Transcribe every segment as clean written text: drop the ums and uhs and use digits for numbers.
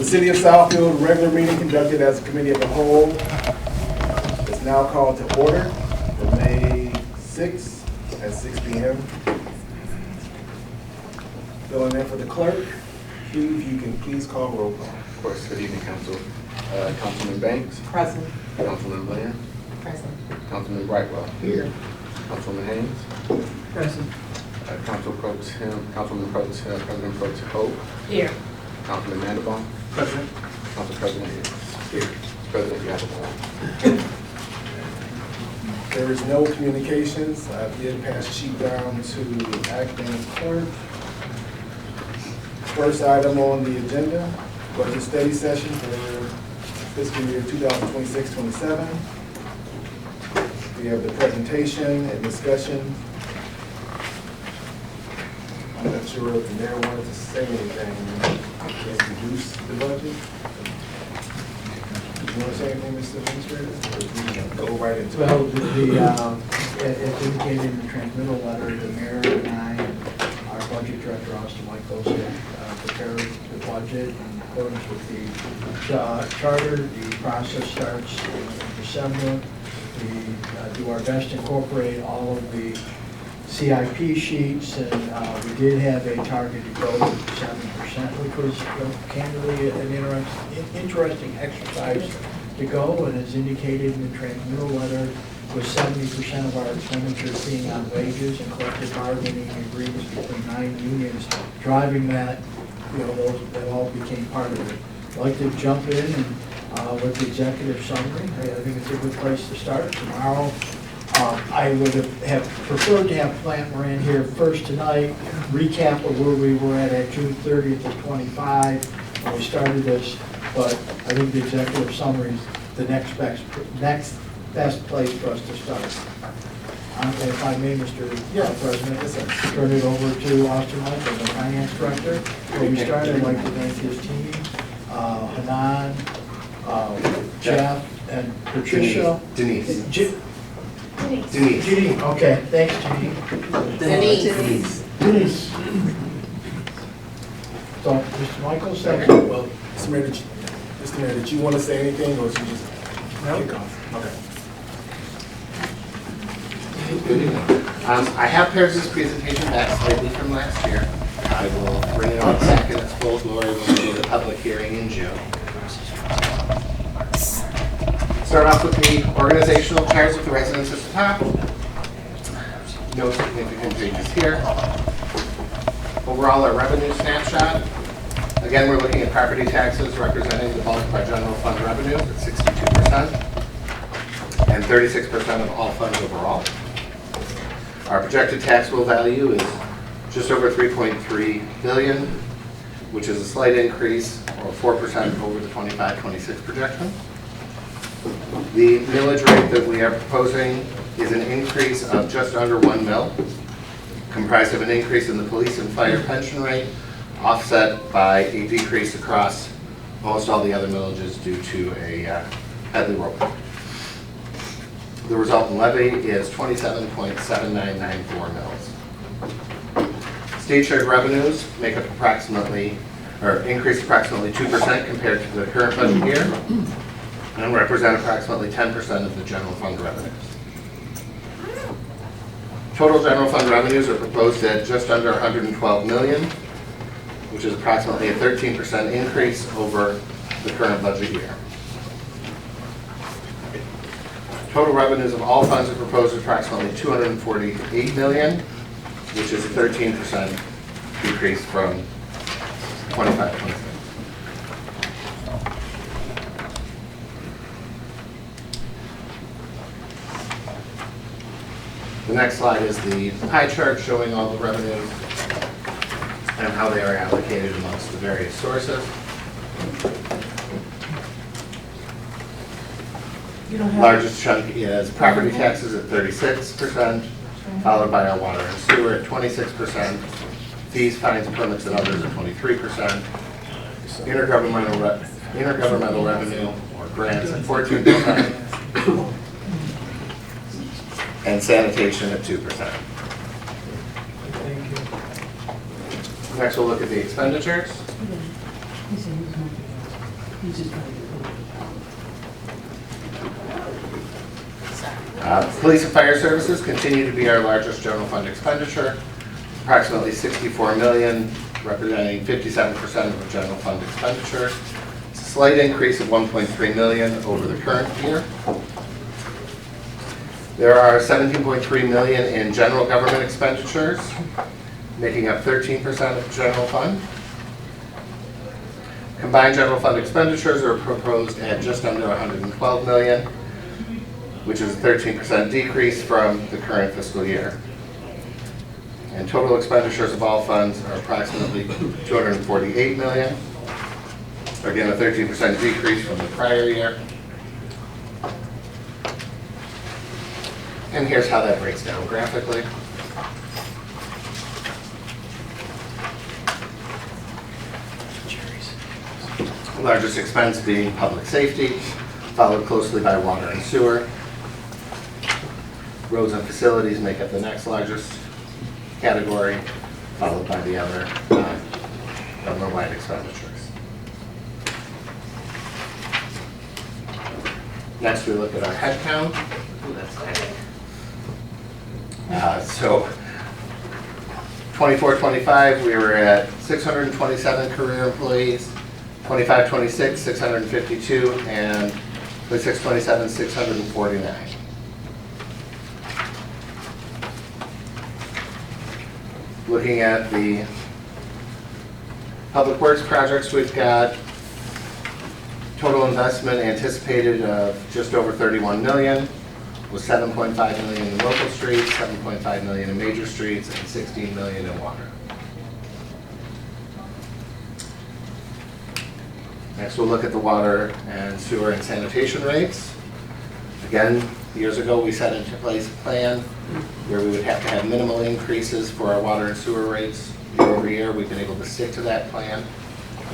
The City of Southfield regular meeting conducted as a committee of the whole is now called to order for May 6th at 6 p.m. Filling in for the clerk, Hugh, if you can please call roll call. Of course, good evening, Council. Councilman Banks. Present. Councilman Bland. Present. Councilman Brightwell. Here. Councilman Haynes. Present. Councilman Pro Tem, President Pro Tem Hope. Here. Councilman Mandelbaum. President. Council President Haynes. Here. President, you have the floor. There is no communications. I did pass the sheet down to acting clerk. First item on the agenda, budget study session for fiscal year 2026-27. We have the presentation and discussion. I'm not sure if the mayor wanted to say anything to introduce the budget. Do you want to say anything, Mr. Administrator? Or do we go right into it? Well, as indicated in the transmittal letter, the mayor and I and our budget director, Austin Michaels, prepared the budget in accordance with the charter. The process starts in December. We do our best to incorporate all of the CIP sheets, and we did have a target to go to 7%, which was candidly an interesting exercise to go, and as indicated in the transmittal letter, with 70% of our expenditures being on wages and collective bargaining agreements between 9 unions driving that, that all became part of it. I'd like to jump in and with the executive summary. I think it's a good place to start. Tomorrow, I would have preferred to have Plant Moran here first tonight, recap of where we were at June 30th of 25 when we started this, but I think the executive summary is the next best place for us to start. If I may, Mr. President, turn it over to Austin Michael, the Finance Director. Before we start, I'd like to thank his team, Hanan, Jeff, and Patricia. Denise. Denise. Okay, thanks, Janine. Denise. So, Mr. Michael, second. Well, Mr. Mayor, did you want to say anything, or should you just kick off? Okay. Good evening. I have pared this presentation back slightly from last year. I will bring it on back in its full glory when we do the public hearing in June. Start off with the organizational charts with the residents at the top. No significant changes here. Overall, our revenue snapshot. Again, we're looking at property taxes representing the bulk of our general fund revenues at 62% and 36% of all funds overall. Our projected taxable value is just over $3.3 billion, which is a slight increase or 4% over the 25-26 projection. The millage rate that we are proposing is an increase of just under 1 mil, comprised of an increase in the police and fire pension rate, offset by a decrease across almost all the other millages due to a Headley roll. The resultant levy is 27.7994 mils. State shared revenues make up increase approximately 2% compared to the current budget year, and represent approximately 10% of the general fund revenues. Total general fund revenues are proposed at just under $112 million, which is approximately a 13% increase over the current budget year. Total revenues of all funds are proposed at approximately $248 million, which is a 13% decrease from 25-26. The next slide is the pie chart showing all the revenues and how they are allocated amongst the various sources. Largest chunk is property taxes at 36%, followed by our water and sewer at 26%, fees, fines, permits, and others at 23%, intergovernmental revenue or grants at 14%, and sanitation at 2%. Thank you. Next, we'll look at the expenditures. Police and fire services continue to be our largest general fund expenditure, approximately $64 million, representing 57% of the general fund expenditure. It's a slight increase of $1.3 million over the current year. There are $17.3 million in general government expenditures, making up 13% of the general fund. Combined general fund expenditures are proposed at just under $112 million, which is a 13% decrease from the current fiscal year. And total expenditures of all funds are approximately $248 million. Again, a 13% decrease from the prior year. And here's how that breaks down graphically. The largest expense being public safety, followed closely by water and sewer. Roads and facilities make up the next largest category, followed by the other government-wide expenditures. Next, we look at our head count. Ooh, that's so 24-25, we were at 627 career employees. 25-26, 652, and 26-27, 649. Looking at the public works projects, we've got total investment anticipated of just over $31 million, with $7.5 million in local streets, $7.5 million in major streets, and $16 million in water. Next, we'll look at the water and sewer and sanitation rates. Again, years ago, we set into place a plan where we would have to have minimal increases for our water and sewer rates year over year. We've been able to stick to that plan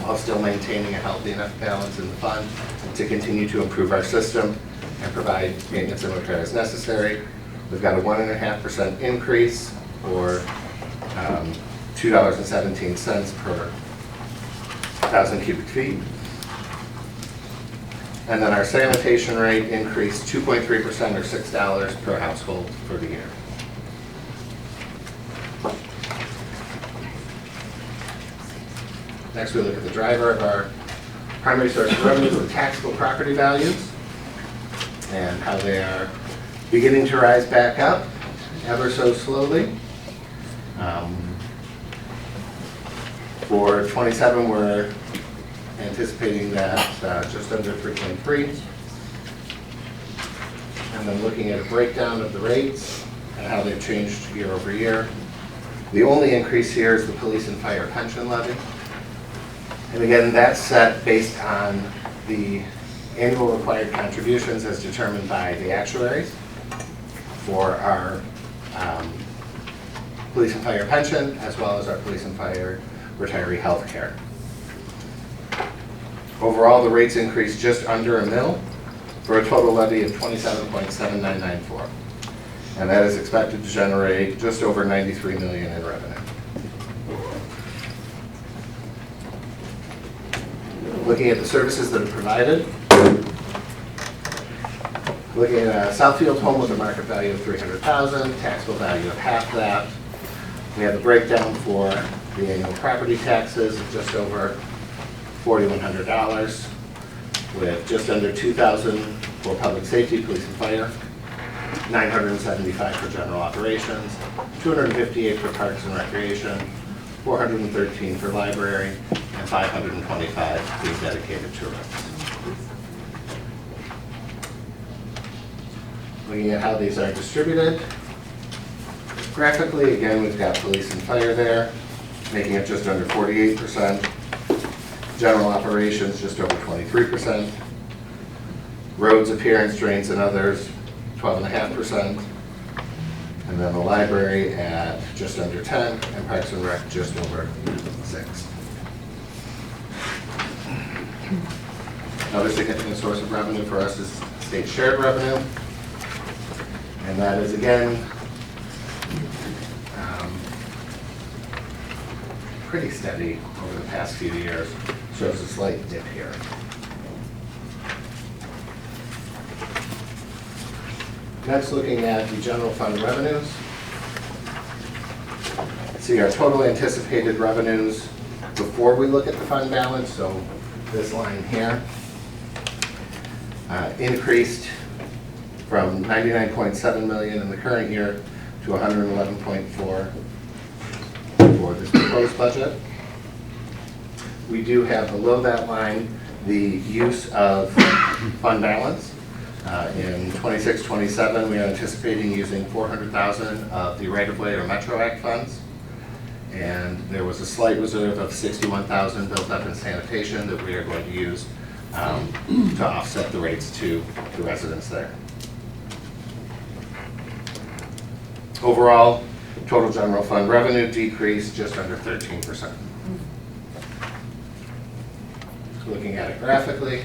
while still maintaining a healthy enough balance in the fund to continue to improve our system and provide maintenance and repair as necessary. We've got a 1.5% increase, or $2.17 per 1,000 cubic feet. And then our sanitation rate increased 2.3%, or $6 per household for the year. Next, we look at the driver of our primary source of revenue, the taxable property values, and how they are beginning to rise back up ever so slowly. For 27, we're anticipating that just under 3.3. And then looking at a breakdown of the rates and how they've changed year over year. The only increase here is the police and fire pension levy. And again, that's set based on the annual required contributions as determined by the actuaries for our police and fire pension, as well as our police and fire retiree health care. Overall, the rates increased just under $1 million for a total levy of $27.7994. And that is expected to generate just over $93 million in revenue. Looking at the services that are provided, looking at a Southfield home with a market value of $300,000, taxable value of half that. We have a breakdown for the annual property taxes of just over $4,100, with just under $2,000 for public safety, police and fire, $975 for general operations, $258 for parks and recreation, $413 for library, and $525 being dedicated to roads. Looking at how these are distributed, graphically, again, we've got police and fire there, making it just under 48%. General operations, just over 23%. Roads, appearance, drains, and others, 12.5%. And then the library at just under 10, and Parks and Rec just over 6. Another significant source of revenue for us is state shared revenue. And that is, again, pretty steady over the past few years. Shows a slight dip here. Next, looking at the general fund revenues. See our total anticipated revenues before we look at the fund balance, so this line here, increased from 99.7 million in the current year to 111.4 for this proposed budget. We do have below that line the use of fund balance. In 26-27, we are anticipating using 400,000 of the right-of-way or Metro Act funds. And there was a slight reserve of 61,000 built up in sanitation that we are going to use to offset the rates to the residents there. Overall, total general fund revenue decreased just under 13%. Looking at it graphically,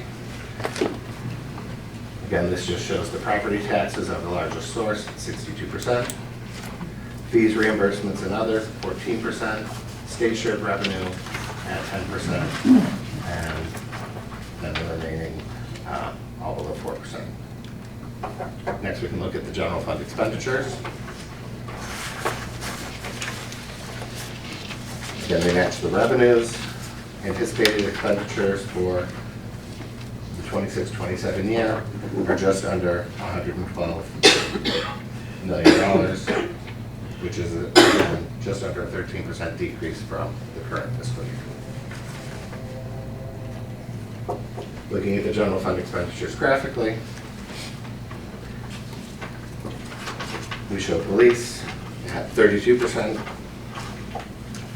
again, this just shows the property taxes of the largest source, 62%. Fees, reimbursements, and other, 14%. State shared revenue at 10%. And then the remaining all below 4%. Next, we can look at the general fund expenditures. Again, they match the revenues. Anticipated expenditures for the 26-27 year are just under $112 million, which is just under a 13% decrease from the current fiscal year. Looking at the general fund expenditures graphically, we show police at 32%,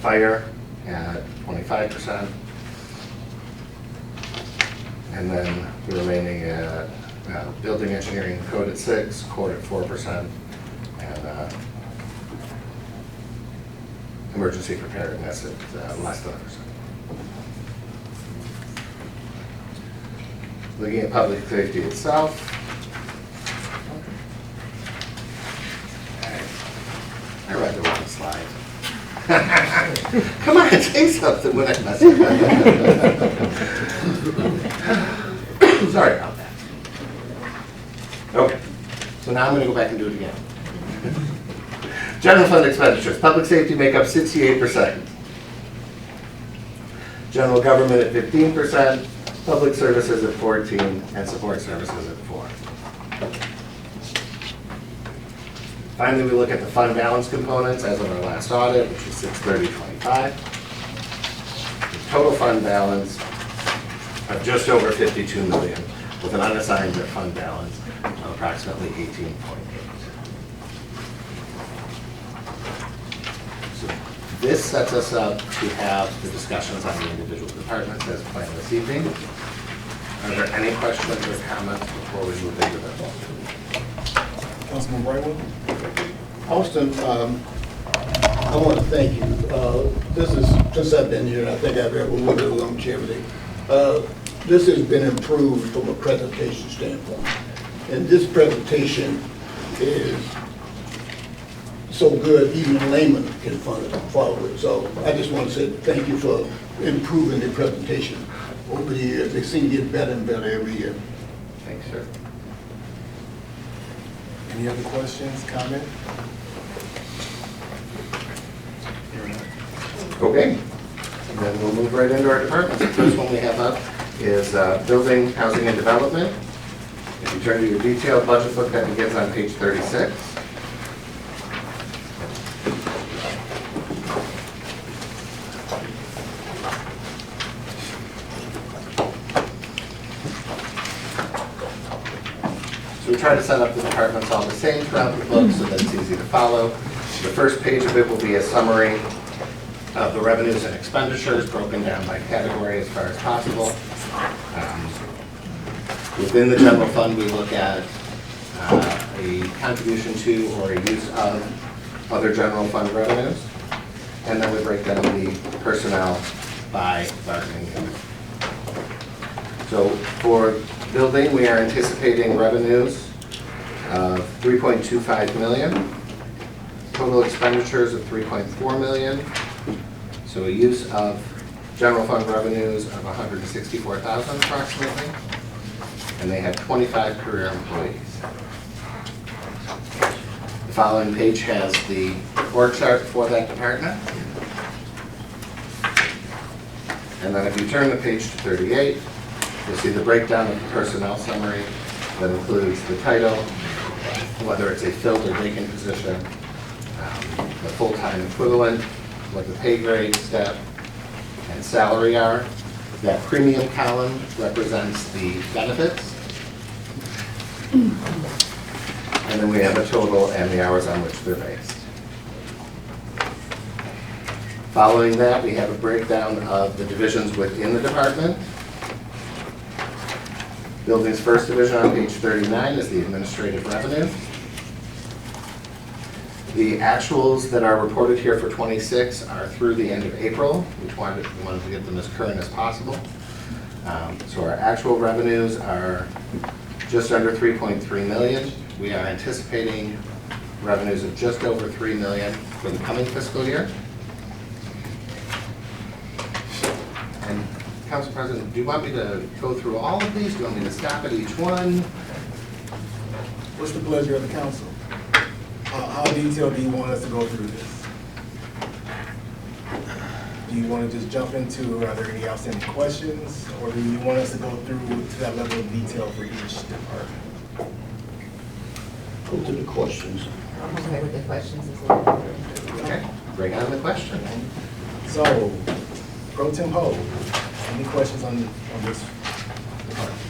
fire at 25%, and then the remaining at building engineering code at 6%, court at 4%, and emergency preparedness at less than 1%. Looking at public safety itself, I read the wrong slide. Come on, say something when I mess it up. Sorry about that. Okay, so now I'm going to go back and do it again. General fund expenditures. Public safety make up 68%. General government at 15%. Public services at 14%, and support services at 4%. Finally, we look at the fund balance components as of our last audit, which is 6/30/25. The total fund balance of just over 52 million, with an unassigned fund balance of approximately 18.8. So this sets us up to have the discussions on the individual departments as planned this evening. Are there any questions or comments before we move into the vote? Councilman Brightwood? Austin, I want to thank you. This is, since I've been here, I think I've ever worked with longevity. This has been improved from a presentation standpoint. And this presentation is so good, even a layman can follow it. So I just want to say thank you for improving the presentation over the years. They seem to get better and better every year. Thanks, sir. Any other questions, comment? Okay, and then we'll move right into our departments. The first one we have up is Building, Housing, and Development. If you turn to your detailed budget book, that begins on page 36. So we try to set up the departments all the same throughout the book so that it's easy to follow. The first page of it will be a summary of the revenues and expenditures broken down by category as far as possible. Within the general fund, we look at a contribution to or a use of other general fund revenues, and then we break down the personnel by bargaining unit. So for building, we are anticipating revenues of 3.25 million, total expenditures of 3.4 million, so a use of general fund revenues of 164,000 approximately, and they have 25 career employees. following page has the org chart for that department. And then if you turn the page to 38, you'll see the breakdown of the personnel summary that includes the title, whether it's a filled or vacant position, the full-time equivalent, what the pay grade, step, and salary are. That premium column represents the benefits. And then we have a total and the hours on which they're based. Following that, we have a breakdown of the divisions within the department. Building's first division on page 39 is the administrative revenue. The actuals that are reported here for 26 are through the end of April. We wanted to get them as current as possible. So our actual revenues are just under 3.3 million. We are anticipating revenues of just over 3 million for the coming fiscal year. And Council President, do you want me to go through all of these? Do you want me to stop at each one? What's the pleasure of the council? How detailed do you want us to go through this? Do you want to just jump into, are there any outstanding questions? Or do you want us to go through to that level of detail for each department? Go to the questions. I'm okay with the questions as well. Okay, bring on the question. So, Pro Tem Ho, any questions on this department?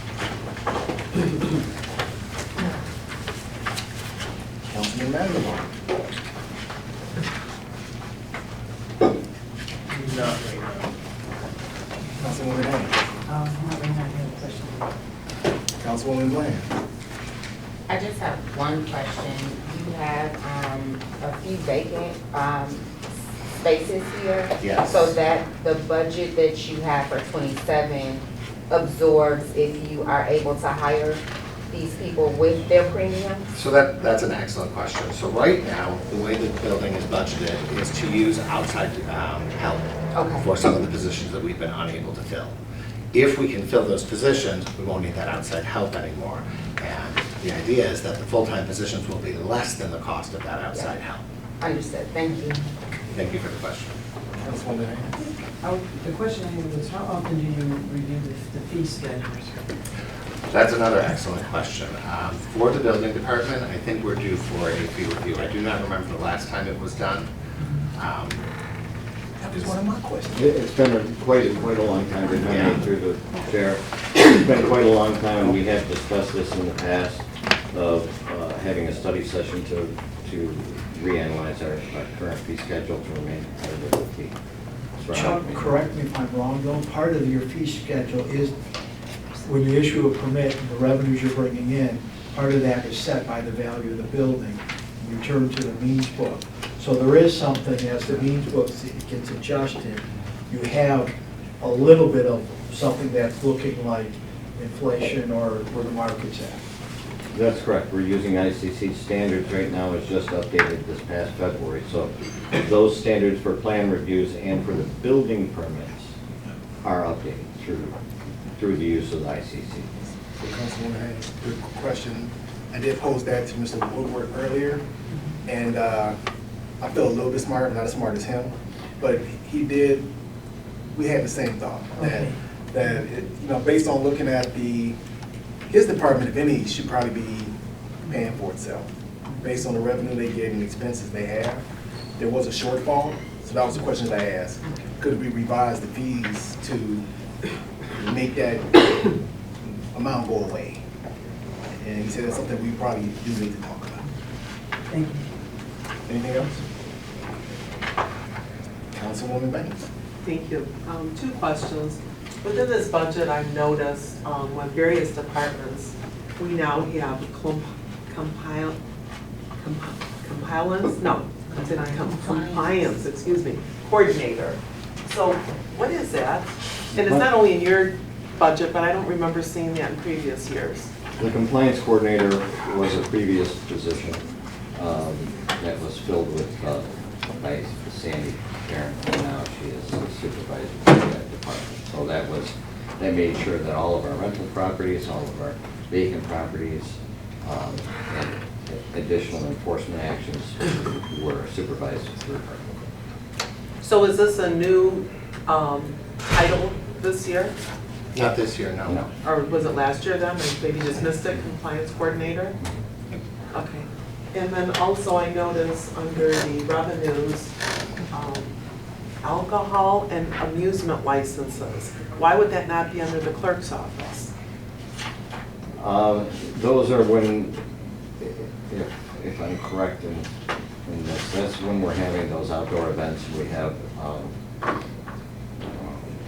Councilman Mandelbaum? Not right now. Councilwoman Hayes? Not really have any questions. Councilwoman Bland? I just have one question. You have a few vacant spaces here. Yes. So that the budget that you have for 27 absorbs if you are able to hire these people with their premiums? So that's an excellent question. So right now, the way the building is budgeted is to use outside help Okay. for some of the positions that we've been unable to fill. If we can fill those positions, we won't need that outside help anymore. And the idea is that the full-time positions will be less than the cost of that outside help. Understood. Thank you. Thank you for the question. Councilwoman Hayes? The question I have is, how often do you review the fee schedules? That's another excellent question. For the building department, I think we're due for a fee review. I do not remember the last time it was done. That was one of my questions. It's been quite a long time, remember, through the chair. It's been quite a long time. We have discussed this in the past of having a study session to reanalyze our current fee schedule to remain competitive with the Chuck, correct me if I'm wrong, though, part of your fee schedule is when you issue a permit and the revenues you're bringing in, part of that is set by the value of the building, returned to the means book. So there is something, as the means book gets adjusted, you have a little bit of something that's looking like inflation or where the market's at. That's correct. We're using ICC standards right now. It's just updated this past February. So those standards for plan reviews and for the building permits are updated through the use of the ICC. So Councilwoman Hayes, good question. I did pose that to Mr. Woodward earlier, and I feel a little bit smarter, not as smart as him, but we had the same thought, that based on looking at his department, if any, should probably be paying for itself. Based on the revenue they get and expenses they have, there was a shortfall, so that was the question that I asked. Could we revise the fees to make that amount go away? And he said that's something we probably do need to talk about. Thank you. Anything else? Councilwoman Banks? Thank you. Two questions. Within this budget, I've noticed with various departments, we now have compliance, coordinator. So what is that? And it's not only in your budget, but I don't remember seeing that in previous years. The compliance coordinator was a previous position that was filled with by Sandy Karen, and now she is supervisor of that department. So that made sure that all of our rental properties, all of our vacant properties, and additional enforcement actions were supervised through her. So is this a new title this year? Not this year, no. No. Or was it last year then? I maybe just missed it, compliance coordinator? Okay. And then also I noticed under the revenues, alcohol and amusement licenses. Why would that not be under the clerk's office? Those are when, if I'm correct in this, that's when we're having those outdoor events. We have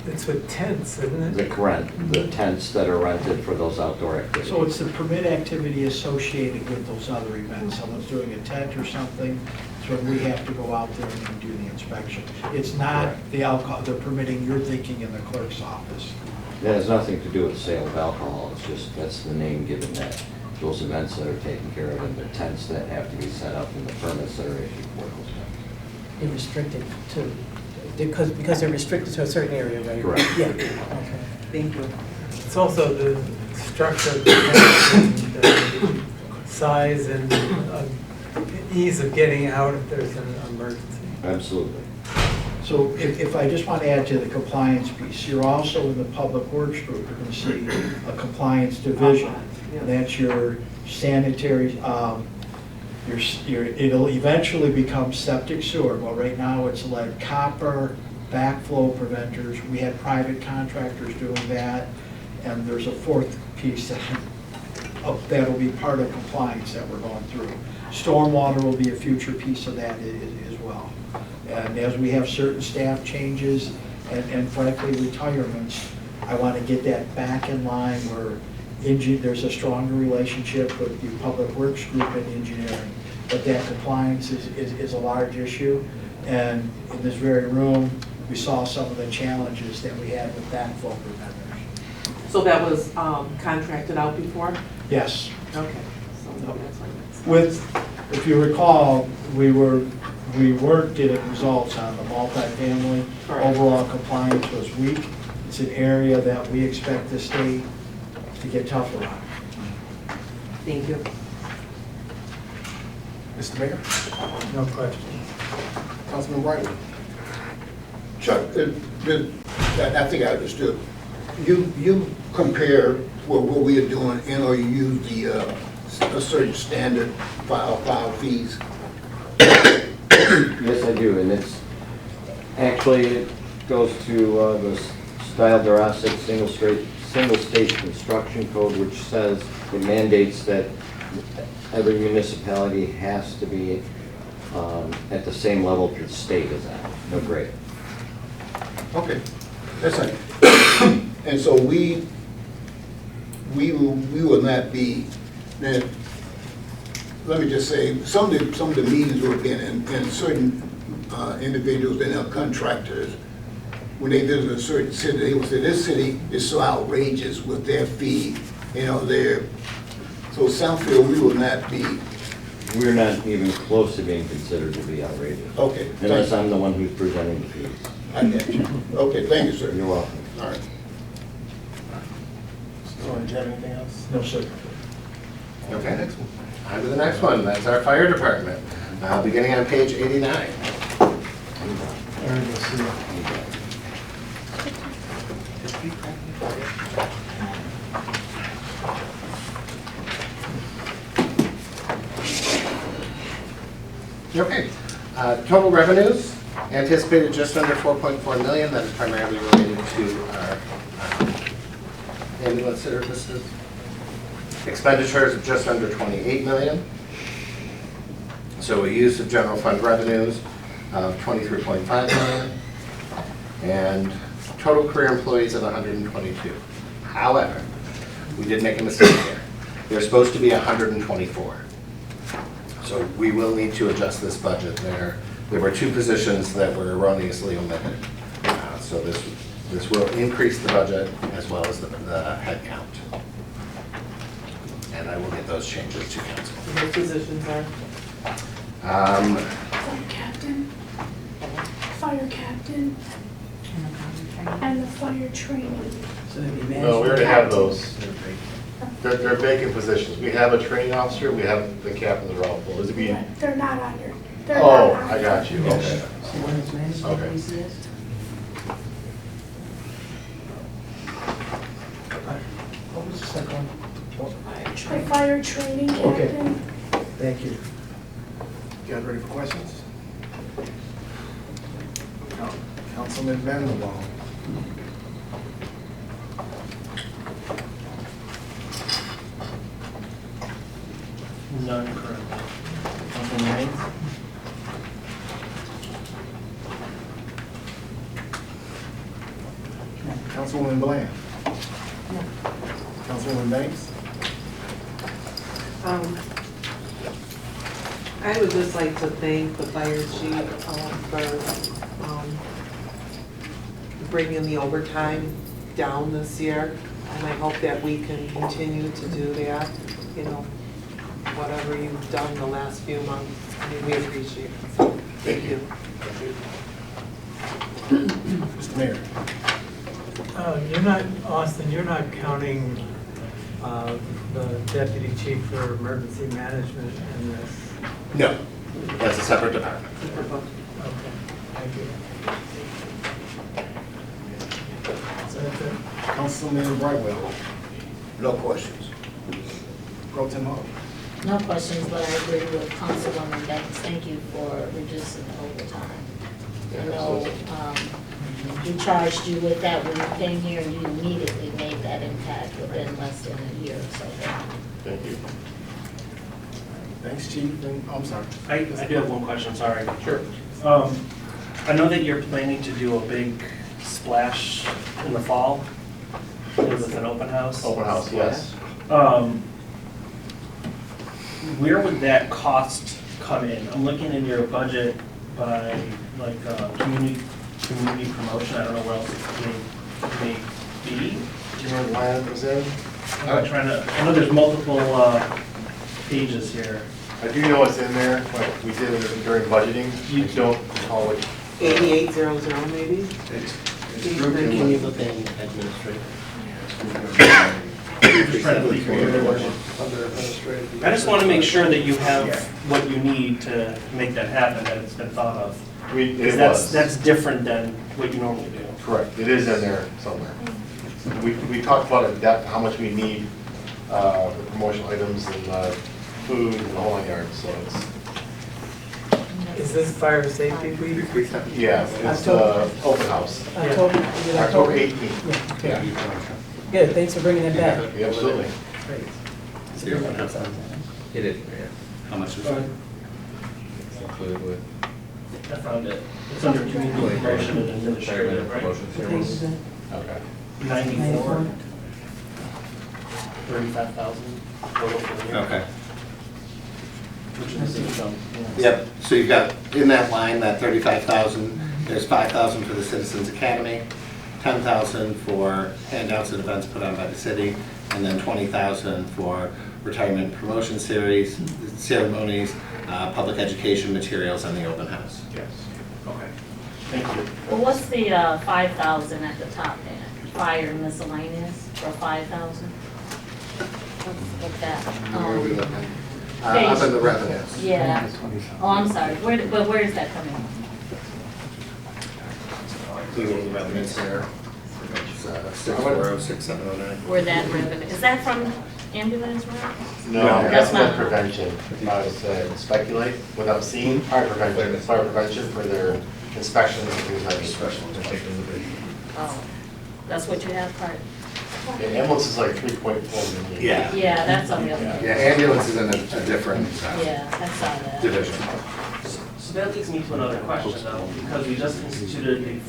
It's with tents, isn't the it? the tents that are rented for those outdoor activities. So it's the permit activity associated with those other events. Someone's doing a tent or something, so we have to go out there and do the inspection. It's not the alcohol, the permitting you're thinking in the clerk's office. That has nothing to do with sale of alcohol, it's just, that's the name given that, those events that are taken care of and the tents that have to be set up and the permits that are issued for those tents. They're restricted to, because they're restricted to a certain area, right? Correct. Yeah, okay. Thank you. It's also the structure of the tent and the size and ease of getting out if there's an emergency. Absolutely. So if I just want to add to the compliance piece, you're also in the public works group, you're going to see a compliance division. And that's your sanitary, it'll eventually become septic sewer. Well, right now it's lead copper, backflow preventers. We had private contractors doing that. And there's a fourth piece that'll be part of compliance that we're going through. Stormwater will be a future piece of that as well. And as we have certain staff changes and frankly retirements, I want to get that back in line where there's a stronger relationship with the public works group and engineering. But that compliance is a large issue. And in this very room, we saw some of the challenges that we had with backflow preventers. So that was contracted out before? Yes. Okay. So that's what it is. With, if you recall, we weren't getting results on the multifamily. Correct. Overall compliance was weak. It's an area that we expect the state to get tougher on. Thank you. Mr. Mayor, No question. Councilman Brightman. Chuck, I think I understood. You compare what we are doing and or you use a certain standard file fees. Yes, I do, and it's, actually, it goes to the Style Jurassic single state construction code, which says, it mandates that every municipality has to be at the same level that the state is at, no greater. Okay, that's right. And so we will not be, then, let me just say, some of the meetings we've been in, and certain individuals and our contractors, when they visit a certain city, they will say, this city is so outrageous with their fee, so Southfield, we will not be. We're not even close to being considered to be outrageous. Okay. Unless I'm the one who's presenting the fees. I get you. Okay, thank you, sir. You're welcome. All right. So, do you have anything else? No, sir. Okay, next one. On to the next one, that's our fire department, beginning on page 89. Okay, total revenues anticipated just under 4.4 million. That is primarily related to our ambulance services. Expenditures of just under 28 million. So a use of general fund revenues of 23.5 million. And total career employees of 122. However, we did make a mistake here. They're supposed to be 124. So we will need to adjust this budget there. There were 2 positions that were erroneously omitted. So this will increase the budget as well as the head count. And I will get those changes to council. Those positions are? Fire captain, and the fire training. So they'd be No, we already have management. those. They're vacant positions. We have a training officer, we have the captains are all full. Is it being? They're not on your, they're not Oh, on I your- got you, okay. So when it's management Okay. PCS? What was the second one? The fire training Okay. captain. Thank you. You guys ready for questions? Councilman Vanderwall. None currently. Councilman Haynes? Councilwoman Bland? Councilwoman Banks? I would just like to thank the fire chief for bringing the overtime down this year. And I hope that we can continue to do that, you know, whatever you've done the last few months. I mean, we appreciate it. So, thank you. Mr. Mayor? You're not, Austin, you're not counting the deputy chief for emergency management in this. No, that's a separate department. Okay, thank you. So that's it. Councilman Brightwell? No questions. Pro Tem Hall? No questions, but I agree with Councilwoman Banks. Thank you for reducing the overtime. I know we charged you with that when you came here, and you immediately made that impact within less than a year, so thank you. Thank you. Thanks, Chief. And, oh, I'm sorry. I do have one question, sorry. Sure. I know that you're planning to do a big splash in the fall with an open house. Open house, yes. Where would that cost come in? I'm looking in your budget by like community promotion. I don't know where else it may be. Do you know the line that was in? I'm trying to, I know there's multiple pages here. I do know it's in there, but we did it during budgeting. You don't recall it. 8800 maybe? Can you look in administrative? Just trying to figure it out. Under administrative. I just want to make sure that you have what you need to make that happen, that it's been thought of. It Because was. that's different than what you normally do. Correct, it is in there somewhere. We talked about it in depth, how much we need, the promotional items and food and the whole nine yards, so it's, Is this fire safety week? yeah, it's open house. October, is it October 18th. Yeah. Yeah, Good, thanks for bringing it back. absolutely. Great. It is, yeah. How much is it? It's included with I found it. It's under community promotion and administrative, right? promotion What page is ceremony. that? Okay. 94, 35,000 total for the year. Okay. Which is income. Yep, so you've got, in that line, that 35,000, there's 5,000 for the Citizens Academy, 10,000 for handouts and events put on by the city, and then 20,000 for retirement promotion series, ceremonies, public education materials, and the open house. Yes. Okay, thank you. Well, what's the 5,000 at the top then? Fire miscellaneous for 5,000? What's that? Where are we looking? Up in the revenues. Yeah. Oh, I'm sorry. But where is that coming from? Including the revenues there. It's 640, 6709. Where that revenue, is that from ambulance route? No, That's that's not- not prevention. I was speculate without seeing fire prevention. It's fire prevention for their inspections and things like that. Oh, that's what you have, part? The ambulance is like 3.4 million. Yeah. Yeah, that's on the other. Yeah, ambulance is in a different Yeah, I saw that. division. So that leads me to another question though, because we just instituted the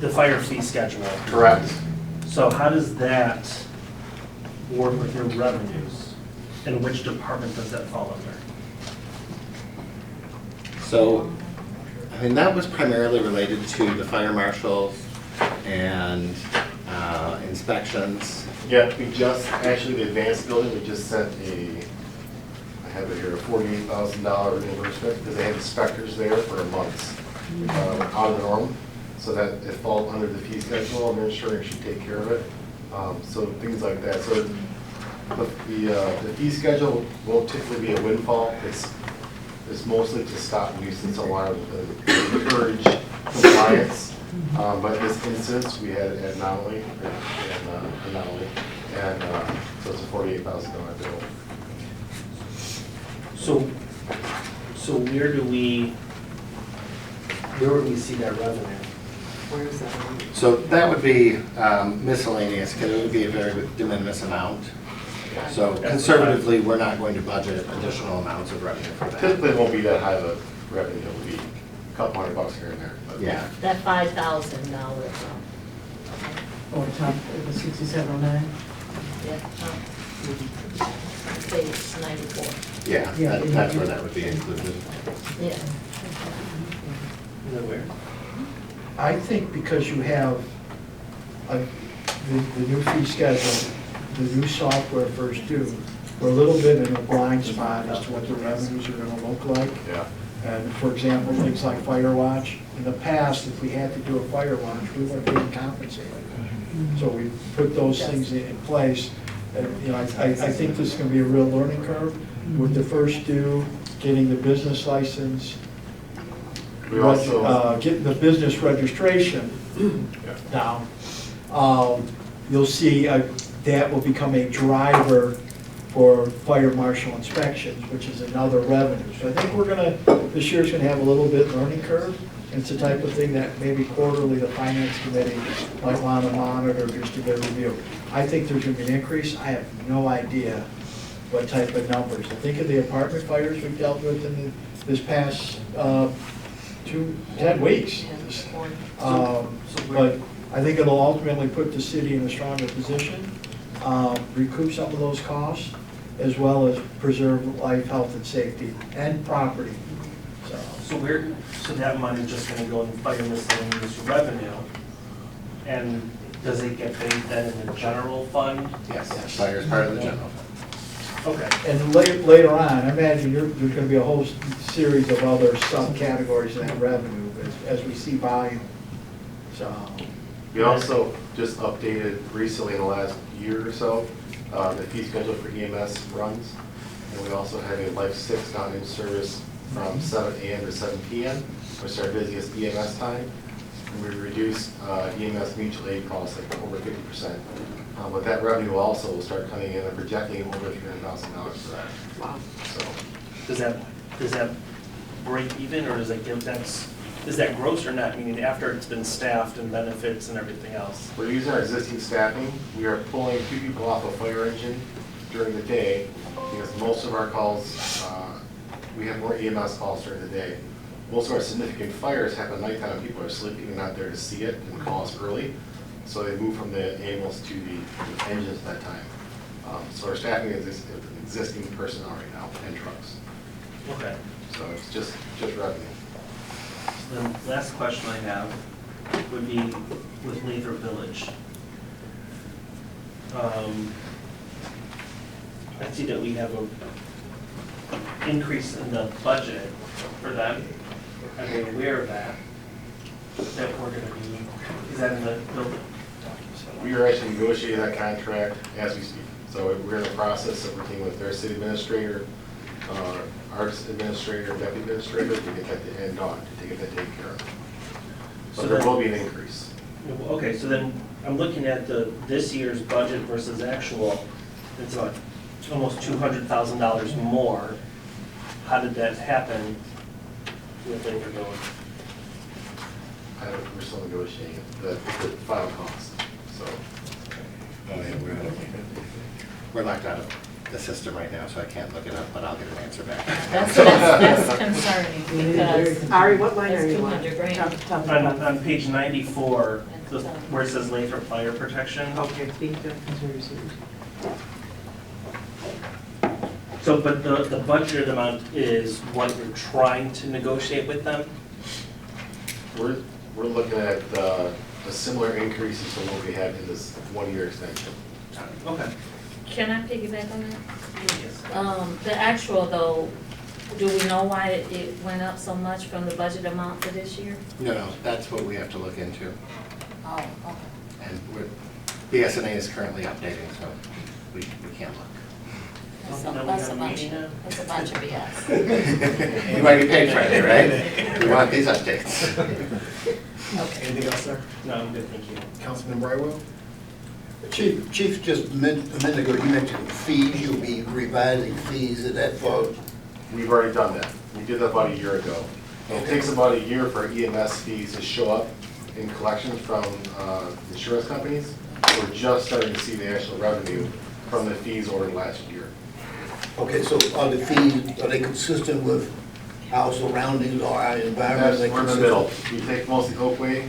fire fee schedule. Correct. So how does that work with your revenues? And which department does that fall under? So, I mean, that was primarily related to the fire marshals and inspections. Yeah, we just, actually, the advanced building, we just sent I have it here, a $48,000 reimbursement, because they had inspectors there for months, out of the norm, so that it falls under the fee schedule, I'm ensuring should take care of it. So things like that. So the fee schedule won't typically be a windfall. It's mostly to stop nuisance alarms, encourage compliance. But in this instance, we had an anomaly, and so it's a $48,000 bill. So where would we see that revenue? Where is that? So that would be miscellaneous, because it would be a very de minimis amount. So conservatively, we're not going to budget additional amounts of revenue for that. Typically, it won't be that high of a revenue. It'll be a couple $100 here and there. But Yeah. That $5,000, Or top, it was 6709? yeah, page 94, Yeah, Yeah, that's where that would be included. yeah. Is that where? I think because you have the new fee schedule, the new software first due, we're a little bit in a blind spot as to what the revenues are gonna look like. Yeah. And for example, things like fire watch, in the past, if we had to do a fire watch, we weren't being compensated. So we put those things in place. And, you know, I think this is gonna be a real learning curve with the first due, getting the business license, We also, getting the business registration down. You'll see that will become a driver for fire marshal inspections, which is another revenue. So I think this year's gonna have a little bit learning curve. It's the type of thing that maybe quarterly the finance committee might wanna monitor just to get a review. I think there's gonna be an increase. I have no idea what type of numbers. I think of the apartment fires we've dealt with in this past 10 weeks. But I think it'll ultimately put the city in a stronger position, recoup some of those costs, as well as preserve life, health, and safety, and property. So that money is just gonna go in fire miscellaneous revenue, and does it get paid then in the general fund? Yes, fire is part of the general fund. Okay. And later on, I imagine there's gonna be a whole series of other subcategories in that revenue as we see volume, so. we also just updated recently in the last year or so, the fee schedule for EMS runs. And we also have a Life 6 down in service from 7 a.m. to 7 p.m., which is our busiest EMS time. And we reduced EMS mutual aid costs like over 50%. But that revenue also will start coming in and projecting over $300,000 for that. Wow. So Does that break even, or does that is that gross or not, meaning after it's been staffed and benefits and everything else? we're using our existing staffing. We are pulling 2 people off a fire engine during the day because most of our calls, we have more EMS calls during the day. Most of our significant fires happen at nighttime and people are sleeping and not there to see it and call us early. So they move from the ambulance to the engines at that time. So our staffing is existing personnel right now and trucks. Okay. So it's just revenue. So the last question I have would be with Lathrop Village. I see that we have a increase in the budget for them. Are they aware of that? That we're gonna be, is that in the building? We are actually negotiating that contract as we speak. So we're in the process of working with their city administrator, arts administrator, deputy administrator, to get that end on, to get that taken care of. So But there then- will be an increase. Okay, so then I'm looking at this year's budget versus actual, it's like almost $200,000 more. How did that happen with Lathrop Village? We're still negotiating the final cost, so. Oh, yeah, we're locked out of the system right now, so I can't look it up, but I'll get an answer back. That's concerning, because Ari, what line that's are you on? 200 grand. Top of the bottom. On page 94, where it says Lathrop Fire Protection. Okay, thank you. That's where you're seeing. So, but the budgeted amount is what you're trying to negotiate with them? We're looking at a similar increases to what we had in this 1-year extension. Okay. Can I piggyback on that? Yes. The actual though, do we know why it went up so much from the budget amount for this year? No, that's what we have to look into. Oh, okay. And BSNA is currently updating, so we can't look. That's a bunch of BS. You might be paid Friday, right? We want these updates. Anything else, sir? No, I'm good, thank you. Councilman Brightwell? Chief, just a minute ago, you mentioned fees, you'll be revising fees, is that for? We've already done that. We did that about a year ago. And it takes about a year for EMS fees to show up in collections from insurance companies. We're just starting to see the actual revenue from the fees ordered last year. Okay, so are the fees, are they consistent with our surroundings or our environment? We're in the middle. We take mostly Oakway,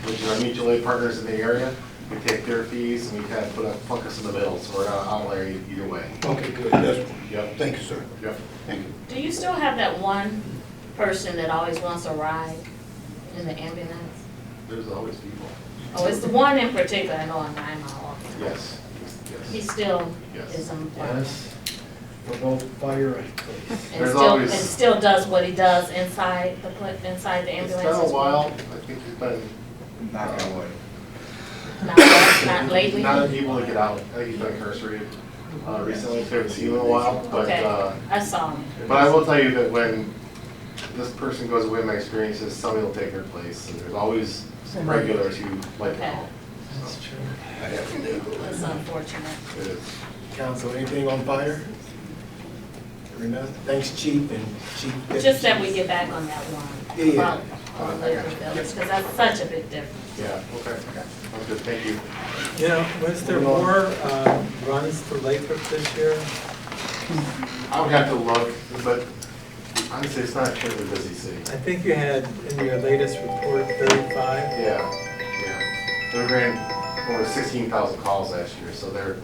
which is our mutual aid partners in the area. We take their fees and we kind of put a focus in the middle, so we're not an outlier either way. Okay, good, that's, Yep. thank you, sir. Yep. Thank you. Do you still have that one person that always wants a ride in the ambulance? There's always people. Oh, it's the one in particular, I know on 9 Mile. Yes. He Yes. still Yes. is on. Yes, for both fire and police. And still does what he does inside the It's ambulance? been a while. I think he's been Not lately? not able to get out. I think he's been incarcerated recently. So I haven't seen him in a while. But Okay, I saw him. but I will tell you that when this person goes away, my experience is somebody will take their place. And there's always regulars who like to Okay. call. That's true. I have to leave. That's unfortunate. It is. Council, anything on fire? Hearing none? Thanks, Chief and Chief. Just that we get back on that one. Yeah, yeah. About on the Lakewood Village, because that's such a big difference. Yeah, okay. Sounds good. Thank you. You know, was there more runs to Lakewood this year? I would have to look, but honestly, it's not a terribly busy city. I think you had in your latest report 35. Yeah, yeah. They ran over 16,000 calls last year, so they're, a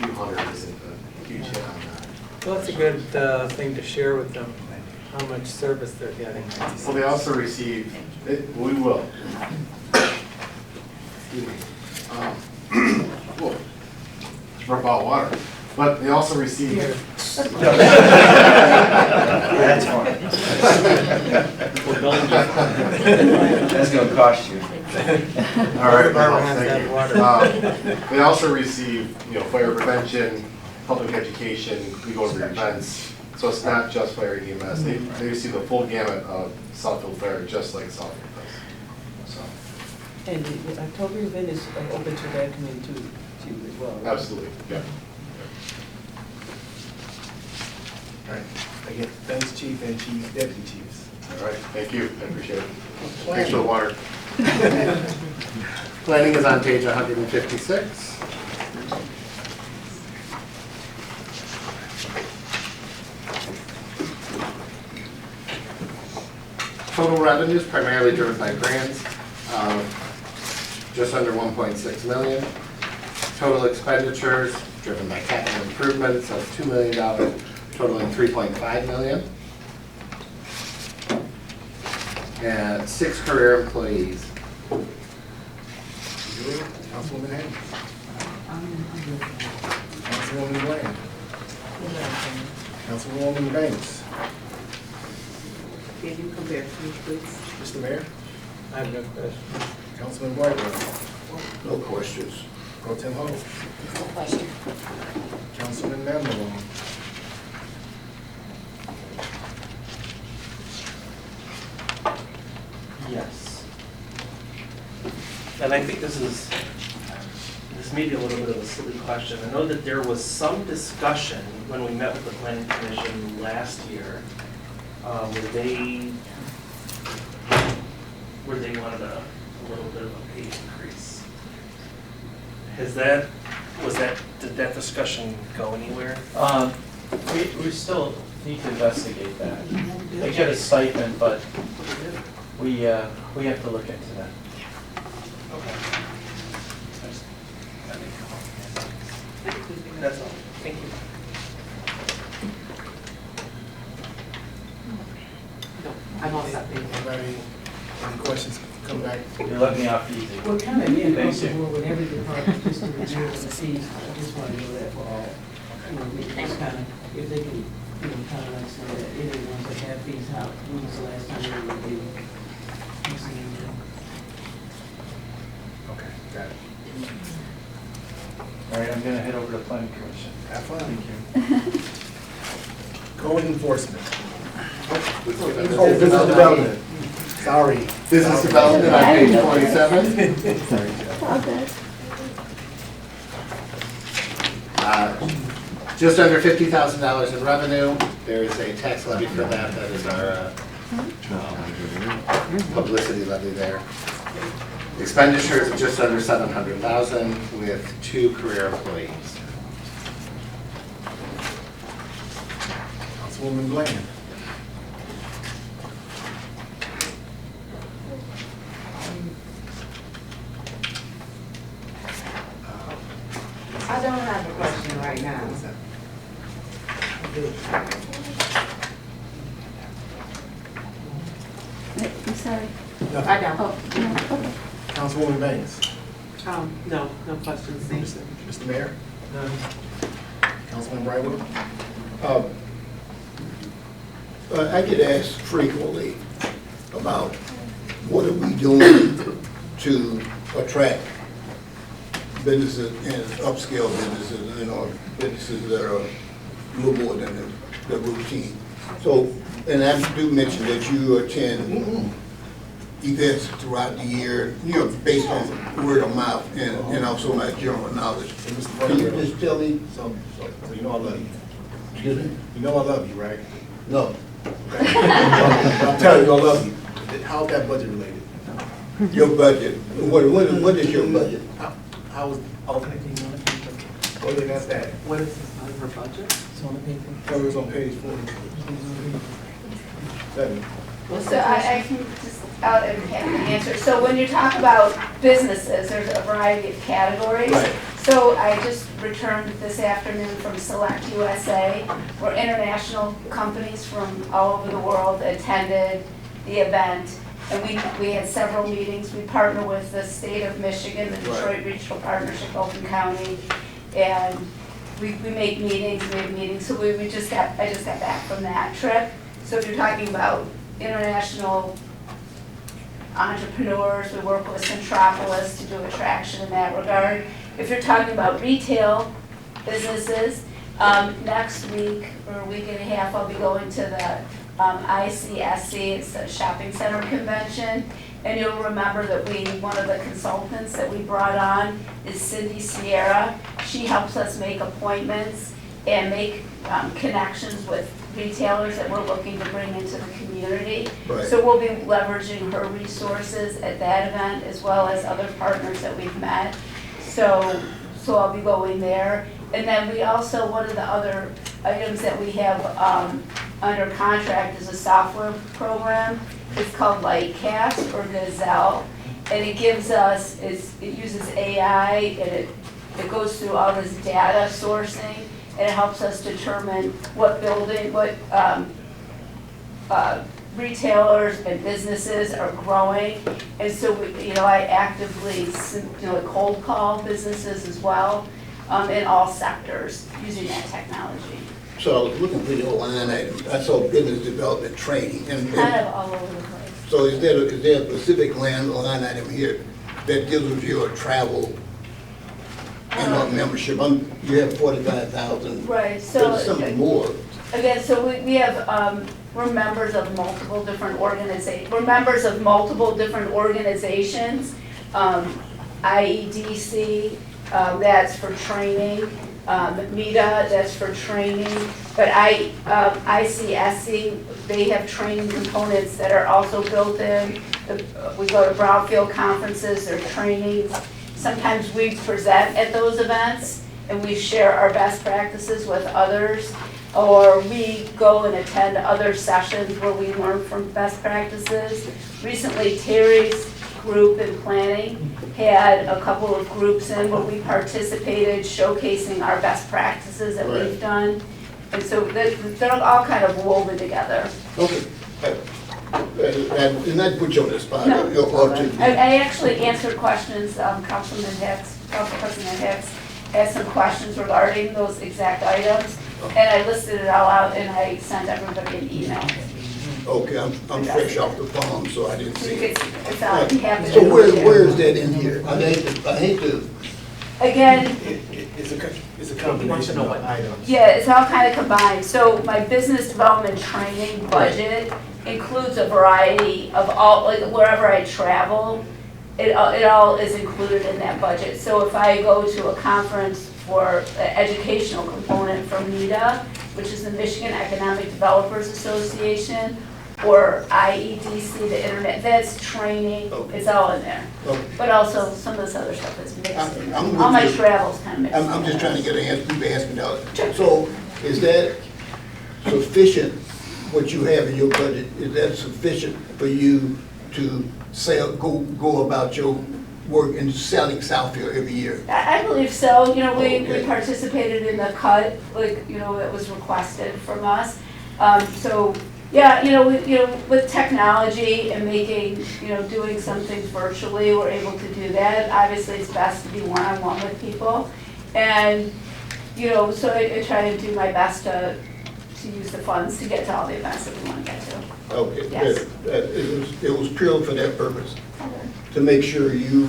few hundred isn't a huge hit on that. Well, that's a good thing to share with them, how much service they're getting. Well, they also receive, we will. Excuse me. Whoa, just rub out water. But they also receive. That's fine. That's gonna cost you. All right, Barbara has thank that you. water. They also receive, fire prevention, public education, we go to the events. So it's not just fire EMS. They receive the full gamut of Southfield Fire, just like Southfield does. So, And the October event is open to that community too as well, right? absolutely, yeah. All right, again, thanks, Chief and Chief, Deputy Chiefs. All right, thank you, I appreciate it. Thanks for the water. Planning is on page 156. Total revenues primarily driven by grants, just under 1.6 million. Total expenditures driven by capital improvements of $2 million, totaling 3.5 million. And 6 career employees. Councilwoman Hayes. Councilwoman Bland. Councilwoman Banks. Can you compare to me, please? Mr. Mayor. I have no question. Councilman Brightwell. No questions. Pro Tem Ho. No question. Councilman Mamalo. Yes. And I think this may be a little bit of a silly question. I know that there was some discussion when we met with the planning commission last year, where they wanted a little bit of a pay increase. Did that discussion go anywhere? We still need to investigate that. They get a stipend, but we have to look into that. Okay. That's all. Thank you. No, I'm all set, thank you. Anybody, any questions, come back. You let me off easy. We're kind of being Thank you. comfortable with every department, just to review the fees. I just want to know that for all. We just kind of, if they can, kind of like say that any ones that have fees, when was the last time they reviewed? Okay, got it. All right, I'm gonna head over to planning commission. Have fun. Thank you. Code enforcement. Oh, Business business development. Sorry. Business Sorry. development on page 47. Sorry, Jeff. Okay. Just under $50,000 in revenue. There is a tax levy for that. That is our publicity levy there. Expenditures of just under $700,000 with 2 career employees. Councilwoman Bland. I don't have a question right now. I'm sorry. I don't. Oh, no, okay. Councilwoman Banks. No, no questions, thanks. Mr. Mayor. None. Councilman Brightwood. I get asked frequently about what are we doing to attract businesses and upscale businesses, you know, businesses that are a little more than the routine. So, and I do mention that you attend events throughout the year, you know, based on word of mouth and also my general knowledge. Can you just tell me? So you know I love you. Excuse me? You know I love you, right? No. Okay. I'm telling you I love you. How's that budget related? Your budget, what is your budget? How was, oh, well, then that's that. What is this, on her budget? That was on page 47. So I can just, I'll have the answer. So when you talk about businesses, there's a variety of categories. Right. So I just returned this afternoon from Select USA, where international companies from all over the world attended the event. And we had several meetings. We partner with the state of Michigan, the Detroit Regional Partnership, Oakland County, and we make meetings, So I just got back from that trip. So if you're talking about international entrepreneurs, we work with Centropolis to do attraction in that regard. If you're talking about retail businesses, next week or a week and a half, I'll be going to the ICSC, it's a shopping center convention. And you'll remember that one of the consultants that we brought on is Cindy Sierra. She helps us make appointments and make connections with retailers that we're looking to bring into the community. Right. So we'll be leveraging her resources at that event as well as other partners that we've met. So I'll be going there. And then we also, one of the other items that we have under contract is a software program. It's called Lightcast or Gazelle. And it gives us, it uses AI and it goes through all this data sourcing and it helps us determine what retailers and businesses are growing. And so, I actively, cold call businesses as well in all sectors using that technology. So I was looking for your line item. I saw business development training. And Kind of all over the place. so is there a specific line item here that deals with your travel and membership? You have 45,000. Right, so. There's something more. Again, so we have, we're members of multiple different organizations. IEDC, that's for training. META, that's for training. But ICSC, they have training components that are also built in. We go to Brownfield conferences, they're trainings. Sometimes we present at those events and we share our best practices with others. Or we go and attend other sessions where we learn from best practices. Recently, Terry's group in planning had a couple of groups in where we participated, showcasing our best practices that we've done. And so they're all kind of woven together. Okay. And not put you on the spot. No. I I actually answered questions, Council President Hicks had some questions regarding those exact items. And I listed it all out and I sent everybody an email. Okay, I'm fresh off the phone, so I didn't see it. It's out, you have to. So where is that in here? I hate to. Again, It's a He wants to combination know of what- items. Yeah, it's all kind of combined. So my business development training budget includes a variety of all, like wherever I travel, it all is included in that budget. So if I go to a conference for an educational component from NEDA, which is the Michigan Economic Developers Association, or IEDC, the internet, that's training, it's all in there. Okay. But also some of this other stuff is mixed in. I'm with All my you. travel's kind of mixed in. I'm just trying to get an answer, people ask me that. So is that sufficient, what you have in your budget, is that sufficient for you to sell, go about your work in selling Southfield every year? I believe so. You know, we Okay. participated in the cut, like, you know, that was requested from us. So, yeah, with technology and making, doing some things virtually, we're able to do that. Obviously, it's best to be one-on-one with people. And, so I try to do my best to use the funds to get to all the events that we want to get to. Okay, Yes. it was purely for that purpose, to make sure you,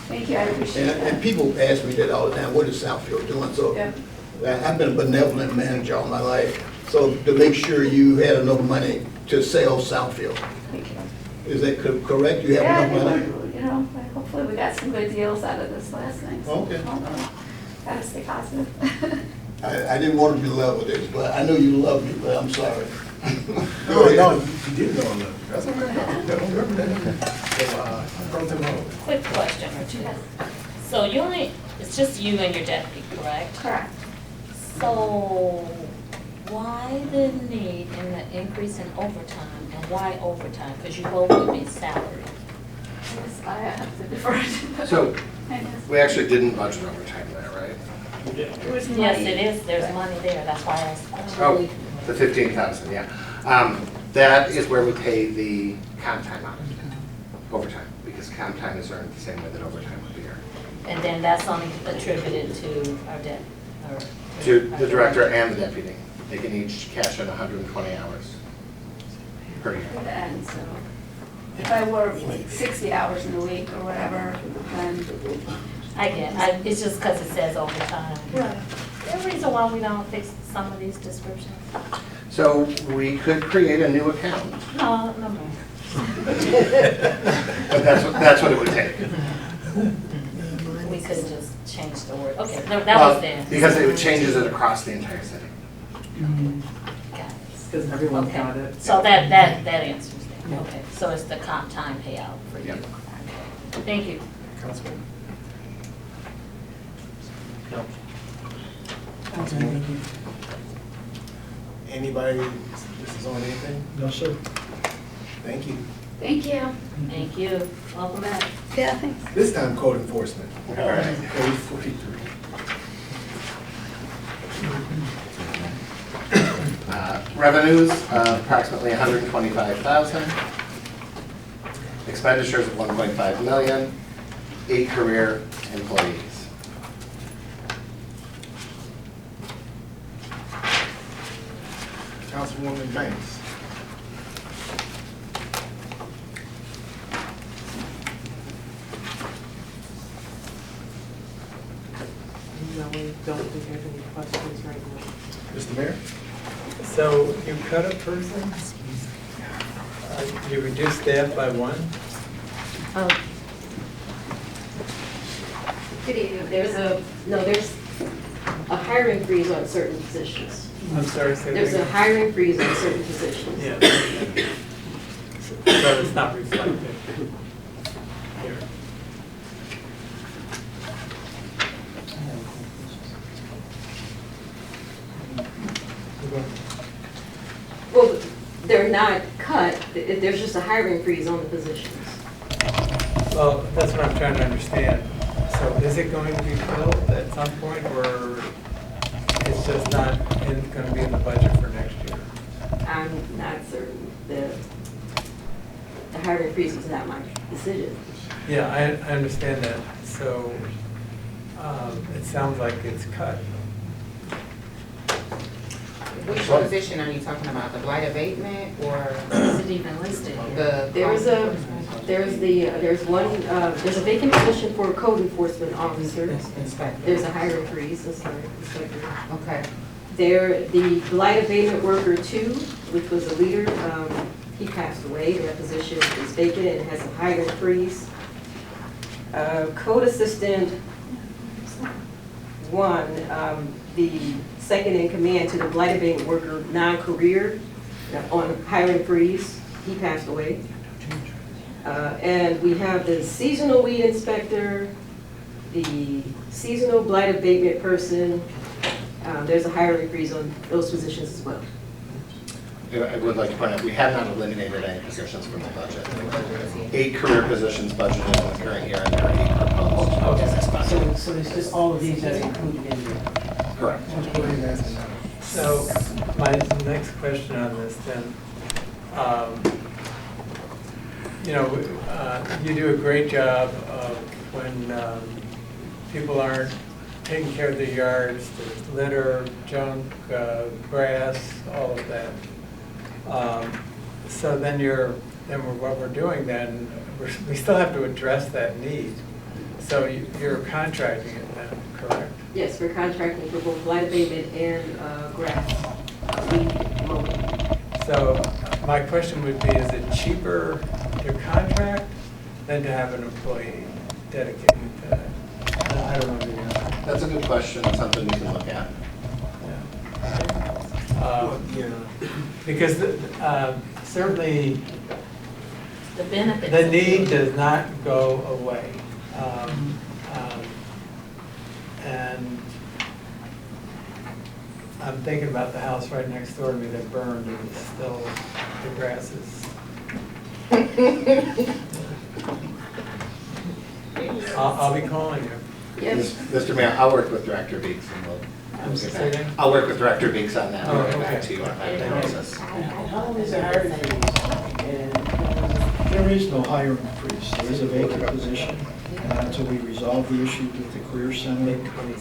Thank you, I appreciate and that. people ask me that all the time, what is Southfield doing? So Yeah. I've been a benevolent manager all my life, so to make sure you had enough money to sell Southfield. Thank you. Is that correct? You Yeah, I have think enough money? hopefully we got some good deals out of this last thing. So, Okay. Gotta stay positive. I didn't want to belittle this, but I know you love me, but I'm sorry. No, you did know I love you. That's okay. Don't remember that. So, go to the home. Quick question or two. So you only, it's just you and your deputy, correct? Correct. So why the need in the increase in overtime, and why overtime? Because you both would be salaried. I have to defer. So, I guess. we actually didn't budget overtime there, right? It was Yes, money. it is, there's money there, that's why I asked the question. Oh, the 15,000, yeah. That is where we pay the comp time out, overtime, because comp time is earned the same way that overtime would be earned. And then that's only attributed to our debt, or. To the director and the deputy. They can each cash in 120 hours per year. And so if I work 60 hours in a week or whatever, then. It's just because it says overtime. Right. Is there a reason why we don't fix some of these descriptions? So we could create a new account, No. but that's what it would take. We could just change the word, okay, that Well, was there. because it changes it across the entire city. Got it. Because everyone Okay. got it. So that answers that, okay, so it's the comp time payout for you. Yep. Okay. Thank you. Councilman. No. Anybody, this is on anything? No, sir. Thank you. Thank you. Thank you, welcome back. Yeah, thanks. This time code enforcement. All right. Code 43. Revenues, approximately 125,000. Expenditures of 1.5 million, 8 career employees. Councilwoman Banks. No, we don't think we have any questions right now. Mr. Mayor? So you cut a person? You reduced staff by one? Good evening. There's a hiring freeze on certain positions. I'm sorry, say that There's a again. hiring freeze on certain positions. Yeah. So it's not reflected here. Well, they're not cut, there's just a hiring freeze on the positions. Well, that's what I'm trying to understand. So is it going to be filled at some point, or it's just not going to be in the budget for next year? I'm not certain. The hiring freeze was not my decision. Yeah, I understand that. So it sounds like it's cut. Which position are you talking about? The blight abatement or Is it even listed here? the? There was a There's there's a vacant position for a code enforcement officer. Inspector. There's a hiring freeze, inspector. Okay. The blight abatement worker 2, which was a leader, he passed away. That position is vacant and has a hiring freeze. Code assistant 1, the second in command to the blight abatement worker, non-career, on hiring freeze, he passed away. And we have the seasonal weed inspector, the seasonal blight abatement person. There's a hiring freeze on those positions as well. I would like to point out, we have not eliminated any positions from the budget. 8 career positions budgeted in the current year, and there are 8 proposed in this budget. So it's just all of these that are included in there? Correct. So my next question on this then, you do a great job of when people aren't taking care of their yards, there's litter, junk, grass, all of that. So then what we're doing then, we still have to address that need. So you're contracting it then, correct? Yes, we're contracting for both blight abatement and grass weed mowing. So my question would be, is it cheaper to contract than to have an employee dedicated to that? I don't know the answer. That's a good question, it's something we can look at. Because certainly The benefits. the need does not go away. And I'm thinking about the house right next door to me that burned and it's still, the grass is. I'll be calling you. Yes. Mr. Mayor, I'll work with Director Beeks and we'll get back. I'll work with Director Beeks on that, and we'll get back to you on that analysis. How long is the hiring freeze? There is no hiring freeze. There is a vacant position. And until we resolve the issue with the Career Center,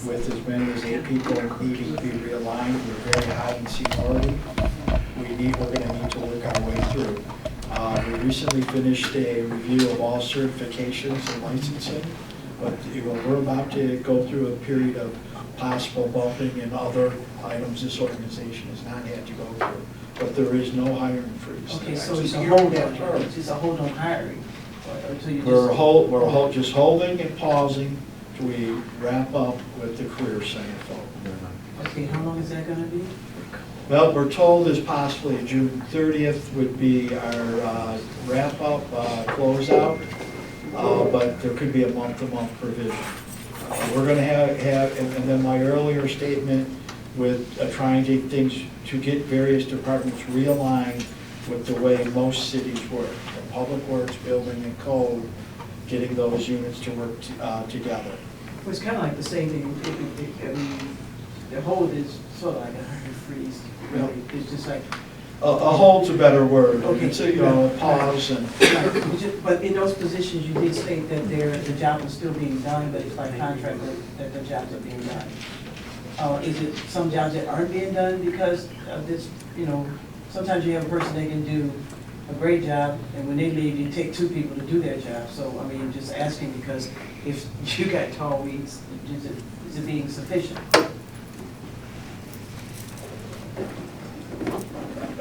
with as many as 8 people needing to be realigned, we're very high in seniority. We're going to need to work our way through. We recently finished a review of all certifications and licensing, but we're about to go through a period of possible bumping and other items this organization has not had to go through. But there is no hiring freeze. Okay, so it's a hold on, it's just a hold on hiring? Until you We're just holding and pausing till we wrap up with the Career Center folk. Okay, how long is that gonna be? Well, we're told is possibly June 30th would be our wrap-up, closeout, but there could be a month-to-month provision. We're going to have, and then my earlier statement with trying to get various departments realigned with the way most cities work. From Public Works, Building, and Code, getting those units to work together. Well, it's kind of like the same thing, I mean, the hold is sort of like a hiring freeze, really. It's just like. A hold's a better word. Okay. It's a pause and. But in those positions, you did state that the job is still being done, but it's by contract that the jobs are being done. Is it some jobs that aren't being done because of this, sometimes you have a person that can do a great job, and when they leave, you take 2 people to do their job. So, I mean, I'm just asking because if you got tall weeds, is it being sufficient?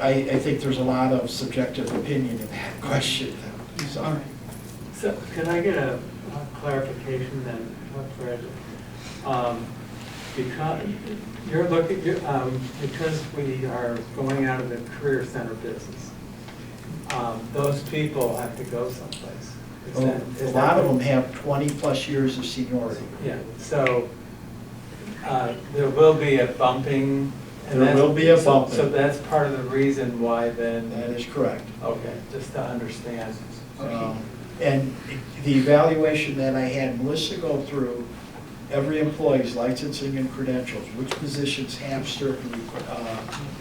I think there's a lot of subjective opinion in that question. So, So can I get a clarification then, Fred? Because you're looking, because we are going out of the Career Center business, those people have to go someplace. A lot of them have 20-plus years of seniority. Yeah, so there will be a bumping. There will be a bumping. So that's part of the reason why then. That is correct. Okay, just to understand. And the evaluation that I had Melissa go through, every employee's licensing and credentials, which positions have certain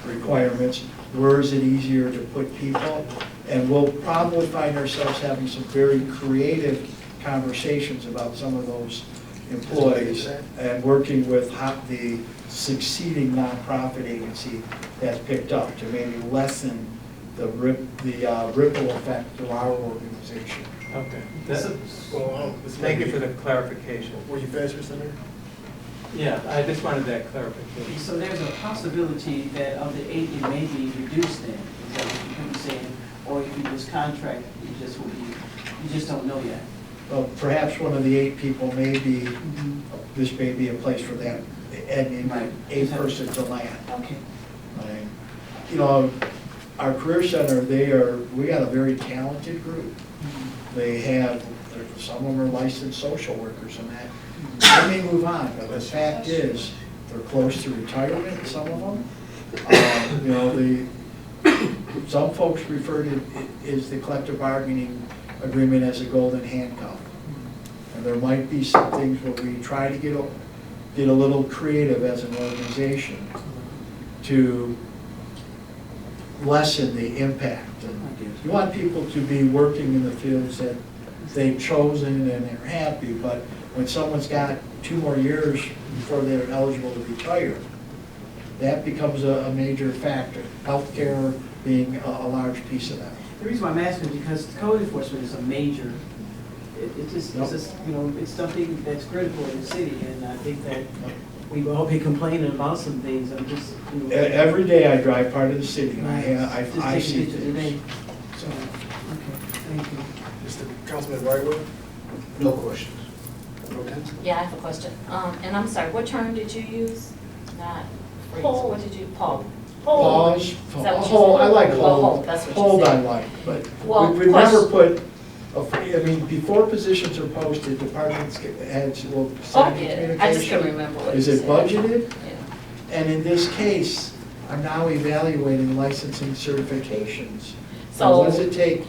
requirements, where is it easier to put people, and we'll probably find ourselves having some very creative conversations about some of those employees and working with the succeeding nonprofit agency that's picked up to maybe lessen the ripple effect to our organization. Okay. Well, Thank you for the clarification. Were you finished, Mr. Senator? Yeah, I just wanted that clarification. So there's a possibility that of the 8, it may be reduced then, is that what you're saying? Or if you just contract, you just don't know yet. Well, perhaps one of the 8 people may be, this may be a place for that, and Right. a person to land. Okay. Right. You know, our Career Center, we got a very talented group. They have, some of them are licensed social workers and that. They may move on, but the fact is, they're close to retirement, some of them. You know, some folks refer to it as the collective bargaining agreement as a golden handcuff. And there might be some things where we try to get a little creative as an organization to lessen the impact. And you want people to be working in the fields that they've chosen and they're happy, but when someone's got 2 more years before they're eligible to retire, that becomes a major factor. Healthcare being a large piece of that. The reason why I'm asking is because code enforcement is a major, it's just, you know, it's something that's critical in the city, and I think that we've all been complaining about some things. I'm just, you know. Every day I drive part of the city and I Just see taking pictures today. things. So, okay, thank you. Mr. Councilman Brightwood? No questions. Okay. Yeah, I have a question. And I'm sorry, what term did you use? Not freeze, Hold. what did you, Paul? Pause, Is that what you hold, said? I like Oh, hold, hold, that's what you hold said. I like, but Well, we've never question- put, I mean, before positions are posted, departments heads will Oh, send yeah, communication. I just couldn't remember what you Is it said. budgeted? Yeah. And in this case, I'm now evaluating licensing certifications. So So- what does it take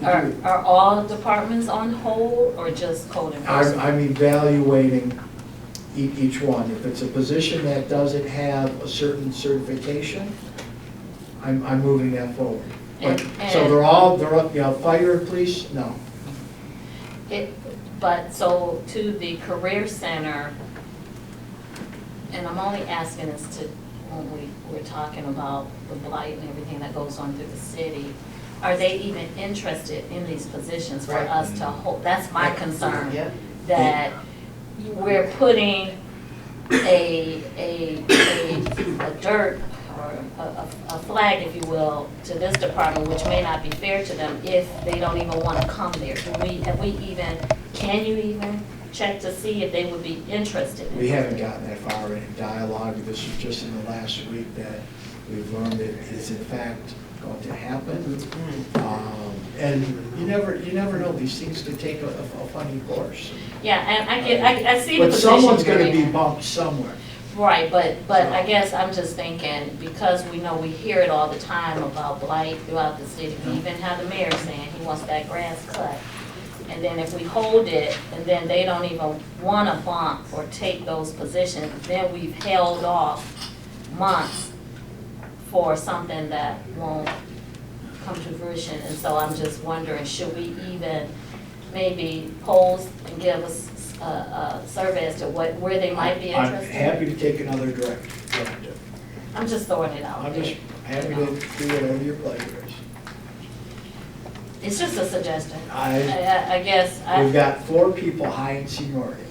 to do? Are all departments on hold or just code enforcement? I'm evaluating each one. If it's a position that doesn't have a certain certification, I'm moving that forward. But- So they're all, you know, fire and police, no. But so to the Career Center, and I'm only asking this to, when we're talking about the blight and everything that goes on through the city, are they even interested in these positions for Right. us to hold? That's my concern. Yep. That we're putting a dirt or a flag, if you will, to this department, which may not be fair to them if they don't even want to come there. Can you even check to see if they would be interested in We haven't something? gotten that far in dialogue. This was just in the last week that we've learned it is in fact going to happen. And you never know, these things could take a funny course. Yeah, and I see the But position someone's you're gonna be in. bumped somewhere. Right, but I guess I'm just thinking, because we know we hear it all the time about blight throughout the city. We even have the mayor saying he wants that grass cut. And then if we hold it, and then they don't even want to bump or take those positions, then we've held off months for something that won't come to fruition. And so I'm just wondering, should we even maybe poll and give us a survey as to where they might be I'm interested? happy to take another directive. I'm just throwing it out I'm there. just happy to do whatever your pleasure is. It's just a suggestion. I- I guess. We've got 4 people high in seniority.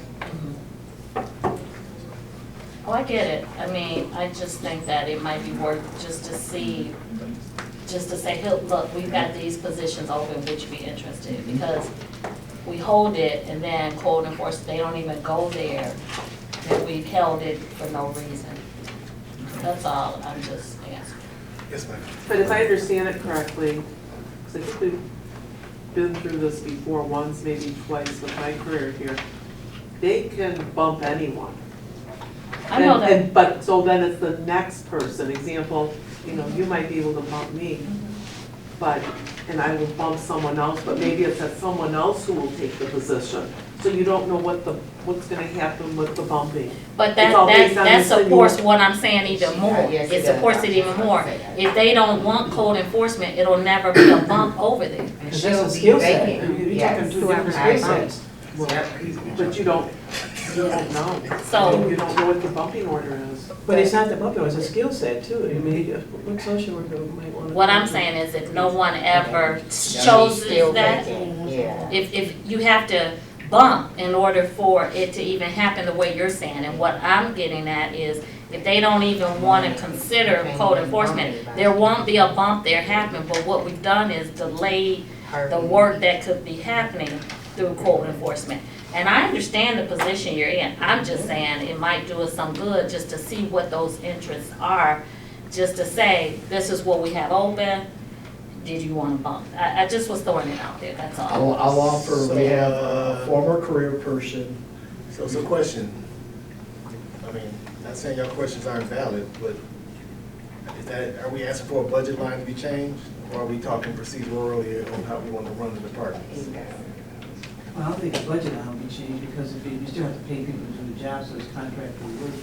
Oh, I get it. I mean, I just think that it might be worth just to see, just to say, look, we've got these positions open, would you be interested? Because we hold it and then code enforcement, they don't even go there, then we've held it for no reason. That's all, I'm just asking. Yes, ma'am. But if I understand it correctly, because I think we've been through this before once, maybe twice with my career here, they can bump anyone. I know that. But, so then it's the next person, example, you know, you might be able to bump me, but, and I will bump someone else, but maybe it's that someone else who will take the position. So you don't know what's gonna happen with the bumping. But It's all based on that the supports senior- what I'm saying even more. Yes, It it supports does. it even more. If they don't want code enforcement, it'll never be a bump over there. Because that's a skill set. vacant. You're Yes. talking 2 different skill sets. But you don't, Yeah, no. So- You don't know what the bumping order is. But it's not the bumping, it's a skill set too. I mean, what social worker might want to. What I'm saying is if no one ever Still chooses that, vacant, yeah. if you have to bump in order for it to even happen the way you're saying, and what I'm getting at is if they don't even want to consider code enforcement, there won't be a bump there happening, but what we've done is delayed the work that could be happening through code enforcement. And I understand the position you're in. I'm just saying it might do us some good just to see what those interests are, just to say, this is what we have open. Did you want to bump? I just was throwing it out there, that's all. I'll offer, we have a former career person. So question, I mean, not saying your questions aren't valid, but is that, are we asking for a budget line to be changed? Or are we talking procedurally on how we want to run the department? Well, I don't think the budget line will be changed because if you still have to pay people to do the job, so it's contractual work.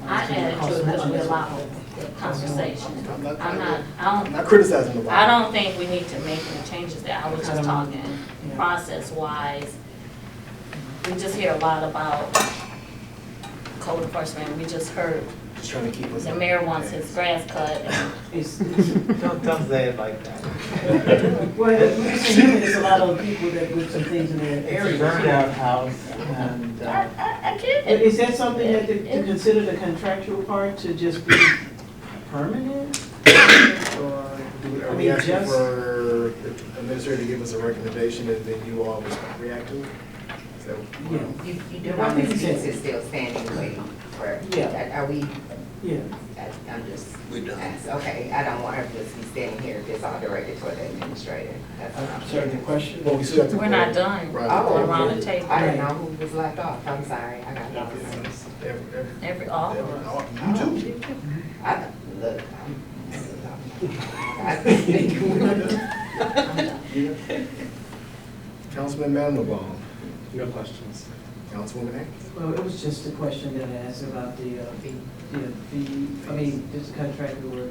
I added to it a lot of the conversation. I'm not criticizing the law. I don't think we need to make any changes there. I was just talking process-wise. We just hear a lot about code enforcement. We just heard Just trying to keep us. the mayor wants his grass cut. And Don't say it like that. Well, there's a lot of people that do some things in their It's a area. burned out house and, I get But it. is that something that to consider the contractual part to just be permanent? Or, Are I we mean, asking just, for the administrator to give us a recommendation and then you all react to it? Is that- yeah, You do want Ms. Peace is still standing waiting for, Yeah. are we, yeah. I'm just, We done. okay, I don't want her to just be standing here if it's all directed toward the administrator. That's what I'm Sorry, the question? Well, we still have to. We're not done. Right. Oh, Around the table. I didn't know who was left off, I'm sorry, I got lost. All of us. You too. I, look, I think Councilman Mandelbaum, No questions. Councilwoman Hayes. Well, it was just a question that I asked about the I mean, this contract work,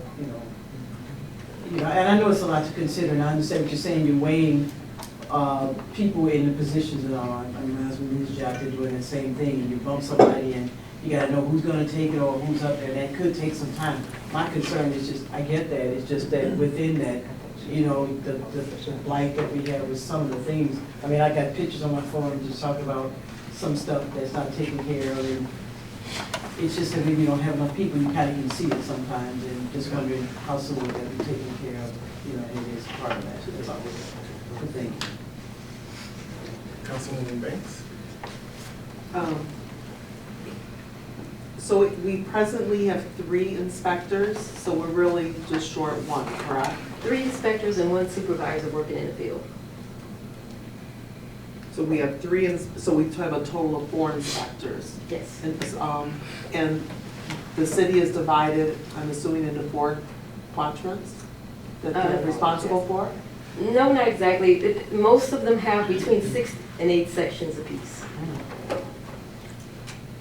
and I know it's a lot to consider, and I understand what you're saying, you're weighing, people in the positions that are on. I mean, my husband, his job, they're doing the same thing, and you bump somebody and you gotta know who's gonna take it or who's up there, that could take some time. My concern is just, I get that, it's just that within that, the blight that we have with some of the things. I mean, I got pictures on my phone just talking about some stuff that's not taken care of, and it's just that when you don't have enough people, you kinda can see it sometimes, and just wondering how soon will that be taken care of, and it is part of that, that's all. Good thing. Councilwoman Banks. So we presently have 3 inspectors, so we're really just short 1, correct? 3 inspectors and 1 supervisor working in the field. So we have 3, so we have a total of 4 inspectors. Yes. And the city is divided, I'm assuming, into 4 quadrants that they're responsible for? No, not exactly. Most of them have between 6 and 8 sections apiece.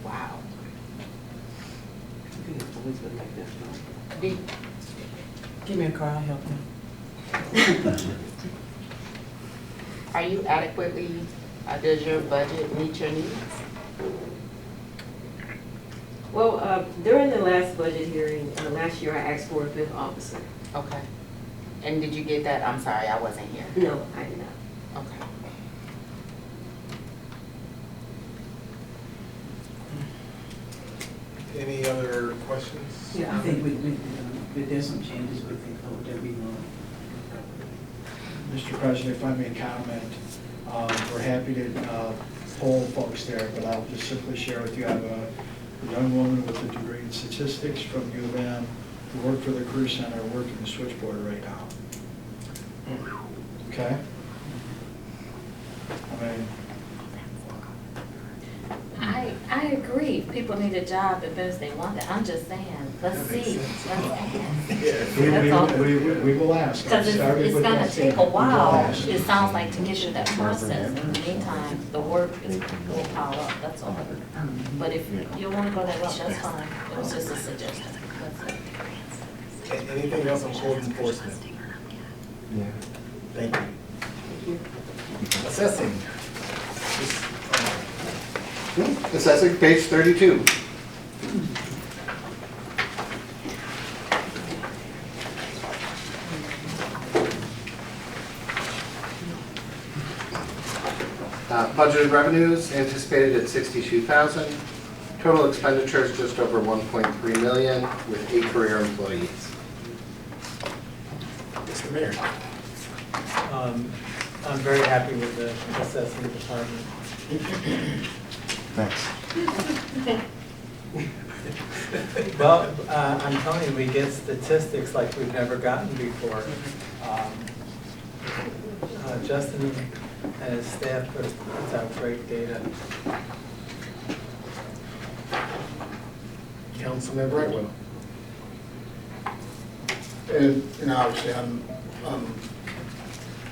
wow. I think it's always been like that, Be- Give me a car, I'll help you. Are you adequately, does your budget meet your needs? Well, during the last budget hearing, last year, I asked for a 5th officer. Okay. And did you get that? I'm sorry, I wasn't here. No, I did not. Okay. Any other questions? Yeah, I think there's some changes we think that we want. Mr. President, if I may comment, we're happy to poll folks there, but I'll just simply share with you, I have a young woman with a degree in statistics from U of M who worked for the Career Center, working the switchboard right now. Okay? I mean, I agree. People need a job if that's they want it. I'm just saying, let's That makes see. sense. Let's we That's all. will ask. Because Started it's with gonna that take a statement. We will while, ask. it sounds like, to get through that process. In the meantime, the work will pile up, that's all. But if you wanna go that route, that's fine. It was just a suggestion. That's it. Anything else on code enforcement? Yeah. Thank you. Assessing. Assessing, page 32. Budgeted revenues anticipated at 62,000. Total expenditures just over 1.3 million with 8 career employees. Mr. Mayor. I'm very happy with the assessment department. Thanks. Well, I'm telling you, we get statistics like we've never gotten before. Justin and his staff puts out great data. Councilman Brightwell. And obviously, I'm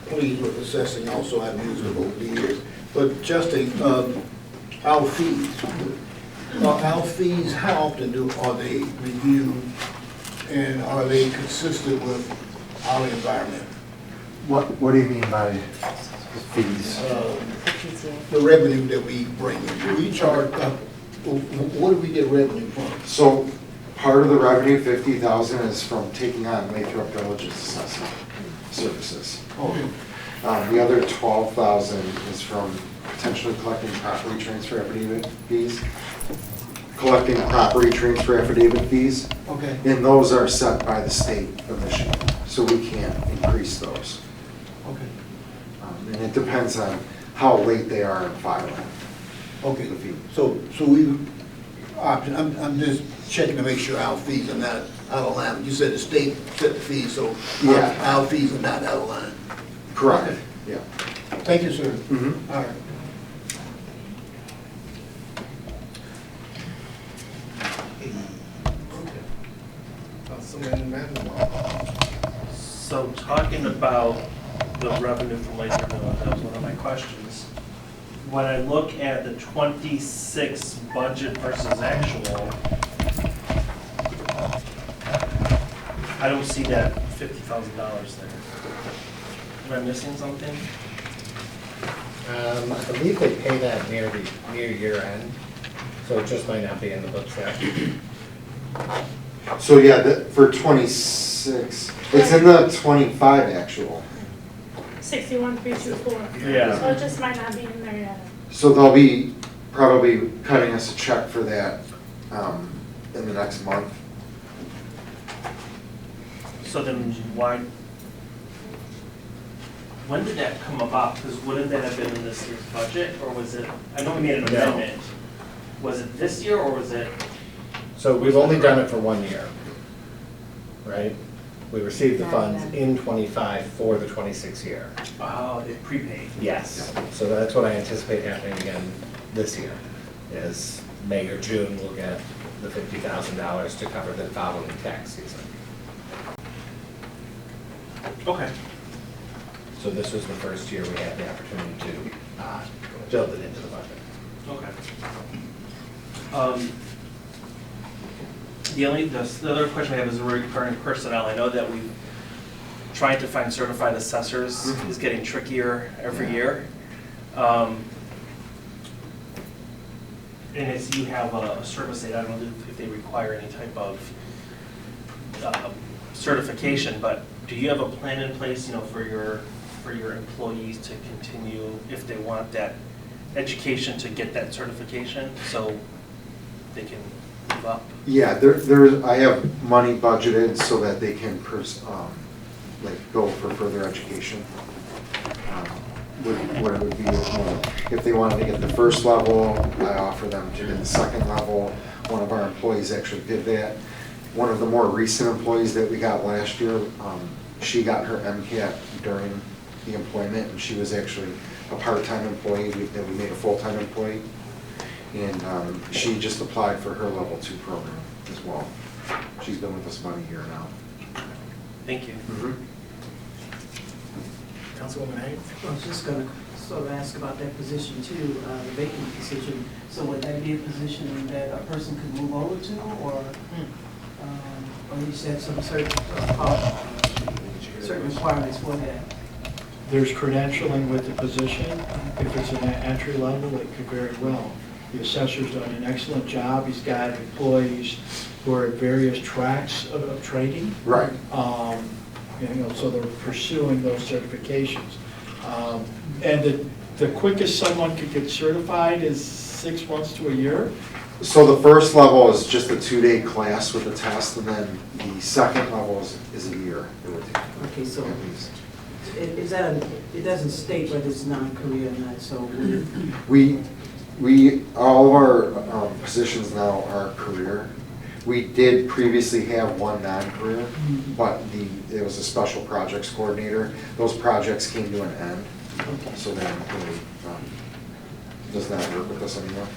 pleased with assessing, also I've used it over the years. But Justin, our fees, how often are they reviewed? And are they consistent with our environment? What do you mean by fees? The revenue that we bring in, we charge, what do we get revenue from? So part of the revenue, 50,000, is from taking on Lathrop Village's assessment services. Okay. The other 12,000 is from potentially collecting property transfer affidavit fees. Collecting property transfer affidavit fees. Okay. And those are set by the state of Michigan, so we can't increase those. Okay. And it depends on how late they are in filing. Okay, so we, I'm just checking to make sure our fees are not out of line. You said the state set the fees, so Yeah. our fees are not out of line. Correct, Okay. yeah. Thank you, sir. Mhm. All right. Councilman Manuel. So talking about the revenue from Lathrop Village, that was one of my questions. When I look at the 26 budget versus actual, I don't see that $50,000 there. Am I missing something? I believe they pay that near year end, so it just might not be in the books there. So yeah, for 26, it's in the 25 actual. 61,324. Yeah. So it just might not be in there yet. So they'll be probably cutting us a check for that in the next month. So then why, when did that come about? Because wouldn't that have been in this year's budget, or was it, I know we made an No. amendment. Was it this year, or was it? So we've only done it for 1 year, right? We received the funds in '25 for the '26 year. Oh, it prepaid. Yes, so that's what I anticipate happening again this year, is May or June, we'll get the $50,000 to cover the following tax season. Okay. So this was the first year we had the opportunity to build it into the budget. Okay. The other question I have is regarding personnel. I know that we trying to find certified assessors is getting trickier every year. And it's, you have a service aid, I don't know if they require any type of certification, but do you have a plan in place, for your employees to continue, if they want that education, to get that certification, so they can move up? Yeah, I have money budgeted so that they can go for further education. What it would be is more, if they wanted to get the first level, I offer them to get the second level. One of our employees actually did that. One of the more recent employees that we got last year, she got her MCAT during the employment, and she was actually a part-time employee that we made a full-time employee. And she just applied for her level 2 program as well. She's been with us about a year now. Thank you. Councilwoman Haynes. I was just gonna sort of ask about that position too, the vacant position. So would that be a position that a person could move over to, or you said some certain requirements for that? There's credentialing with the position. If it's an entry level, it could very well. The assessor's done an excellent job. He's got employees who are at various tracks of training. Right. So they're pursuing those certifications. And the quickest someone could get certified is 6 months to a year? So the first level is just a 2-day class with a test, and then the second level is a year. It would take Okay, so at least. is that, it doesn't state whether it's non-career or not, so All of our positions now are career. We did previously have one non-career, but it was a special projects coordinator. Those projects came to an end, so that really does not work with us anymore.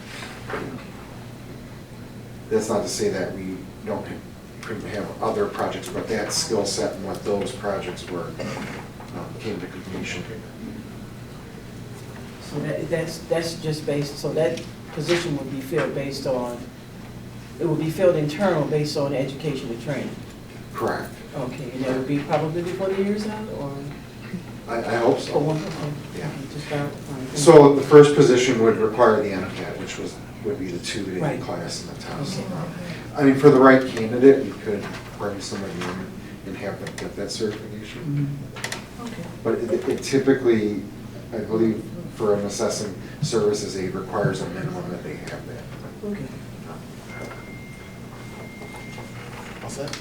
That's not to say that we couldn't have other projects, but that skill set and what those projects were came to completion. so that's just based, so that position would be filled based on, it would be filled internal based on education and training? Correct. Okay, and that would be probably before the year's out, or? I hope so. Okay, Yeah. just verifying. So the first position would require the MCAT, which would be the 2-day Right. class and the test. Okay. I mean, for the right candidate, we could bring somebody in and have them get that certification. Okay. But it typically, I believe, for an assessing services aid requires a minimum that they have that. Okay. All set?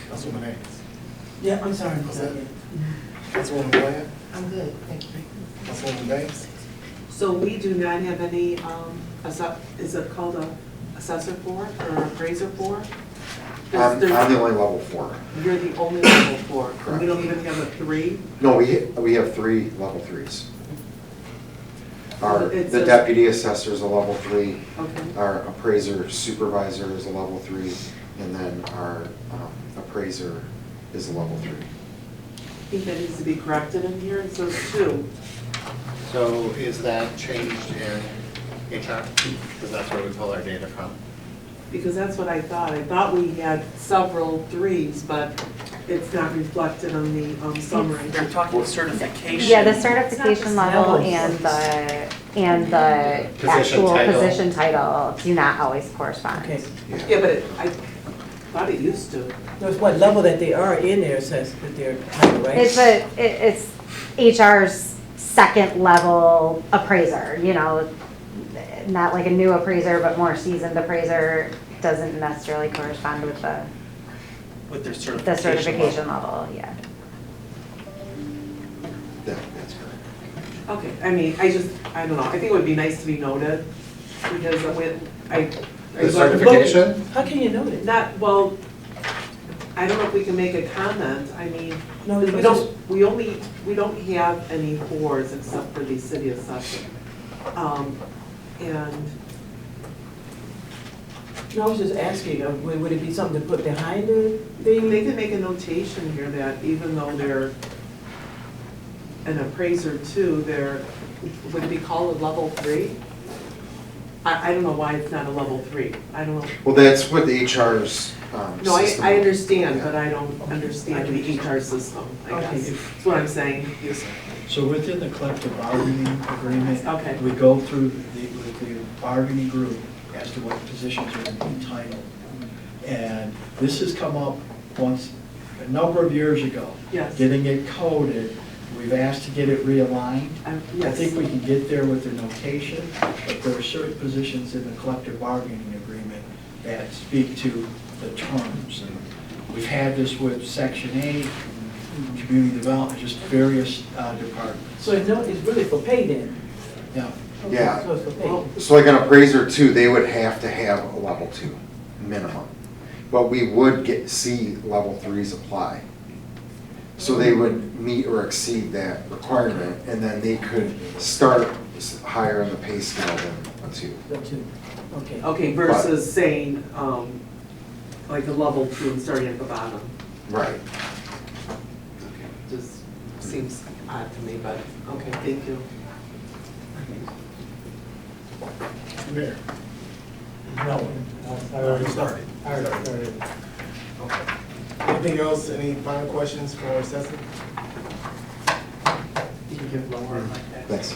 Councilwoman Hayes. Yeah, I'm sorry. All set? Councilwoman Bland? I'm good, thank you. Councilwoman Banks? So we do not have any, is it called a assessor for or appraiser for? I'm the only level 4. You're the only level 4. Correct. We don't even have a 3? No, we have 3 level 3s. It The says- deputy assessor is a level 3. Okay. Our appraiser supervisor is a level 3, and then our appraiser is a level 3. I think that needs to be corrected in here, it says 2. So is that changed in HR? Because that's where we pull our data from. Because that's what I thought. I thought we had several 3s, but it's not reflected on the summary. They're talking certification. Yeah, the certification level levels. and the Position actual title. position title do not always correspond. Okay. Yeah, but I thought it used to. No, it's what level that they are in there says that they're title, right? It's HR's second level appraiser, not like a new appraiser, but more seasoned appraiser doesn't necessarily correspond with With their the certification certification level. level, yeah. That's correct. Okay, I mean, I don't know, I think it would be nice to be noted, because The certification? How can you know that? Not, well, I don't know if we can make a comment, I mean, No, we it's don't, we don't have any 4s except for the city assessor. And No, I was just asking, would it be something to put behind the thing? they can make a notation here that even though they're an appraiser too, would it be called a level 3? I don't know why it's not a level 3, I don't know. Well, that's what the HR's No, system. I understand, Yeah. but I don't understand the HR system, I Okay. guess. That's what I'm saying. So within the collective bargaining agreement, Okay. we go through with the bargaining group as to what positions are entitled. And this has come up once, a number of years ago. Yes. Getting it coded, we've asked to get it realigned. I Yes. think we can get there with the notation, but there are certain positions in the collective bargaining agreement that speak to the terms. And we've had this with Section 8, community development, just various departments. So it's really for pay then? Yeah. Okay, Yeah. So it's for pay. So like an appraiser too, they would have to have a level 2 minimum. But we would see level 3s apply. So they would meet or exceed that requirement, and then they could start higher on the pay scale than a 2. The 2, okay. Okay, versus saying, like a level 2 and starting at the bottom. Right. Okay, just seems odd to me, but, okay, thank you. Mayor? No, I already started. I already started. Okay. Anything else, any final questions for Cecily? give lower on my tax. Thanks.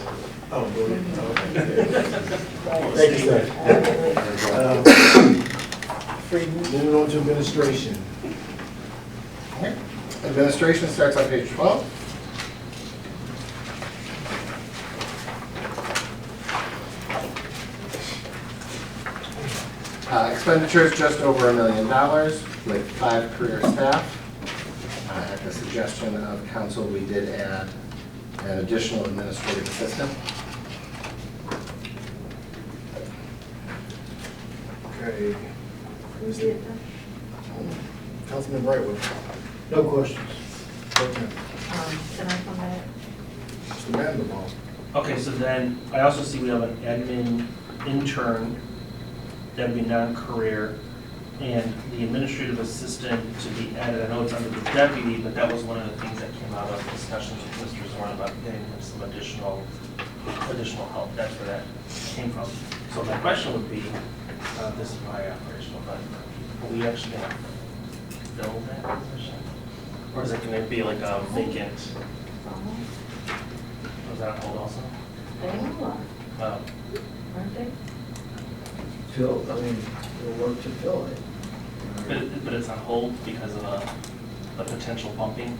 Oh, go ahead. Thank Thank you, sir. Moving on to administration. Administration starts on page 12. Expenditures just over $1 million with 5 career staff. At the suggestion of council, we did add an additional administrative assistant. Okay. Councilman Brightwood. No questions. Okay. Can I come back? Mr. Vanderbilt. Okay, so then, I also see we have an admin intern, that would be non-career, and the administrative assistant to be added, I know it's under the deputy, but that was one of the things that came out of discussions with Mr. Zorn about getting him some additional help, that's where that came from. So my question would be, this is my operational, but are we actually gonna fill that position? Or is it gonna be like a vacant? Was that on hold also? They are, aren't they? Phil, I mean, we'll work to fill it. But it's on hold because of a potential bumping?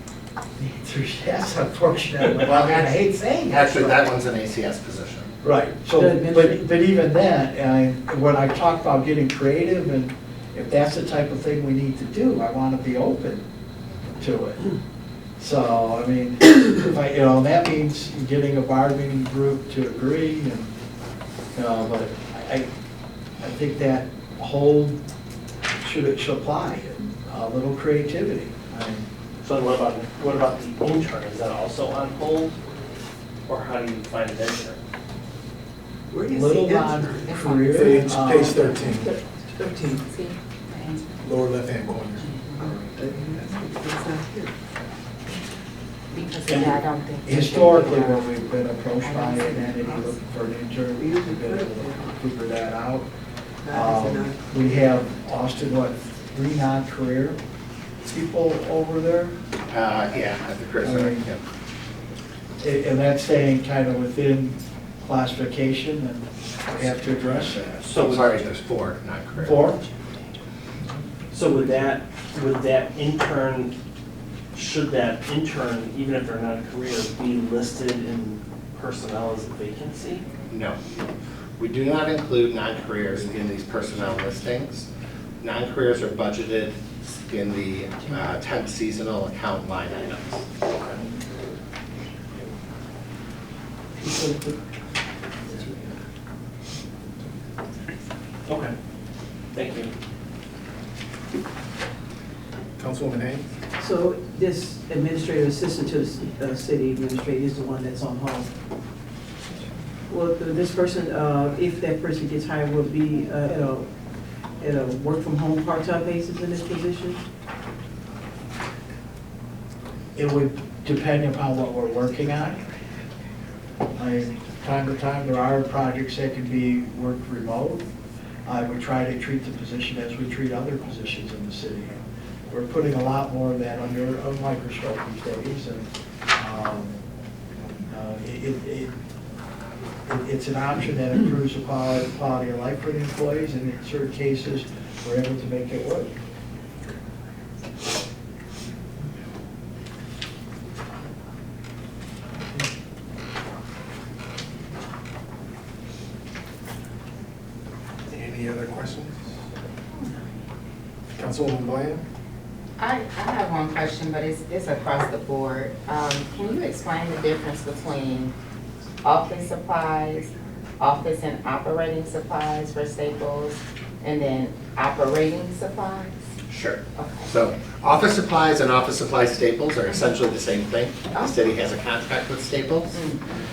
Yes, unfortunately, well, I mean, I hate saying that. Actually, that one's an ACS position. Right, so, but even then, when I talk about getting creative, and if that's the type of thing we need to do, I want to be open to it. So, I mean, if I, that means getting a bargaining group to agree, and, but I think that hold should apply, and a little creativity. So what about the intern? Is that also on hold? Or how do you find an intern? Where do you Little see non-career. Page 13, 13. lower left-hand corner. Because of that, I don't think. Historically, when we've been approached by an entity looking for an intern, we've been able to figure that out. We have, Austin, 3 non-career people over there? Yeah, at the career I center, mean, yeah. And that's staying kind of within classification, and we have to address that. So sorry, there's 4, not career. 4? So would that intern, should that intern, even if they're not a career, be listed in personnel as a vacancy? No. We do not include non-careers in these personnel listings. Non-careers are budgeted in the temp seasonal account line items. Okay, thank you. Councilwoman Haynes. So this administrative assistant to the city administrator is the one that's on hold. Well, this person, if that person gets hired, will be at a work from home part-time basis in this position? It would depend upon what we're working on. Time to time, there are projects that can be worked remote. I would try to treat the position as we treat other positions in the city. We're putting a lot more of that under a microscope these days, and it's an option that improves the quality of life for the employees, and in certain cases, we're able to make it work. Any other questions? Councilwoman Bland? I have one question, but it's across the board. Can you explain the difference between office supplies, office and operating supplies for Staples, and then operating supplies? Sure. Okay. So office supplies and office supply Staples are essentially the same thing. The city has a contract with Staples,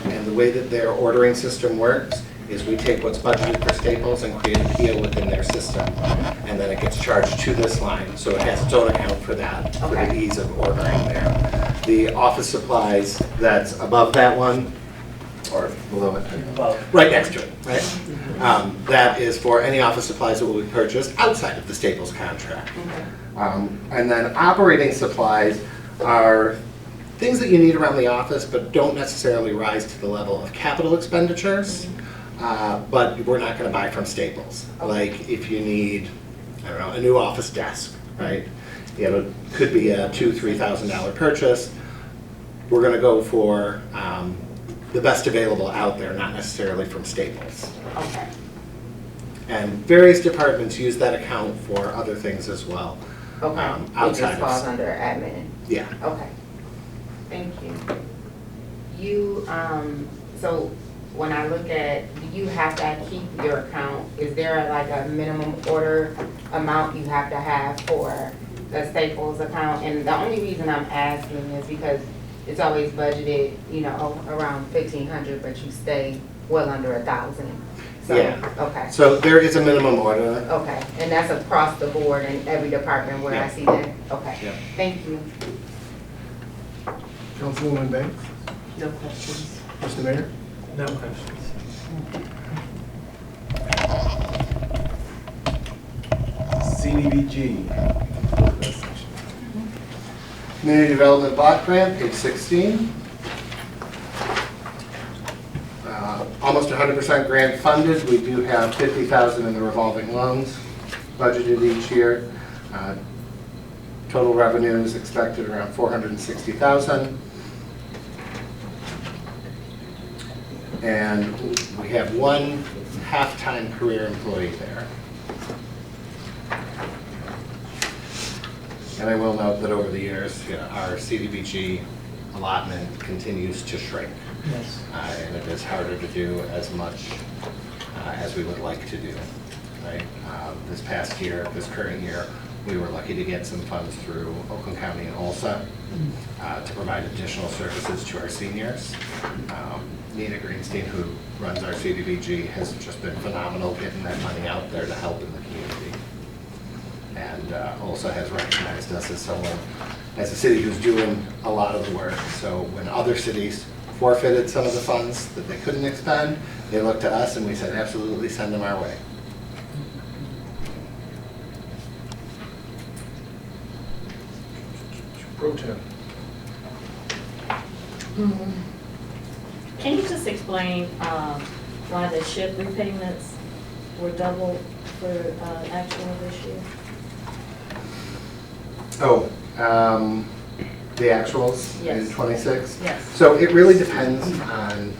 and the way that their ordering system works is we take what's budgeted for Staples and create a PO within their system, and then it gets charged to this line, so it has its own account for that, for the ease of ordering there. The office supplies that's above that one, or below it, right next to it, right? That is for any office supplies that will be purchased outside of the Staples contract. And then operating supplies are things that you need around the office, but don't necessarily rise to the level of capital expenditures. But we're not gonna buy from Staples. Like, if you need, I don't know, a new office desk, right? You know, could be a $2,000-3,000 purchase. We're gonna go for the best available out there, not necessarily from Staples. Okay. And various departments use that account for other things as well. Okay. It Outside just falls of, under admin. yeah. Okay. Thank you. You, so when I look at, do you have to keep your account? Is there like a minimum order amount you have to have for the Staples account? And the only reason I'm asking is because it's always budgeted, you know, around 1,500, but you stay well under 1,000. So, Yeah. okay. So there is a minimum order. Okay, and that's across the board in every department where I Yeah. see that? Okay. Yeah. Thank you. Councilwoman Banks? No questions. Mr. Mayor? No questions. CDBG. Community Development Block Grant, page 16. Almost 100% grant funded. We do have $50,000 in the revolving loans budgeted each year. Total revenue is expected around $460,000. And we have one half-time career employee there. And I will note that over the years, you know, our CDBG allotment continues to shrink. Yes. And it is harder to do as much as we would like to do, right? This past year, this current year, we were lucky to get some funds through Oakland County and OLSA to provide additional services to our seniors. Nina Greenstein, who runs our CDBG, has just been phenomenal getting that money out there to help in the community. And OLSA has recognized us as someone, as a city who's doing a lot of the work. So when other cities forfeited some of the funds that they couldn't expend, they looked to us and we said, absolutely, send them our way. Pro Tem. Can you just explain why the ship repayments were double for actual this year? Oh, the actuals in Yes. 26? Yes. So it really depends on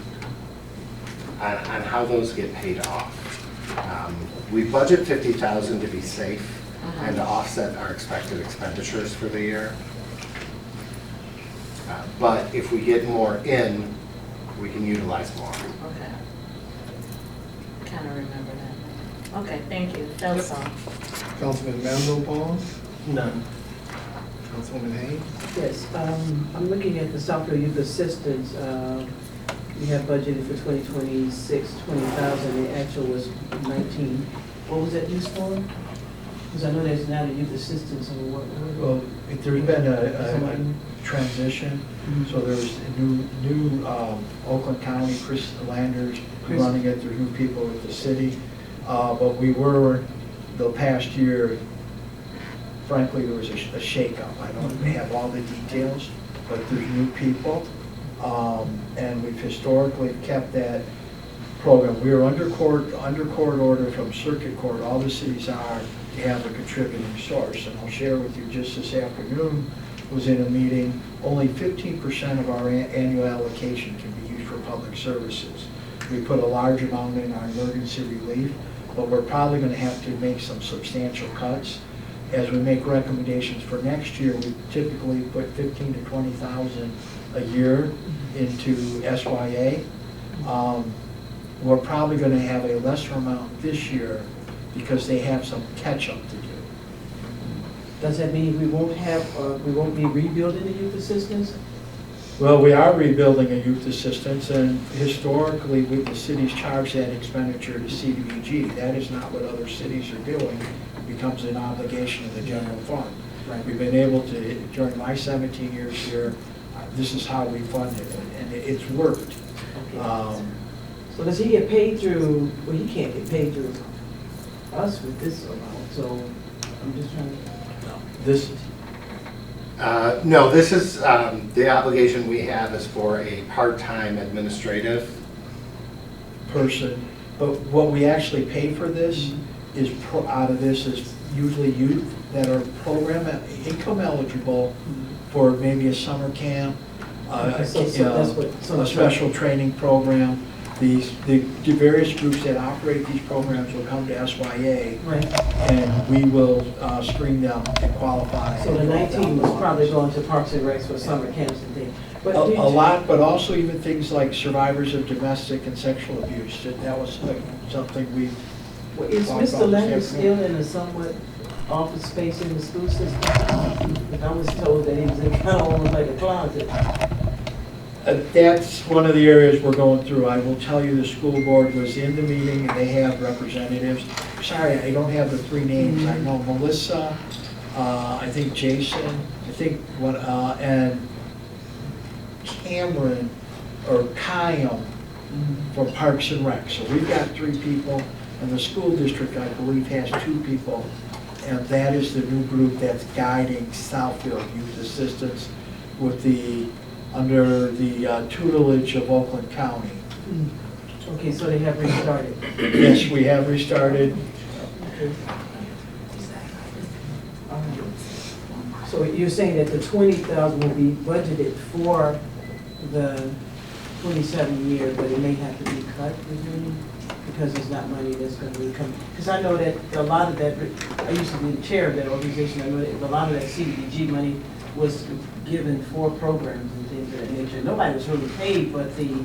how those get paid off. We budget $50,000 to be safe and to offset our expected expenditures for the year. But if we get more in, we can utilize more. Okay. Kind of remember that. Okay, thank you. That was all. Councilman Mandel Pause? None. Councilwoman Hayes? Yes, I'm looking at the Southfield Youth Assistance. We have budgeted for 2026, 20,000, the actual was 19. What was that used for? Because I know there's not a youth assistance on what. Well, there's been a transition, so there's a new Oakland County, Chris Landers running it, there's new people with the city. But we were, the past year, frankly, there was a shakeup. I don't have all the details, but there's new people. And we've historically kept that program. We are under court order from circuit court. All the cities are to have a contributing source. And I'll share with you just this afternoon, was in a meeting, only 15% of our annual allocation can be used for public services. We put a large amount in our emergency relief, but we're probably going to have to make some substantial cuts. As we make recommendations for next year, we typically put 15 to 20,000 a year into SYA. We're probably going to have a lesser amount this year because they have some catch-up to do. Does that mean we won't be rebuilding the youth assistance? Well, we are rebuilding a youth assistance, and historically, the cities charge that expenditure to CDBG. That is not what other cities are doing. It becomes an obligation of the general fund. Right. We've been able to, during my 17 years here, this is how we funded it, and it's worked. Okay. So does he get paid through, well, he can't get paid through us with this amount, so I'm just trying to. This, No, this is, the obligation we have is for a part-time administrative. Person, but what we actually pay for this is, out of this is usually youth that are income eligible for maybe a summer camp, Okay, so that's what- a special training program. The various groups that operate these programs will come to SYA, Right. and we will screen them and qualify. So the 19 was probably going to Parks and Recs for summer camps and things. But A did you- lot, but also even things like survivors of domestic and sexual abuse. That was something we. Well, is talked Mr. about Leonard this afternoon. still in a somewhat office space in the school system? I was told that he was in kind of almost like a closet. That's one of the areas we're going through. I will tell you, the school board was in the meeting and they have representatives. Sorry, I don't have the three names. I know Melissa, I think Jason, I think and Cameron or Kyle from Parks and Rec. So we've got 3 people, and the school district, I believe, has 2 people. And that is the new group that's guiding Southfield Youth Assistance with under the tutelage of Oakland County. Okay, so they have restarted. Yes, we have restarted. Okay. So you're saying that the 20,000 will be budgeted for the 27 year, but it may have to be cut, because there's not money that's going to be coming. Because I know that a lot of that, I used to be the chair of that organization, I know that a lot of that CDBG money was given for programs and things of that nature. Nobody was really paid, but the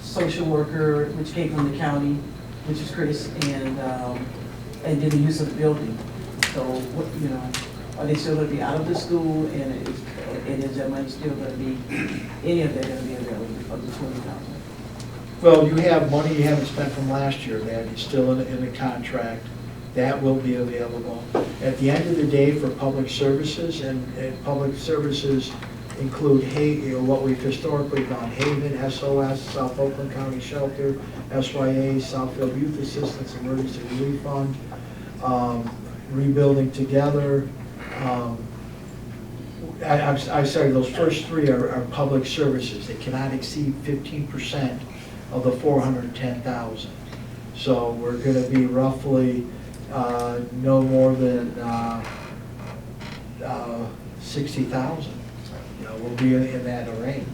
social worker, which came from the county, which is Chris, and did the use of the building. So, what, are they still going to be out of the school, and is that money still going to be, any of that going to be available of the 20,000? Well, you have money you haven't spent from last year that is still in the contract. That will be available. At the end of the day, for public services, and public services include what we've historically done, Haven, SOS, South Oakland County Shelter, SYA, Southfield Youth Assistance, Emergency Relief Fund, Rebuilding Together. I'm sorry, those first 3 are public services. They cannot exceed 15% of the 410,000. So we're going to be roughly no more than 60,000. We'll be in that range.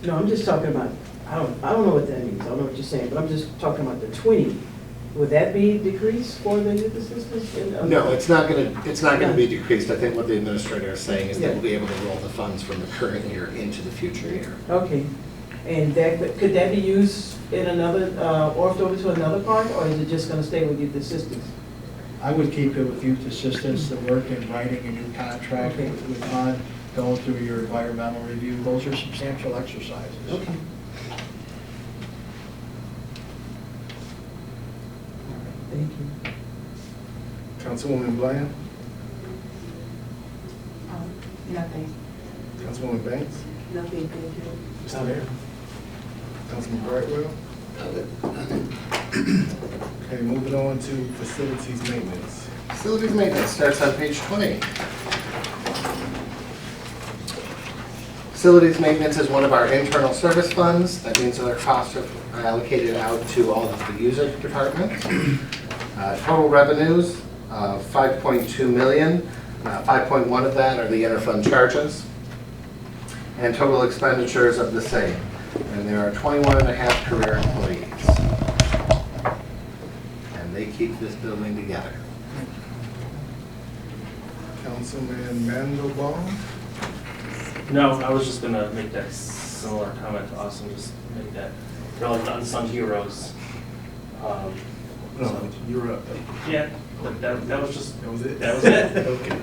No, I'm just talking about, I don't know what that means, I don't know what you're saying, but I'm just talking about the 20. Would that be decreased for the youth assistance? No, it's not gonna be decreased. I think what the administrator is saying is that we'll be able to roll the funds from the current year into the future year. Okay, and could that be used in another, orphed over to another part, or is it just gonna stay with youth assistance? I would keep it with youth assistance, the work in writing a new contract with HUD, going through your environmental review. Those are substantial exercises. Okay. Thank you. Councilwoman Bland? Nothing. Councilwoman Banks? Nothing, thank you. Mr. Mayor? Councilman Brightwell? Okay, moving on to facilities maintenance. Facilities maintenance starts on page 20. Facilities maintenance is one of our internal service funds. That means that our costs are allocated out to all of the user departments. Total revenues, 5.2 million. 5.1 of that are the interfund charges. And total expenditures of the same. And there are 21 and a half career employees. And they keep this building together. Councilman Mandelbaum? No, I was just gonna make that similar comment to us and just make that, they're like the unsung heroes. No, you're up. Yeah, that was just, That was it? that was it. Okay.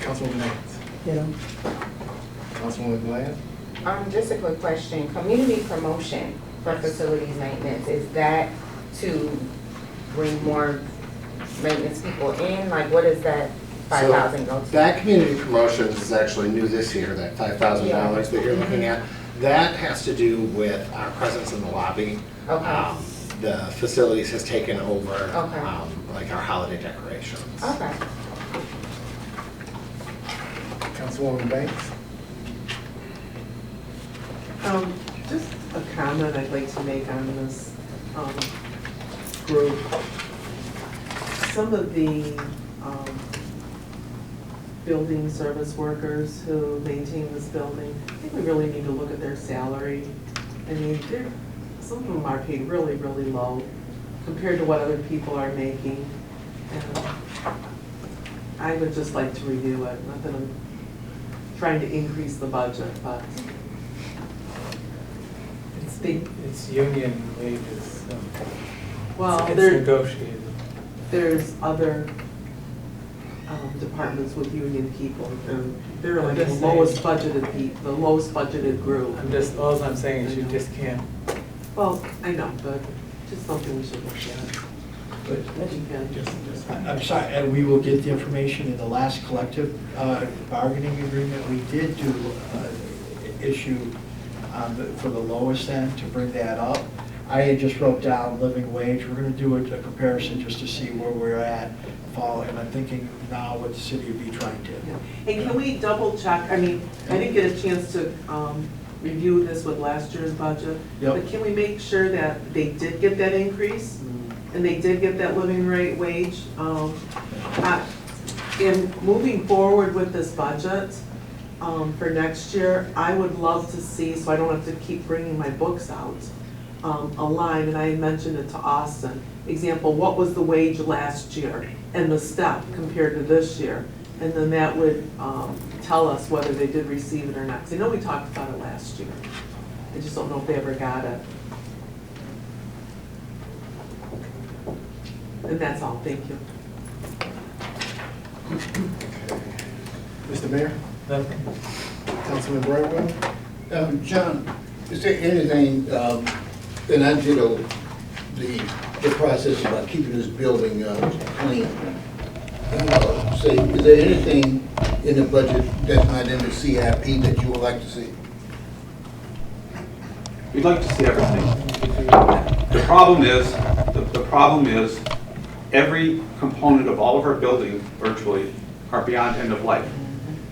Councilwoman Banks? Yeah. Councilwoman Bland? Just a quick question. Community promotion for facilities maintenance, is that to bring more maintenance people in? Like, what is that 5,000 go to? That community promotions is actually new this year, that $5,000 that you're looking at. That has to do with our presence in the lobby. Okay. The facilities has taken over, Okay. like our holiday decorations. Okay. Councilwoman Banks? Just a comment I'd like to make on this group. Some of the building service workers who maintain this building, I think we really need to look at their salary. I mean, some of them are paid really, really low compared to what other people are making. And I would just like to review it, not that I'm trying to increase the budget, but It's union wages, so well, it's negotiated. there's other departments with union people, and they're like the just lowest budgeted the lowest budgeted group. All I'm saying is you just can't. Well, I know, but just something we should look at. I'm sorry, and we will get the information in the last collective bargaining agreement. We did do issue for the lowest end to bring that up. I had just wrote down living wage. We're going to do a comparison just to see where we're at. And I'm thinking now what the city of Detroit did. And can we double check, I mean, I didn't get a chance to review this with last year's budget, but can we make sure that they did get that increase? And they did get that living rate wage? In moving forward with this budget for next year, I would love to see, so I don't have to keep bringing my books out, a line, and I mentioned it to Austin. Example, what was the wage last year and the step compared to this year? And then that would tell us whether they did receive it or not. 'Cause I know we talked about it last year. I just don't know if they ever got it. And that's all, thank you. Mr. Mayor? Nothing. Councilman Brown? John, is there anything, and I did the process about keeping this building clean. Say, is there anything in the budget that's not in the CIP that you would like to see? We'd like to see everything. The problem is, every component of all of our buildings virtually are beyond end of life.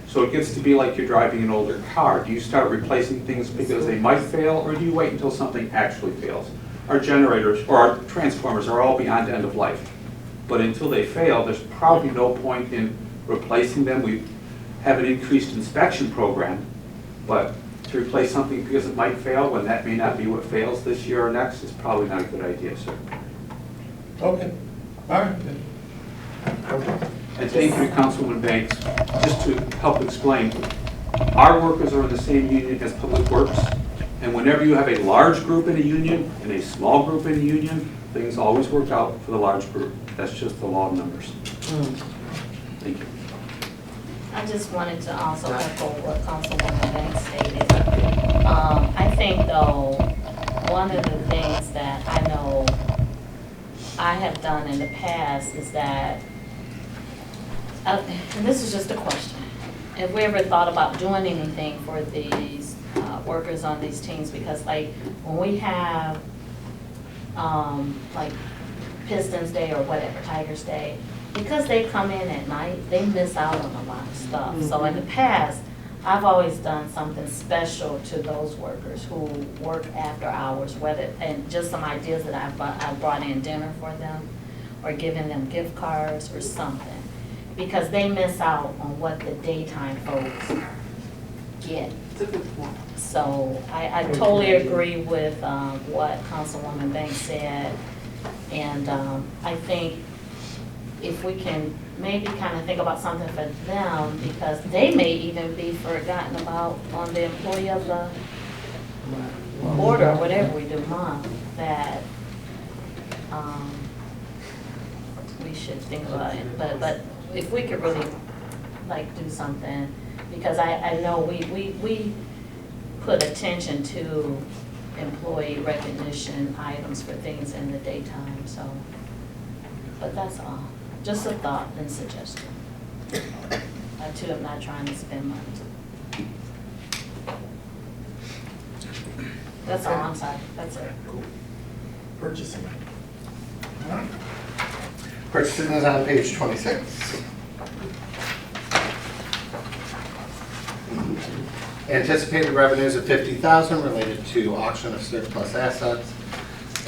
So it gets to be like you're driving an older car. Do you start replacing things because they might fail, or do you wait until something actually fails? Our generators or our transformers are all beyond end of life. But until they fail, there's probably no point in replacing them. We have an increased inspection program, but to replace something because it might fail when that may not be what fails this year or next is probably not a good idea, sir. Okay, all right. And thank you, Councilwoman Banks. Just to help explain, our workers are in the same union as Public Works, and whenever you have a large group in a union and a small group in a union, things always work out for the large group. That's just the law of numbers. Thank you. I just wanted to also echo what Councilwoman Banks stated. I think though, one of the things that I know I have done in the past is that, and this is just a question, have we ever thought about doing anything for these workers on these teams? Because like when we have like Pistons Day or whatever, Tigers Day, because they come in at night, they miss out on a lot of stuff. So in the past, I've always done something special to those workers who work after hours, and just some ideas that I've brought in dinner for them or giving them gift cards or something. Because they miss out on what the daytime folks get. So I totally agree with what Councilwoman Banks said. And I think if we can maybe kind of think about something for them, because they may even be forgotten about on the employee of the quarter or whatever we do month, that we should think about it. But if we could really like do something, because I know we put attention to employee recognition items for things in the daytime, so, but that's all. Just a thought and suggestion. I too am not trying to spend money. That's all, I'm sorry, that's it. Purchasing. Purchasing is on page 26. Anticipated revenues of $50,000 related to auction of surplus assets.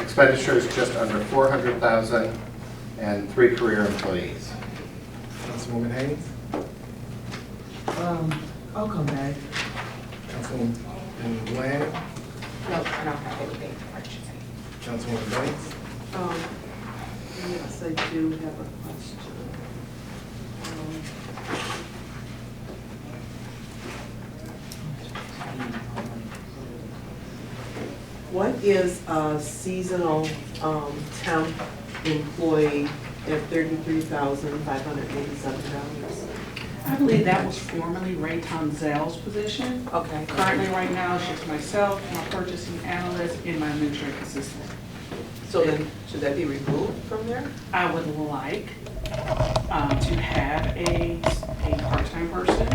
Expenditures just under $400,000 and 3 career employees. Councilwoman Haynes? I'll come back. Councilwoman Bland? No, I don't have anything for purchasing. Councilwoman Banks? Yes, I do have a question. What is a seasonal temp employee at $33,587? I believe that was formerly Ray Tonzel's position. Okay. Currently, right now, it's just myself, my purchasing analyst, and my administrative assistant. So then, should that be removed from there? I would like to have a part-time person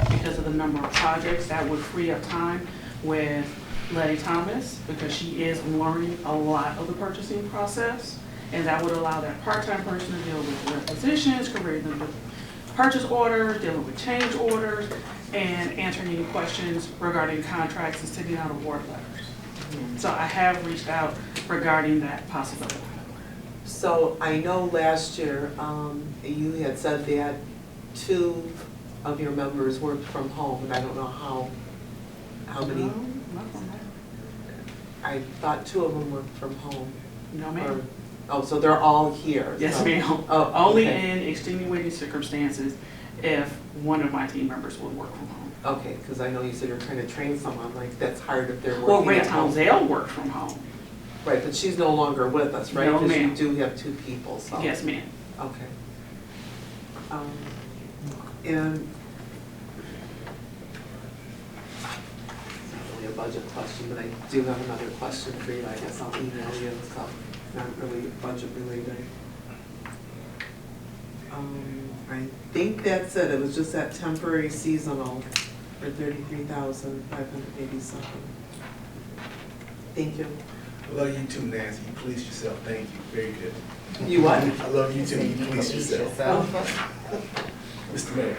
because of the number of projects that would free up time with Letty Thomas, because she is learning a lot of the purchasing process, and that would allow that part-time person to deal with requisitions, creating the purchase orders, dealing with change orders, and answering any questions regarding contracts and sending out award letters. So I have reached out regarding that possibility. So I know last year, you had said that 2 of your members worked from home, and I don't know how many. No, not from that. I thought 2 of them worked from home. No, ma'am. Oh, so they're all here? Yes, so- ma'am. Oh, Only okay. in extenuating circumstances if one of my team members would work from home. Okay, because I know you said you're trying to train someone, like, that's hard if they're Well, working Ray at home. Townsend worked from home. Right, but she's no longer with us, right? No, Because ma'am. you do have 2 people, so. Yes, ma'am. Okay. And it's not really a budget question, but I do have another question for you. I guess I'll email you, so it's not really budget related. I think that's it. It was just that temporary seasonal for $33,587. Thank you. I love you too, Nancy. You policed yourself. Thank you. Very good. You what? I love you too. You policed yourself. Mr. Mayor.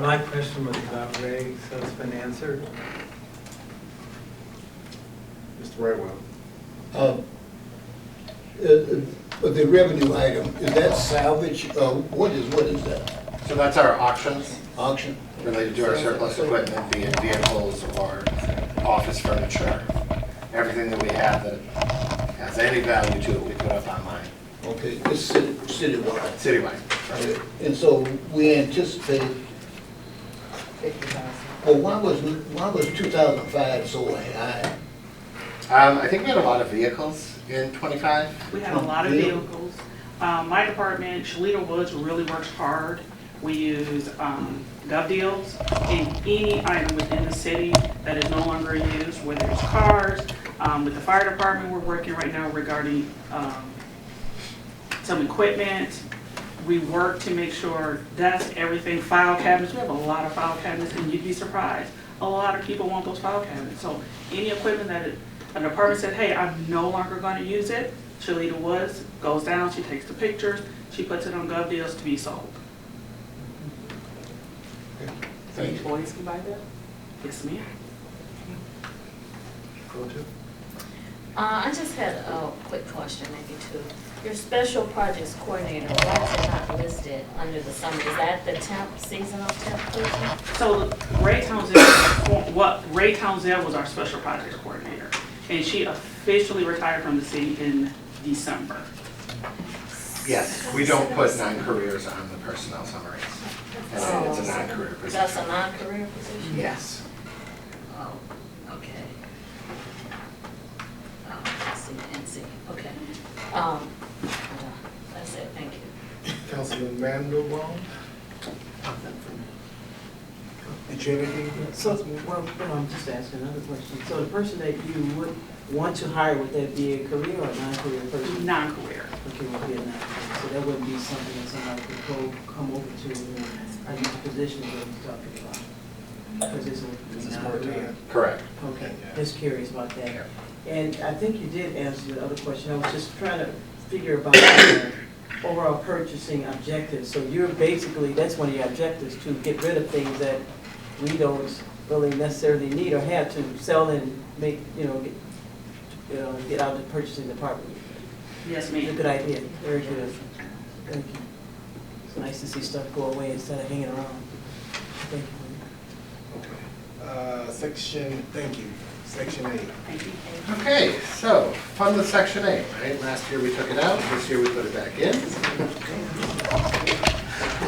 My question was about Ray, so it's been answered. Mr. Brightwell. The revenue item, is that salvage? What is that? So that's our auctions Auction? related to our surplus equipment, be it vehicles or office furniture. Everything that we have that has any value to it, we put up online. Okay, it's citywide. Citywide. Okay. And so we anticipate, 50,000. well, why was 2005 so high? I think we had a lot of vehicles in '25. We had a lot of vehicles. My department, Shalita Woods, really works hard. We use gov deals in any item within the city that is no longer in use, whether it's cars. With the fire department, we're working right now regarding some equipment. We work to make sure that's everything, file cabinets. We have a lot of file cabinets, and you'd be surprised. A lot of people want those file cabinets. So any equipment that a department said, hey, I'm no longer going to use it, Shalita Woods goes down, she takes the pictures, she puts it on gov deals to be sold. So employees can buy that? Yes, ma'am. I just had a quick question, maybe two. Your special projects coordinator, why is it not listed under the summer? Is that the seasonal temp person? So Ray Townsend was our special projects coordinator, and she officially retired from the city in December. Yes, we don't put non-careers on the personnel summaries. And it's a non-career position. That's a non-career position? Yes. Oh, okay. Oh, I see, NC, okay. That's it, thank you. Councilman Mandelbaum? Did you have anything? So, well, I'm just asking another question. So the person that you would want to hire, would that be a career or non-career person? Non-career. Okay, would be a non-career. So that wouldn't be something that somebody could come over to a position that we're talking about? Because it's a non-career. Correct. Okay, just curious about that. And I think you did answer the other question. I was just trying to figure about the overall purchasing objectives. So you're basically, that's one of your objectives, to get rid of things that we don't really necessarily need or have to sell and make, get out of the purchasing department. Yes, It's a ma'am. good idea, very good. Thank you. It's nice to see stuff go away instead of hanging around. Thank you. Thank you, section 8. Thank you. Okay, so fund with section 8, right? Last year we took it out, this year we put it back in.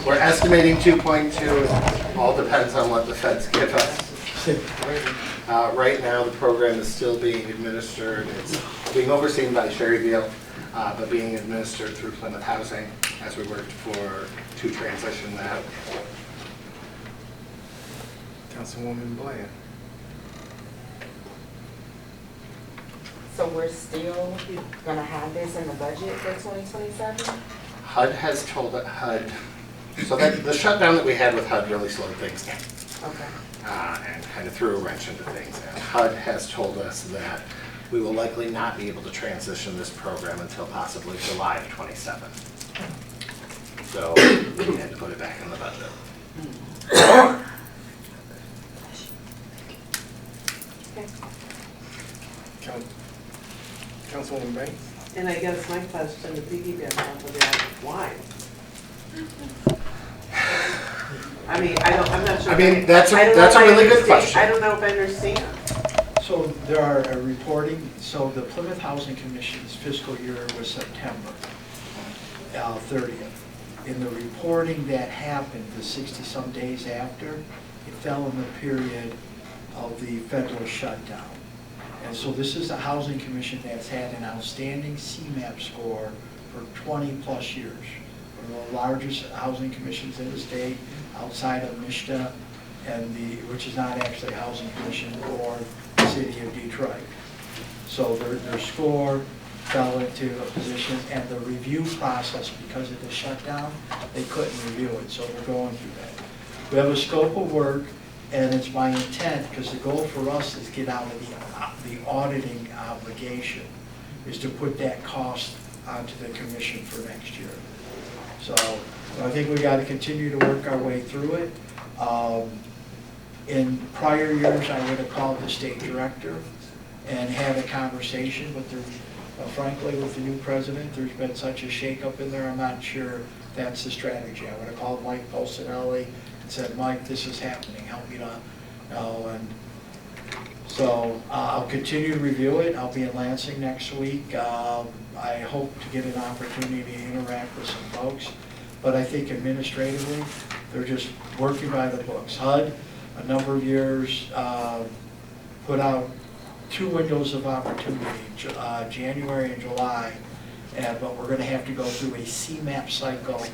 We're estimating 2.2, it all depends on what the feds give us. Right now, the program is still being administered, it's being overseen by Sherryville, but being administered through Plymouth Housing as we worked to transition that. Councilwoman Bland. So we're still gonna have this in the budget for 2027? HUD has told HUD, so that the shutdown that we had with HUD really slowed things down. Okay. And kind of threw a wrench into things. And HUD has told us that we will likely not be able to transition this program until possibly July of '27. So we had to put it back in the budget. Councilwoman Banks. And I guess my question to piggyback off of that, why? I mean, I'm not sure. I mean, that's a I don't know if I really good understand. question. I don't know if I understand. So there are reporting, so the Plymouth Housing Commission's fiscal year was September 30th. In the reporting that happened, the 60-some days after, it fell in the period of the federal shutdown. And so this is a housing commission that's had an outstanding CMAP score for 20-plus years. One of the largest housing commissions in the state, outside of MISTA, which is not actually a housing commission, or the city of Detroit. So their score fell into a position, and the review process, because of the shutdown, they couldn't review it, so we're going through that. We have a scope of work, and it's my intent, because the goal for us is get out of the auditing obligation, is to put that cost onto the commission for next year. So I think we got to continue to work our way through it. In prior years, I would have called the state director and had a conversation, but frankly, with the new president, there's been such a shakeup in there, I'm not sure that's the strategy. I would have called Mike Polsinelli and said, Mike, this is happening, help me to know. And so I'll continue to review it. I'll be in Lansing next week. I hope to get an opportunity to interact with some folks, but I think administratively, they're just working by the books. HUD, a number of years, put out 2 windows of opportunity, January and July, but we're going to have to go through a CMAP cycle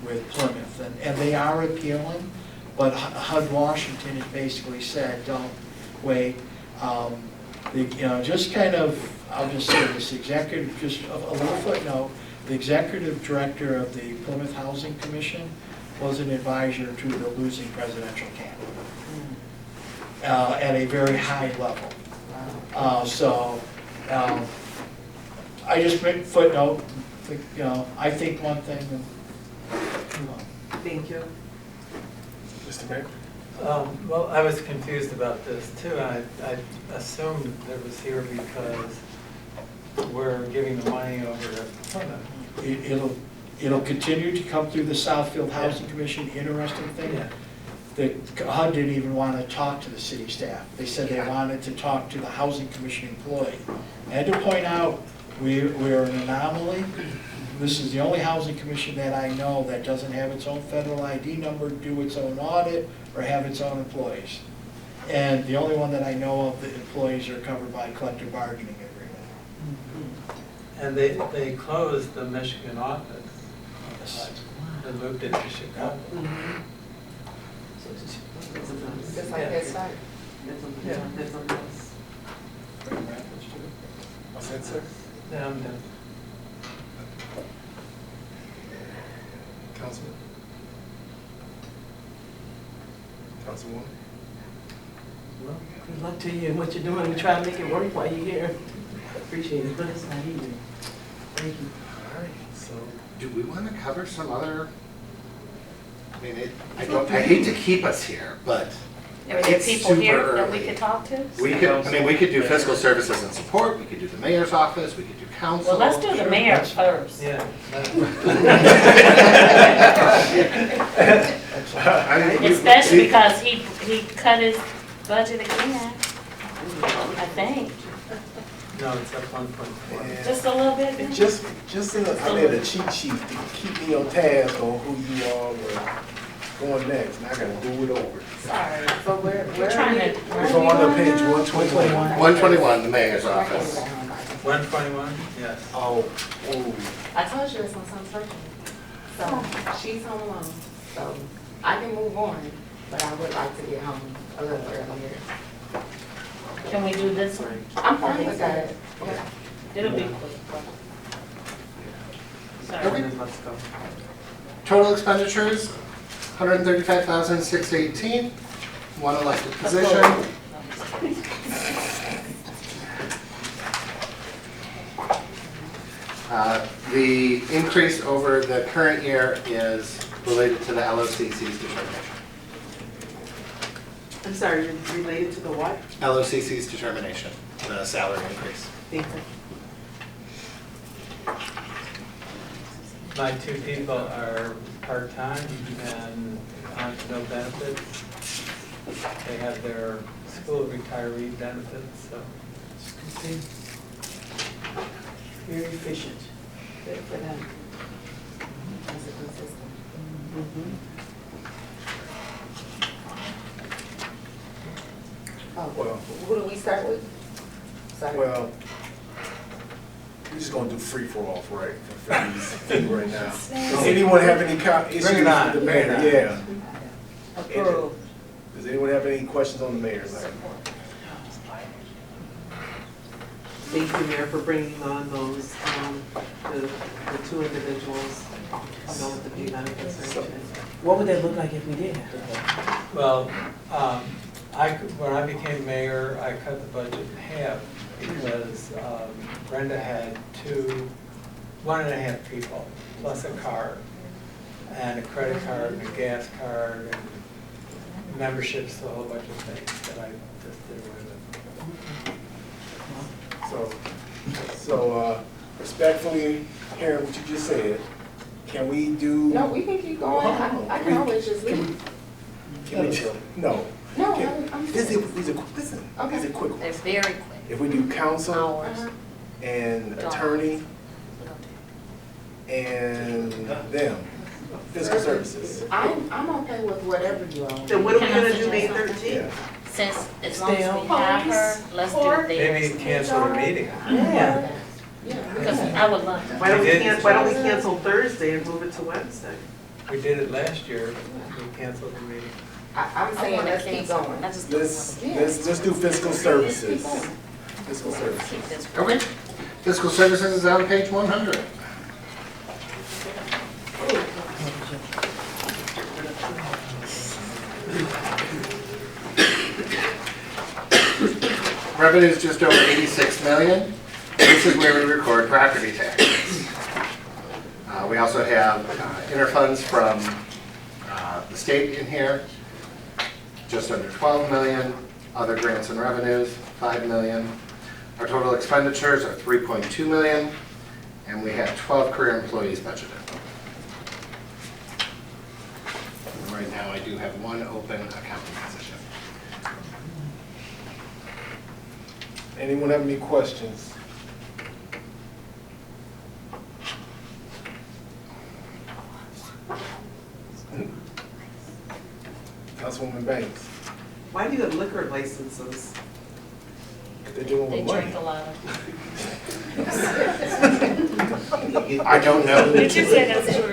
with Plymouth. And they are appealing, but HUD Washington has basically said, don't wait. Just kind of, I'll just say this, executive, just a little footnote, the executive director of the Plymouth Housing Commission was an advisor to the losing presidential candidate at a very high level. I just make footnote, I think one thing and move on. Thank you. Mr. Mayor? Well, I was confused about this too. I assumed it was here because we're giving the money over to Plymouth. It'll continue to come through the Southfield Housing Commission. Interesting thing, the HUD didn't even want to talk to the city staff. They said they wanted to talk to the Housing Commission employee. I had to point out, we're an anomaly. This is the only housing commission that I know that doesn't have its own federal ID number, do its own audit, or have its own employees. And the only one that I know of, the employees are covered by a collective bargaining agreement. And they closed the Michigan office. They moved it to Chicago. Just like his site. What's that, sir? Yeah, I'm done. Councilman? Councilwoman? Well, good luck to you and what you're doing. We try to make it work while you're here. Appreciate it, but it's not easy. Thank you. All right, so do we want to cover some other, I mean, I hate to keep us here, but Are there It's people here super that we early. could talk to? We could do fiscal services and support, we could do the mayor's office, we could do council. Well, let's do the mayor first. Yeah. I mean, Especially because he cut his budget again, I think, No, it's up 1.4. just a little bit. And just I made a cheat sheet to keep me on task on who you all were going next, and I gotta do it over. Sorry. So where We're trying to. We're on the page 121. 121, the mayor's office. 121, yes. Oh, ooh. I told you it's my son's birthday. So she's home alone. So I can move on, but I would like to get home a little earlier. Can we do this one? I'm fine with that. Yeah. It'll be quick. Okay. Let's go. Total expenditures, 135,618, one elected position. The increase over the current year is related to the LOCC's determination. I'm sorry, related to the what? LOCC's determination, the salary increase. Thank you. My two people are part-time and on no benefits. They have their school retiree benefits, so. Very efficient. Good for them. That's a good system. Oh, Well, who do we start with? Sorry. well, we're just gonna do free for all, right, for these right now. Does anyone have any issues Bring it on, with the bring it mayor? on. Yeah. Approve. Does anyone have any questions on the mayor? Thank you, Mayor, for bringing on those, the two individuals, with the pay benefits or anything. What would that look like if we did have to vote? Well, when I became mayor, I cut the budget in half because Brenda had 1.5 people, plus a car, and a credit card, and a gas card, and memberships to a whole bunch of things that I just did away with. So respectfully, hearing what you just said, can we do? No, we can keep going. I can always just leave. Can we, no. No, Can- I'm These serious. are quick ones. They're very quick. If we do council Uh-huh. and attorney and them, fiscal services. I'm okay with whatever you all. Then what are we Can I gonna do May suggest 13th? Yeah. Since, as long Stay as on we have her, let's do theirs. Maybe cancel the meeting. Yeah. Because I would love to. Why don't We we did. why don't we cancel Thursday and move it to Wednesday? We did it last year, we canceled the meeting. I'm saying let's keep going. I just don't Let's do fiscal services. Keep going. Fiscal want to services. keep this. Okay. Fiscal services is on page 100. Revenue is just over 86 million. This is where we record property taxes. We also have interfunds from the state in here, just under 12 million. Other grants and revenues, 5 million. Our total expenditures are 3.2 million, and we have 12 career employees budgeted. And right now, I do have one open accounting position. Anyone have any questions? Councilwoman Banks, Why do you have liquor licenses? if they're doing They with drink a money. lot of. I don't know. Did you say that's true?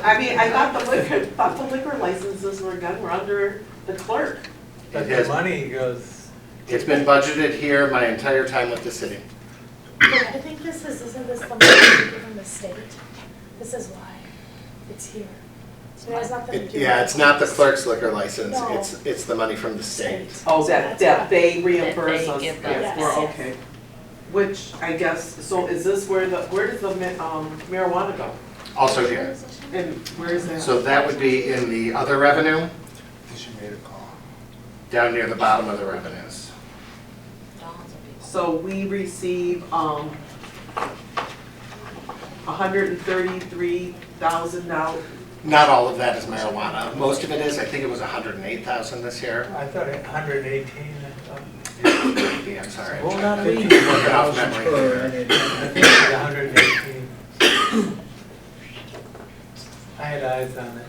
I mean, I thought the liquor licenses were done, were under the clerk. But It the has- money goes, It's been budgeted here my entire time with the city. I think isn't this the money we give from the state? This is why it's here. So it has nothing to do with. Yeah, it's not the clerk's liquor license, No. it's the money from the state. Oh, that they reimburse That us. they give Yeah, us. we're okay. Which, I guess, so is this where does the marijuana go? Also here. And where is that? So that would be in the other revenue. She made a call. down near the bottom of the revenues. So we receive, $133,000. Not all of that is marijuana. Most of it is, I think it was 108,000 this year. I thought 118, Yeah, I'm sorry. Hold on, I'm read. working off memory here. I think it was 118. I had eyes on it.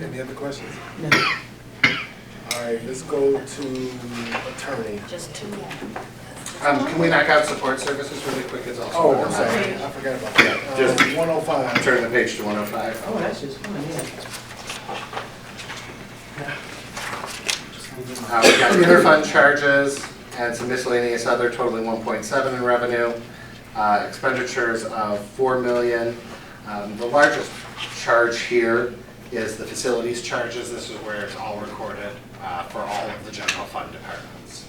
Any other questions? No. All right, let's go to attorney. Just two more. Can we knock out support services really quick? It's also. Oh, I'm sorry, I forgot about that. Just 105. turn the page to 105. Oh, that's just one, yeah. We got interfund charges and some miscellaneous other totaling 1.7 in revenue. Expenditures of $4 million. The largest charge here is the facilities charges. This is where it's all recorded for all of the general fund departments.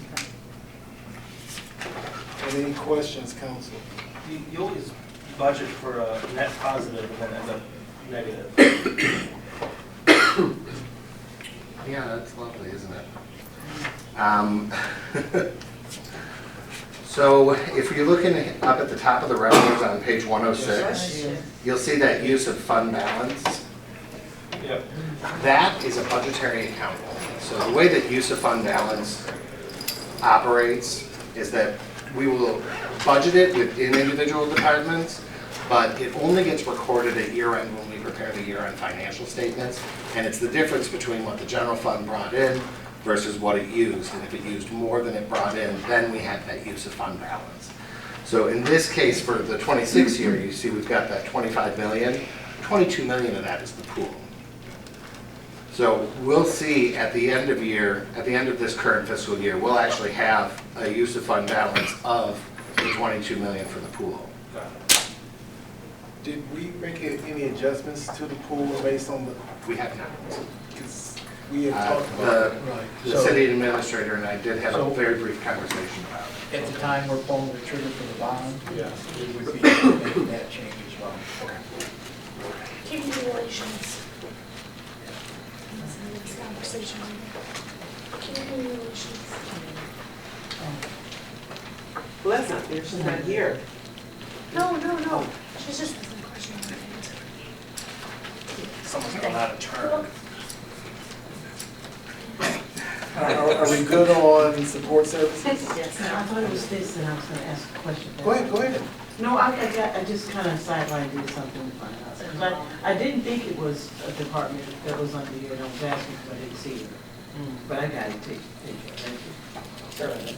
Any questions, council? You always budget for a net positive and then end up negative. Yeah, that's lovely, isn't it? So if you're looking up at the top of the revenues on page 106, you'll see that use of fund balance. Yep. That is a budgetary account. So the way that use of fund balance operates is that we will budget it within individual departments, but it only gets recorded at year end when we prepare the year end financial statements. And it's the difference between what the general fund brought in versus what it used. And if it used more than it brought in, then we have that use of fund balance. So in this case, for the 26 year, you see we've got that 25 million. 22 million of that is the pool. So we'll see at the end of this current fiscal year, we'll actually have a use of fund balance of the 22 million for the pool. Did we make any adjustments to the pool based on the? We have not. Because we had talked about it. The city administrator and I did have a very brief conversation about it. At the time we're pulling the trigger for the bond, it would be making that change as well. Okay. Community relations. This conversation. Community relations. Well, that's not fair, she's not here. No. She's just asking a question. Someone's going out of turn. Are we good on support services? Yes, I thought it was this, and I was gonna ask a question. Go ahead. No, I just kind of sidelined did something to find out. 'Cause I didn't think it was a department that was under here, and I was asking because I didn't see it. But I got it, take it, thank you. Sorry.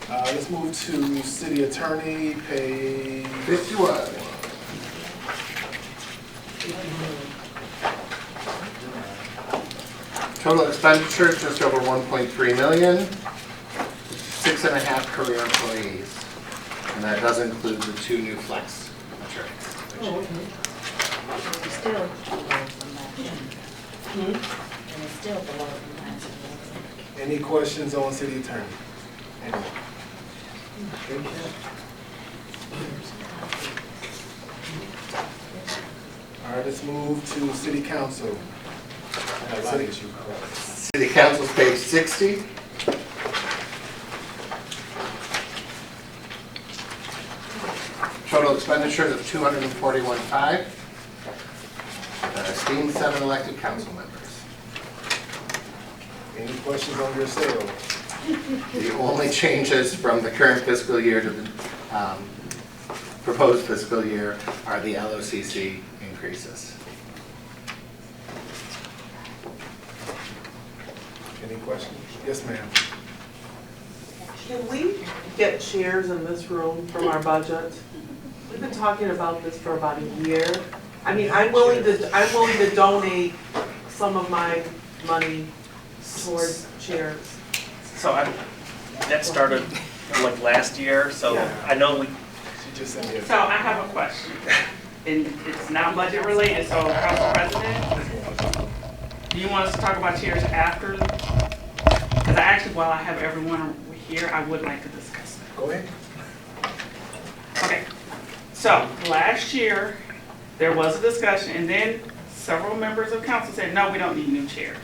Let's move to city attorney, page 51. Total expenditures just over 1.3 million, 6.5 career employees. And that does include the 2 new flex attorneys. Oh, okay. It's still below from last year. And it's still below from last year. Any questions on city attorney? Anyone? All right, let's move to city council. City council's page 60. Total expenditures of $241,500. Esteemed 7 elected council members. Any questions on your sale? The only changes from the current fiscal year to the proposed fiscal year are the LOCC increases. Any questions? Yes, ma'am. Can we get chairs in this room from our budget? We've been talking about this for about a year. I mean, I'm willing to donate some of my money towards chairs. So that started like last year, so Yeah. I know we. So I have a question, and it's not budget related, so Council President, do you want us to talk about chairs after? Because while I have everyone here, I would like to discuss it. Go ahead. Okay, So, last year, there was a discussion, and then several members of council said, no, we don't need new chairs.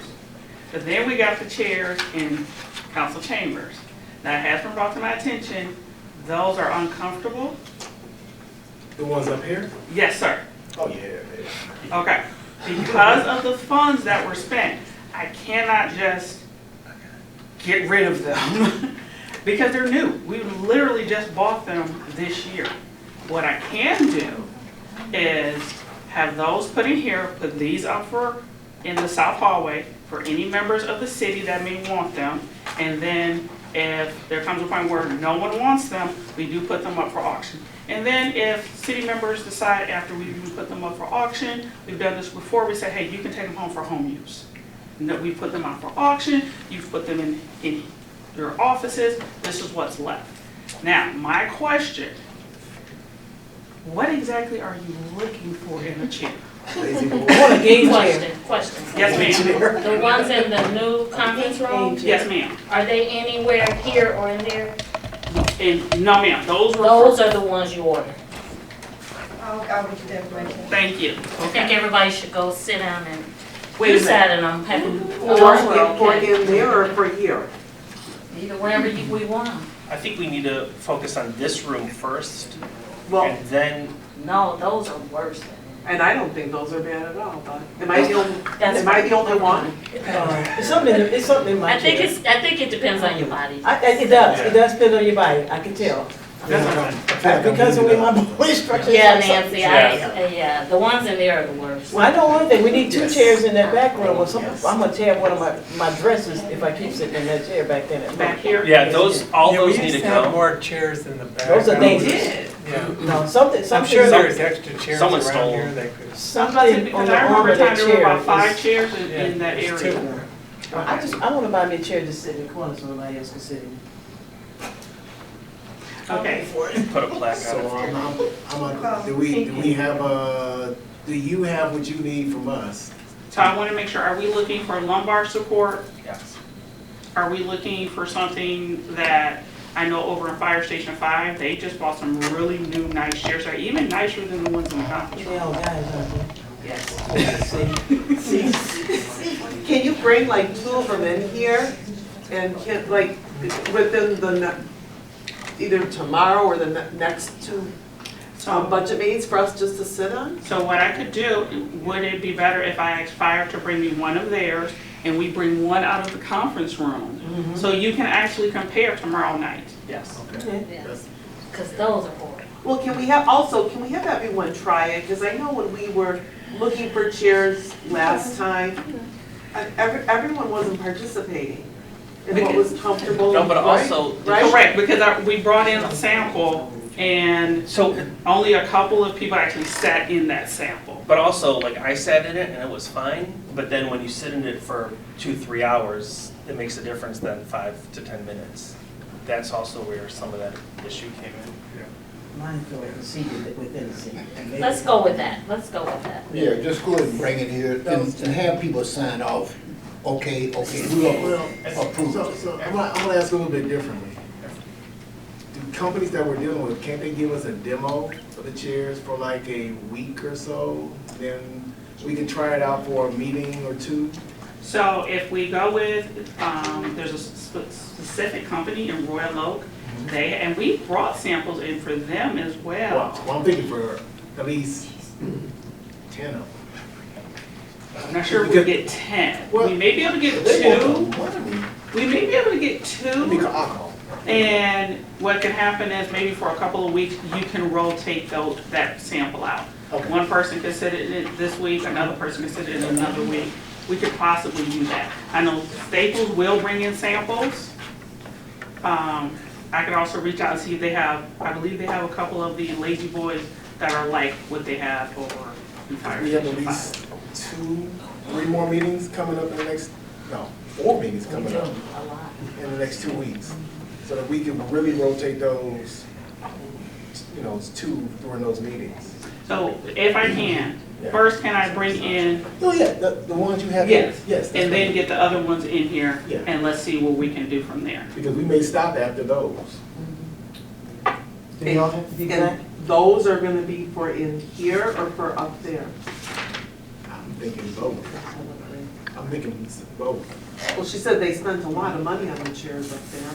But then we got the chairs in council chambers. Now, it has been brought to my attention, those are uncomfortable. The ones up here? Yes, sir. Oh, yeah. Okay. Because of the funds that were spent, I cannot just get rid of them because they're new. We literally just bought them this year. What I can do is have those put in here, put these up for in the south hallway for any members of the city that may want them. And then if there comes a point where no one wants them, we do put them up for auction. And then if city members decide after we put them up for auction, we've done this before, we say, hey, you can take them home for home use. And that we put them out for auction, you put them in your offices, this is what's left. Now, my question, what exactly are you looking for in a chair? Question. Yes, ma'am. The ones in the new conference room? Yes, ma'am. Are they anywhere here or in there? And no, ma'am, those are the ones you ordered. I'll get the information. Thank you. I think everybody should go sit down and Wait a sat minute. in them. Or in there or for here? Either wherever we want them. I think we need to focus on this room first, Well, and then, No, those are worse than. and I don't think those are bad at all, but am I the only one? It's something in my I think chair. I think it depends on your body. It does depend on your body, I can tell. Because of the way my body structure is. Yeah, like something- Nancy, yeah, the ones in there are the worst. Well, I know one thing, we need two chairs in that back room, or I'm gonna tear one of my dresses if I keep sitting in that chair back then. Back here? yeah, all Yeah, those we need used to to have go. more chairs in the back. Those are I don't- dangerous. Yeah. No, something. I'm sure there's extra chairs Someone around stole here them. that could. Somebody on Because the I arm remember of that time there were chair. about 5 is- chairs in that is area. two. I wanna buy me a chair to sit in the corner so nobody else can sit in. Okay. Put a plaque So, on it. do we have do you have what you need from us? So I want to make sure, are we looking for lumbar support? Yes. Are we looking for something that, I know over in Fire Station 5, they just bought some really new nice chairs, they're even nicer than the ones in the conference room. They all guys, aren't they? Yes. See, can you bring like 2 of them in here and can, like, within the, either tomorrow or the next 2 budget meetings for us just to sit on? So what I could do, would it be better if I asked Fire to bring me one of theirs and we bring one out of the conference room? So you can actually compare tomorrow night. Yes. Because those are horrible. Well, can we have everyone try it? Because I know when we were looking for chairs last time, everyone wasn't participating in what was comfortable. No, but also, Right? Correct, because we brought in a sample and so, only a couple of people actually sat in that sample. but also, like, I sat in it and it was fine, but then when you sit in it for 2-3 hours, it makes a difference than 5 to 10 minutes. That's also where some of that issue came in. Mine feel like a seat within a seat. Let's go with that. Yeah, just go ahead and bring it here and have people sign off. Okay, Well, so I'm gonna ask a little bit differently. Do companies that we're dealing with, can't they give us a demo of the chairs for like a week or so? Then we can try it out for a meeting or 2? So if we go with, there's a specific company in Royal Oak, and we brought samples in for them as well. Well, I'm thinking for at least 10 of them. I'm not sure if we'll get 10. We may be able to get 2. We may be able to get 2. And what can happen is maybe for a couple of weeks, you can rotate that sample out. One person can sit in it this week, another person can sit in it another week. We could possibly do that. I know Staples will bring in samples. I could also reach out and see if they have, I believe they have a couple of the Lazy Boys that are like what they have over in Fire We have at Station least 5. 2, 3 more meetings coming up in the next, 4 meetings coming up in the next 2 weeks. So that we can really rotate those, 2 during those meetings. So if I can, first can I bring in? Oh yeah, the ones you have. Yes, Yes. and then get the other ones in here, Yeah. and let's see what we can do from there. Because we may stop after those. Do they all have to be black? those are gonna be for in here or for up there? I'm thinking both. I'm thinking both. Well, she said they spent a lot of money on the chairs up there.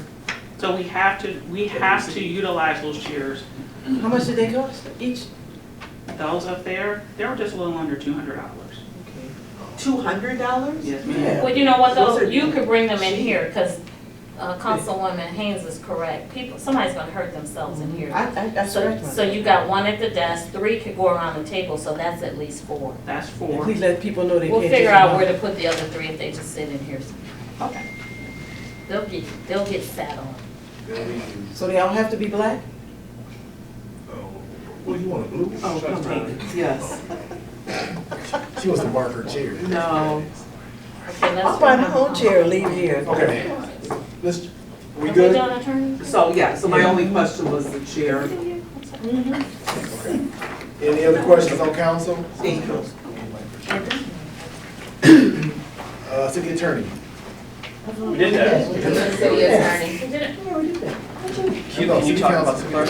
So we have to utilize those chairs. How much did they cost each? Those up there, they were just a little under $200. $200? Yes, ma'am. Well, you know what Those though, are you could bring them in cheap. here, because Councilwoman Haynes is correct. Somebody's gonna hurt themselves in here. I scratched So you got one at the desk, 3 could go around the table, so that's at least 4. That's 4. Please let people know they can't. We'll just figure out walk. where to put the other 3 if they just sit in here. Okay. They'll get sat on. So they all have to be black? Well, you want a blue? Oh, come on, yes. She wants to mark her chair. No. Okay, let's. I'll find my own chair and leave here. Okay. Let's, we Are we good? done, attorney? So, yeah, so my only question was the chair. Okay. Any other questions on council? Thank you. City attorney. We did that. City attorney. Can you talk about the clerk?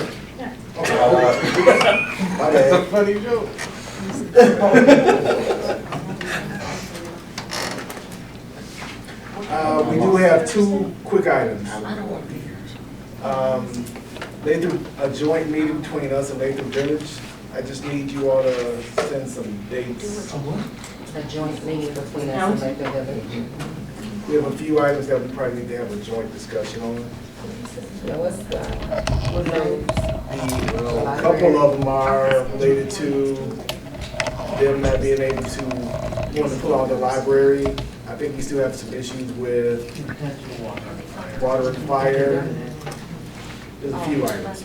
My bad. Funny joke. We do have 2 quick items. They do a joint meeting between us and Latham Village. I just need you all to send some dates. A joint meeting between us and Latham Village. We have a few items that we probably need to have a joint discussion on. Yeah, what's those? A couple of them are related to them not being able to, want to pull out the library. I think we still have some issues with water and fire. There's a few items.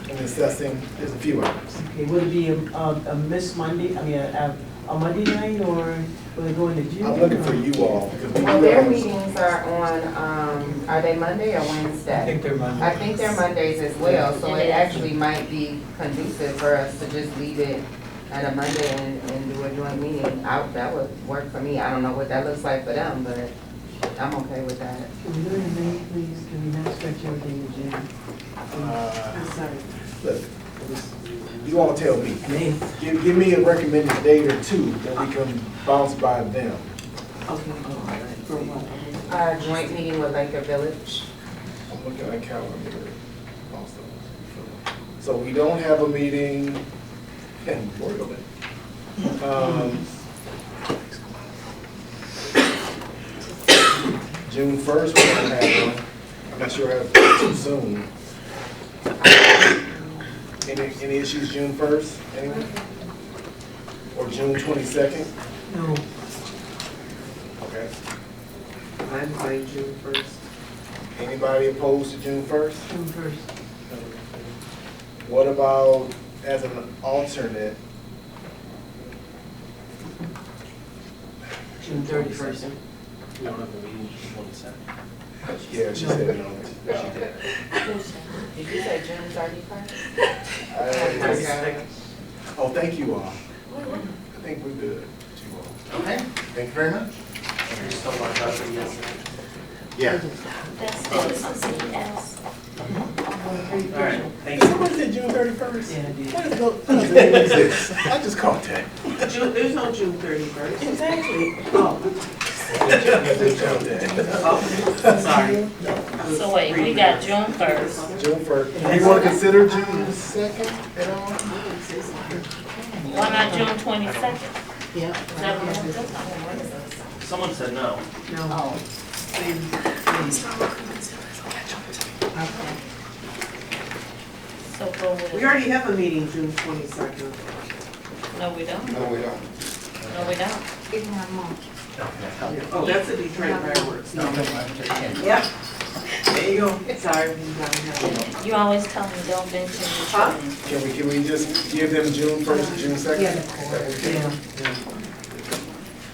And assessing, there's a few items. Okay, would it be a Miss Monday, I mean, a Monday night, or will it go into June? I'm looking for you all, because we Well, do their have- meetings are on, are they Monday or Wednesday? I think they're Mondays. I think they're Mondays as well, so it actually might be conducive for us to just leave it at a Monday and do a joint meeting. That would work for me. I don't know what that looks like for them, but I'm okay with that. Can we do it in May, please? Can we not stretch everything in June? I'm sorry. Look, you all tell me. May. Give me a recommended date or 2 that we can bounce by them. Okay, for what? Our joint meeting with Latham Village. I'm looking at calendar also. So we don't have a meeting, and June 1st, we're gonna have one. I'm not sure if it's too soon. Any issues June 1st, anyone? Or June 22nd? No. Okay. I'm fine June 1st. Anybody opposed to June 1st? June 1st. What about as an alternate, June 31st. We don't have a meeting June 22nd. yeah, she said no. Did you say June 31st? Oh, thank you all. I think we're good. You all. Okay, thank you very much. You're still locked up in yesterday. Yeah. All right, thank Did you. somebody say June 31st? Yeah, I did. What is this? I just caught that. There's no June 31st. Exactly. Oh. Sorry. So wait, we got June 1st. June 1st. Do you want to consider June 2nd at all? Why not June 22nd? Yeah. Is that what we're doing? Someone said no. No. Okay. So go with. We already have a meeting June 22nd. No, we don't. No, we don't. No, we don't. Oh, that's the Detroit fireworks. No. Yep. There you go. Sorry. You always tell me don't mention your children. Can we just give them June 1st, June 2nd? Yeah.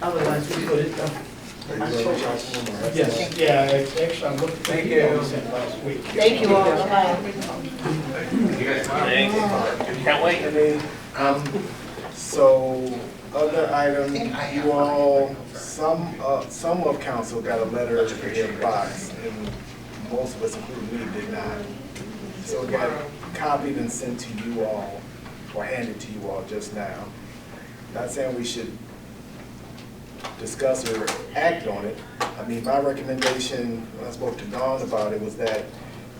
Otherwise, we put it, Yes, yeah, actually, I'm looking. Thank you. Last week. Thank you all. Bye-bye. Thanks. Can't wait. So, other item, you all, some of council got a letter in their box, and most of us, including me, did not. So we got copied and sent to you all, or handed to you all just now. Not saying we should discuss or act on it. I mean, my recommendation, when I spoke to Dawn about it, was that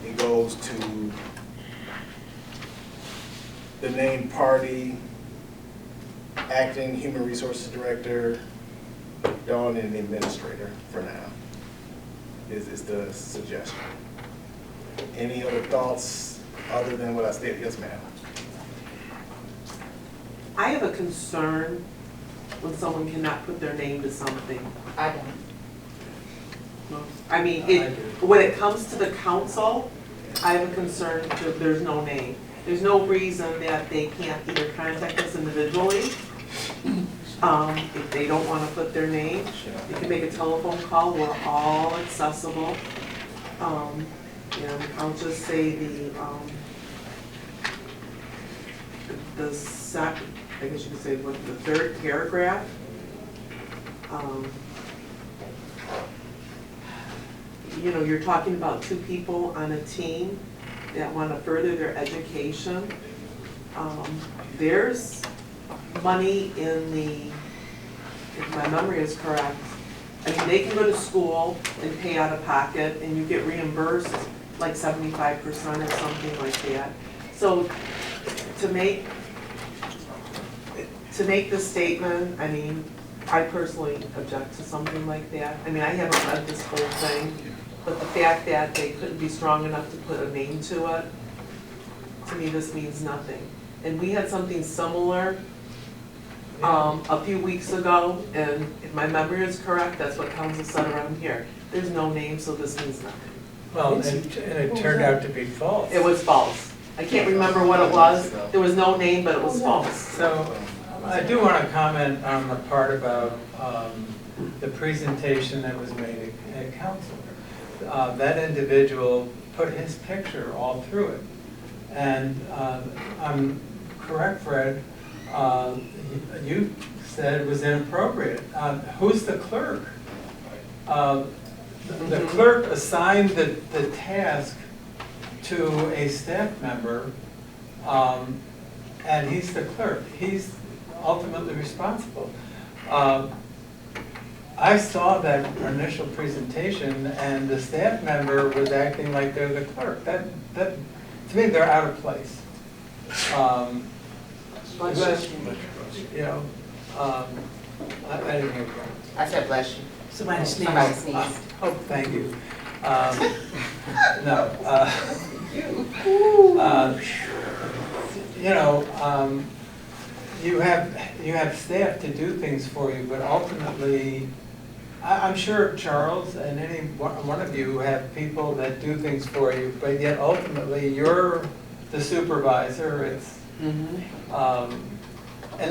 it goes to the named party, acting human resources director, Dawn, and the administrator for now, is the suggestion. Any other thoughts other than what I stated? Yes, ma'am. I have a concern when someone cannot put their name to something. I don't. I mean, when it comes to the council, I have a concern that there's no name. There's no reason that they can't either contact us individually. If they don't want to put their name, they can make a telephone call. We're all accessible. And I'll just say the second, I guess you could say what, the third paragraph. You know, you're talking about two people on a team that want to further their education. There's money in the, if my memory is correct, I mean, they can go to school and pay out of pocket and you get reimbursed like 75% or something like that. So to make this statement, I mean, I personally object to something like that. I mean, I haven't read this whole thing, but the fact that they couldn't be strong enough to put a name to it, to me, this means nothing. And we had something similar a few weeks ago, and if my memory is correct, that's what council said around here. There's no name, so this means nothing. Well, and it turned out to be false. It was false. I can't remember what it was. There was no name, but it was false. So I do want to comment on the part about the presentation that was made at council. That individual put his picture all through it. And I'm correct, Fred, you said it was inappropriate. Who's the clerk? The clerk assigned the task to a staff member, and he's the clerk. He's ultimately responsible. I saw that initial presentation, and the staff member was acting like they're the clerk. That to me, they're out of place. You know, I didn't hear you. I said bless you. Somebody sneezed. Somebody sneezed. Oh, thank you. No. You know, you have staff to do things for you, but ultimately, I'm sure Charles and any one of you have people that do things for you, but yet ultimately you're the supervisor. It's and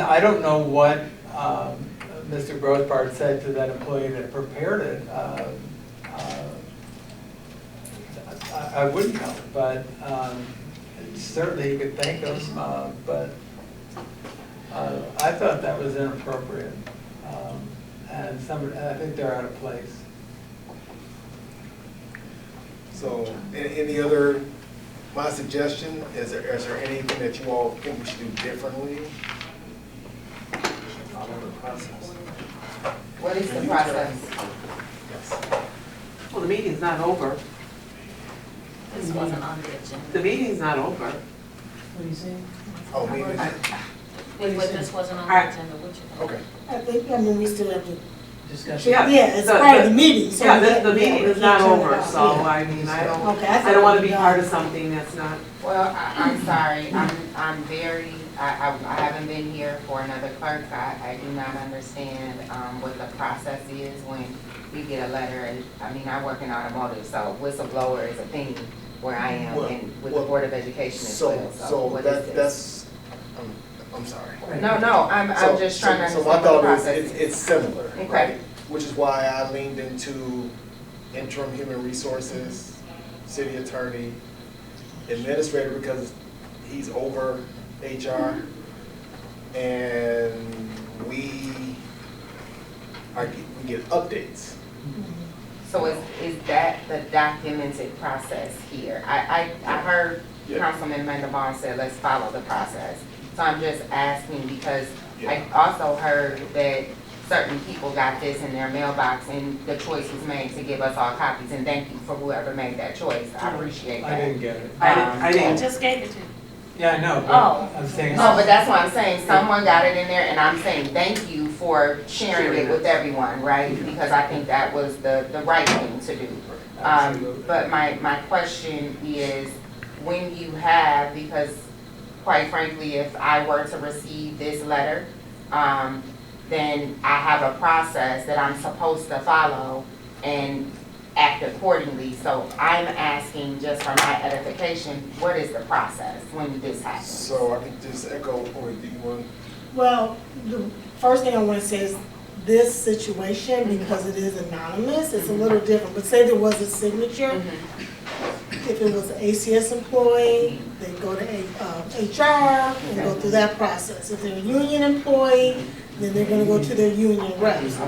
I don't know what Mr. Grothbart said to that employee that prepared it. I wouldn't know, but certainly you could thank him, but I thought that was inappropriate. And I think they're out of place. So, any other, my suggestion, is there anything that you all think we should do differently? Follow the process. What is the process? Well, the meeting's not over. This wasn't on the agenda. The meeting's not over. What are you saying? Oh, maybe. But this wasn't on the Alright. agenda, what you Okay. I think, I mean, we still have to, Discussion. Yeah, it's part of the meeting, so. Yeah, the we meeting can't is not turn it over, off. so Yeah. I mean, I don't, Okay, I don't want to be thought part we of something that's not. Well, I'm sorry, I'm very, I haven't been here for another clerk. I do not understand what the process is when we get a letter. And I mean, I work in automotive, so whistleblower is a thing where I am and with the Board of Education as well. So what is this? that's, I'm sorry. No, I'm just trying to understand So my what the thought process is, is. it's similar, Okay. right? Which is why I leaned into interim human resources, city attorney, administrator, because he's over HR, and we get updates. So is that the documented process here? I heard Yeah. Councilman Mandelbaum said, let's follow the process. So I'm just asking because I also heard that certain people got this in their mailbox and the choice was made to give us all copies, and thank you for whoever made that choice. I appreciate that. I didn't get it. I didn't. Just gave it to you. Yeah, I know, Oh. but I'm saying. No, but that's what I'm saying, someone got it in there, and I'm saying thank you for sharing it with everyone, right? Because I think that was the right thing to do. But my question is, when you have, because quite frankly, if I were to receive this letter, then I have a process that I'm supposed to follow and act accordingly. So I'm asking, just for my edification, what is the process when this happens? So I can just echo, or do you want? Well, the first thing I want to say is this situation, because it is anonymous, it's a little different. But say there was a signature, if it was an ACS employee, they go to HR and go through that process. If they're a union employee, then they're gonna go to their union reps.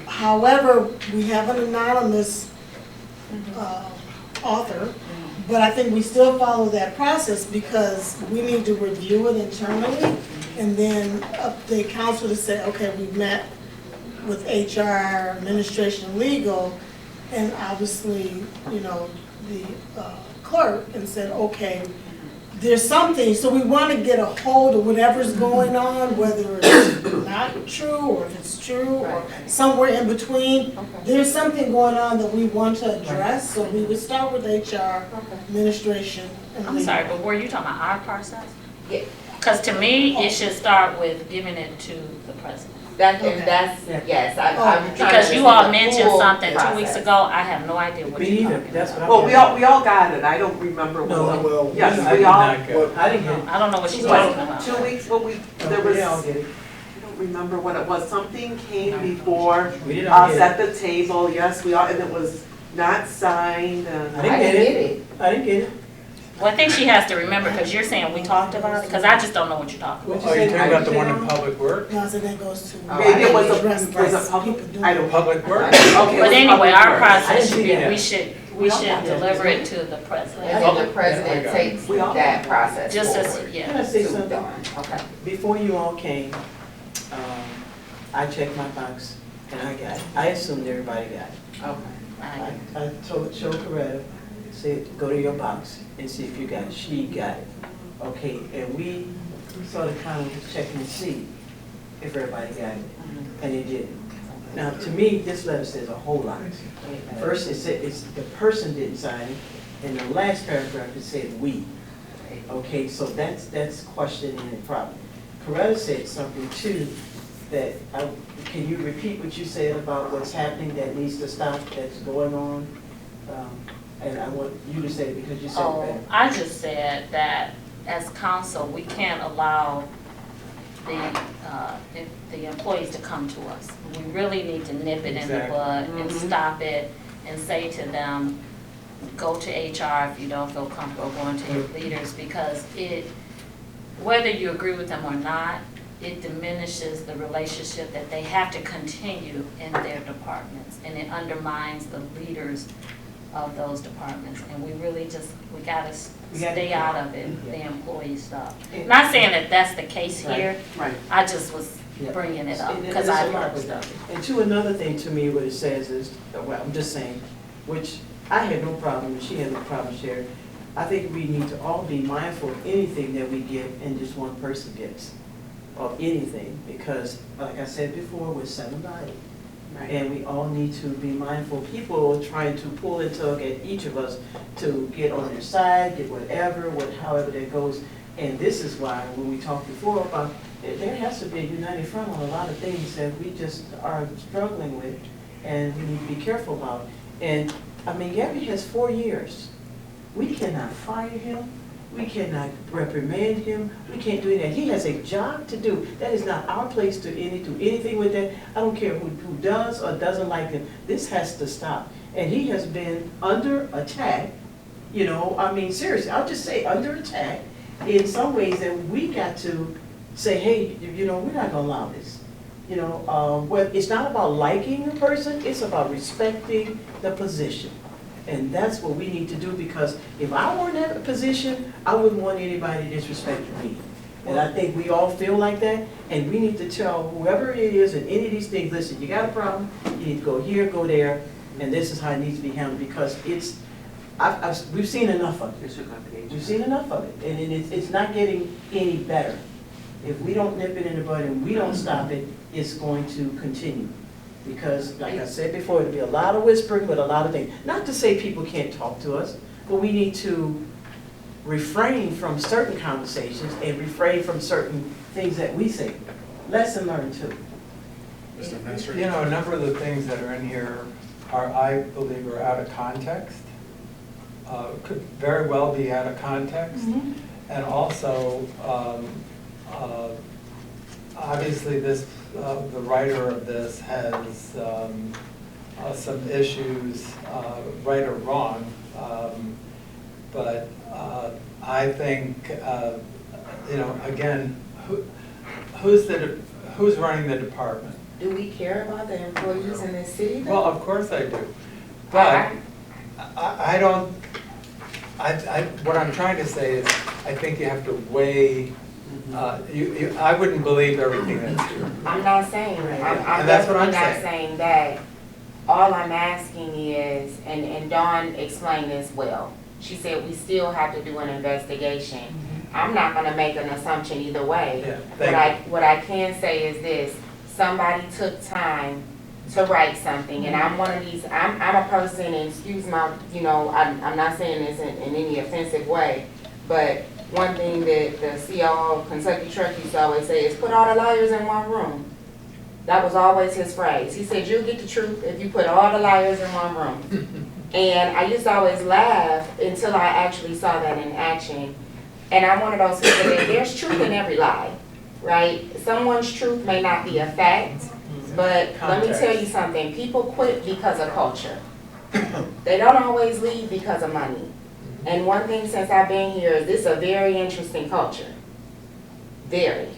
However, we have an anonymous author, but I think we still follow that process because we need to review it internally and then update council to say, okay, we met with HR, administration, legal, and obviously, you know, the clerk, and said, okay, there's something, so we want to get a hold of whatever's going on, whether it's not true or if it's true or somewhere in between. There's something going on that we want to address, so we would start with HR, administration, and I'm legal. sorry, but were you talking about our process? Yeah. Because to me, it should start with giving it to the president. That's, yes, I'm trying to. Because you all the mentioned full something 2 weeks process. ago, I have no idea what you're talking about. That's what I'm. Well, we all got it, I don't remember No, what. well, Yes, I we did all. not get it. I didn't get it. I don't know what she's talking about. 2 weeks, well, there We was, didn't all get it. I don't remember what it was, something came before We didn't all us get at the table, yes, we all, and it was not signed, and. I didn't get it. I didn't get it. Well, I think she has to remember, because you're saying we talked about it, because I just don't know what you're talking about. Are you talking about the one in Public Works? No, so that goes to. Maybe it was address a public, people doing I don't. Public Works? Okay, it But was anyway, public our works. process should see be, that. we should deliver it to the And president. then the president takes We all- that process Just as, forward. Can I yeah. say to something? Dawn. Okay. Before you all came, I checked my box and I got it. I assumed everybody got it. Okay. I showed Coretta, said, go to your box and see if you got it. She got it. Okay, and we sort of kind of checking to see if everybody got it, and they didn't. Now, to me, this letter says a whole lot. First, it said, the person didn't sign it, and the last paragraph, it said we. Okay, so that's questioning the problem. Coretta said something too, that, can you repeat what you said about what's happening that needs to stop, that's going on? And I want you to say it because you said it better. Oh, I just said that as council, we can't allow the employees to come to us. We really need to nip it in the bud and stop it and say to them, go to HR if you don't feel comfortable going to your leaders, because whether you agree with them or not, it diminishes the relationship that they have to continue in their departments, and it undermines the leaders of those departments, and we really we gotta stay out of it, the employee stuff. Not saying that that's the case here. Right. I just was bringing it up, because I heard stuff. And another thing to me, what it says is, well, I'm just saying, which I had no problem, and she had no problem sharing. I think we need to all be mindful of anything that we get and just one person gets, of anything, because like I said before, we're 7 bodies. And we all need to be mindful. People are trying to pull and tug at each of us to get on their side, get whatever, however that goes. And this is why, when we talked before about, there has to be a united front on a lot of things that we just are struggling with, and we need to be careful about. And, I mean, Gabby has 4 years. We cannot fire him. We cannot reprimand him. We can't do that. He has a job to do. That is not our place to do anything with that. I don't care who does or doesn't like him. This has to stop. And he has been under attack. You know, I mean, seriously, I'll just say under attack in some ways that we got to say, hey, you know, we're not going to allow this. You know, it's not about liking the person. It's about respecting the position. And that's what we need to do, because if I were in that position, I wouldn't want anybody disrespecting me. And I think we all feel like that, and we need to tell whoever it is in any of these things, listen, you got a problem, you need to go here, go there, and this is how it needs to be handled, because we've seen enough of it. We've seen enough of it, and it's not getting any better. If we don't nip it in the bud and we don't stop it, it's going to continue. Because, like I said before, it'll be a lot of whispering, but a lot of things. Not to say people can't talk to us, but we need to refrain from certain conversations and refrain from certain things that we say. Lesson learned too. Mr. Administrator? You know, a number of the things that are in here are, I believe, are out of context. Could very well be out of context. Mm-hmm. And also, obviously this, the writer of this has some issues, right or wrong. But I think, you know, again, who's running the department? Do we care about the employees in this city though? Well, of course I do. But I don't, what I'm trying to say is, I think you have to weigh, I wouldn't believe everything that's here. I'm not saying, I'm And that's what definitely I'm not saying. saying that. All I'm asking is, and Dawn explained this well, she said we still have to do an investigation. I'm not gonna make an assumption either way. Yeah, What I can say is this, somebody took time to write something, and I'm one of these, I'm a person, and excuse my, you know, I'm not saying this in any offensive way, but one thing that the COO of Kentucky Truck used to always say is put all the liars in one room. That was always his phrase. He said, you'll get the truth if you put all the liars in one room. And I used to always laugh until I actually saw that in action. And I'm one of those people that there's truth in every lie, right? Someone's truth may not be a fact, but let me tell you something. People quit because of culture. They don't always leave because of money. And one thing since I've been here is this is a very interesting culture. Very.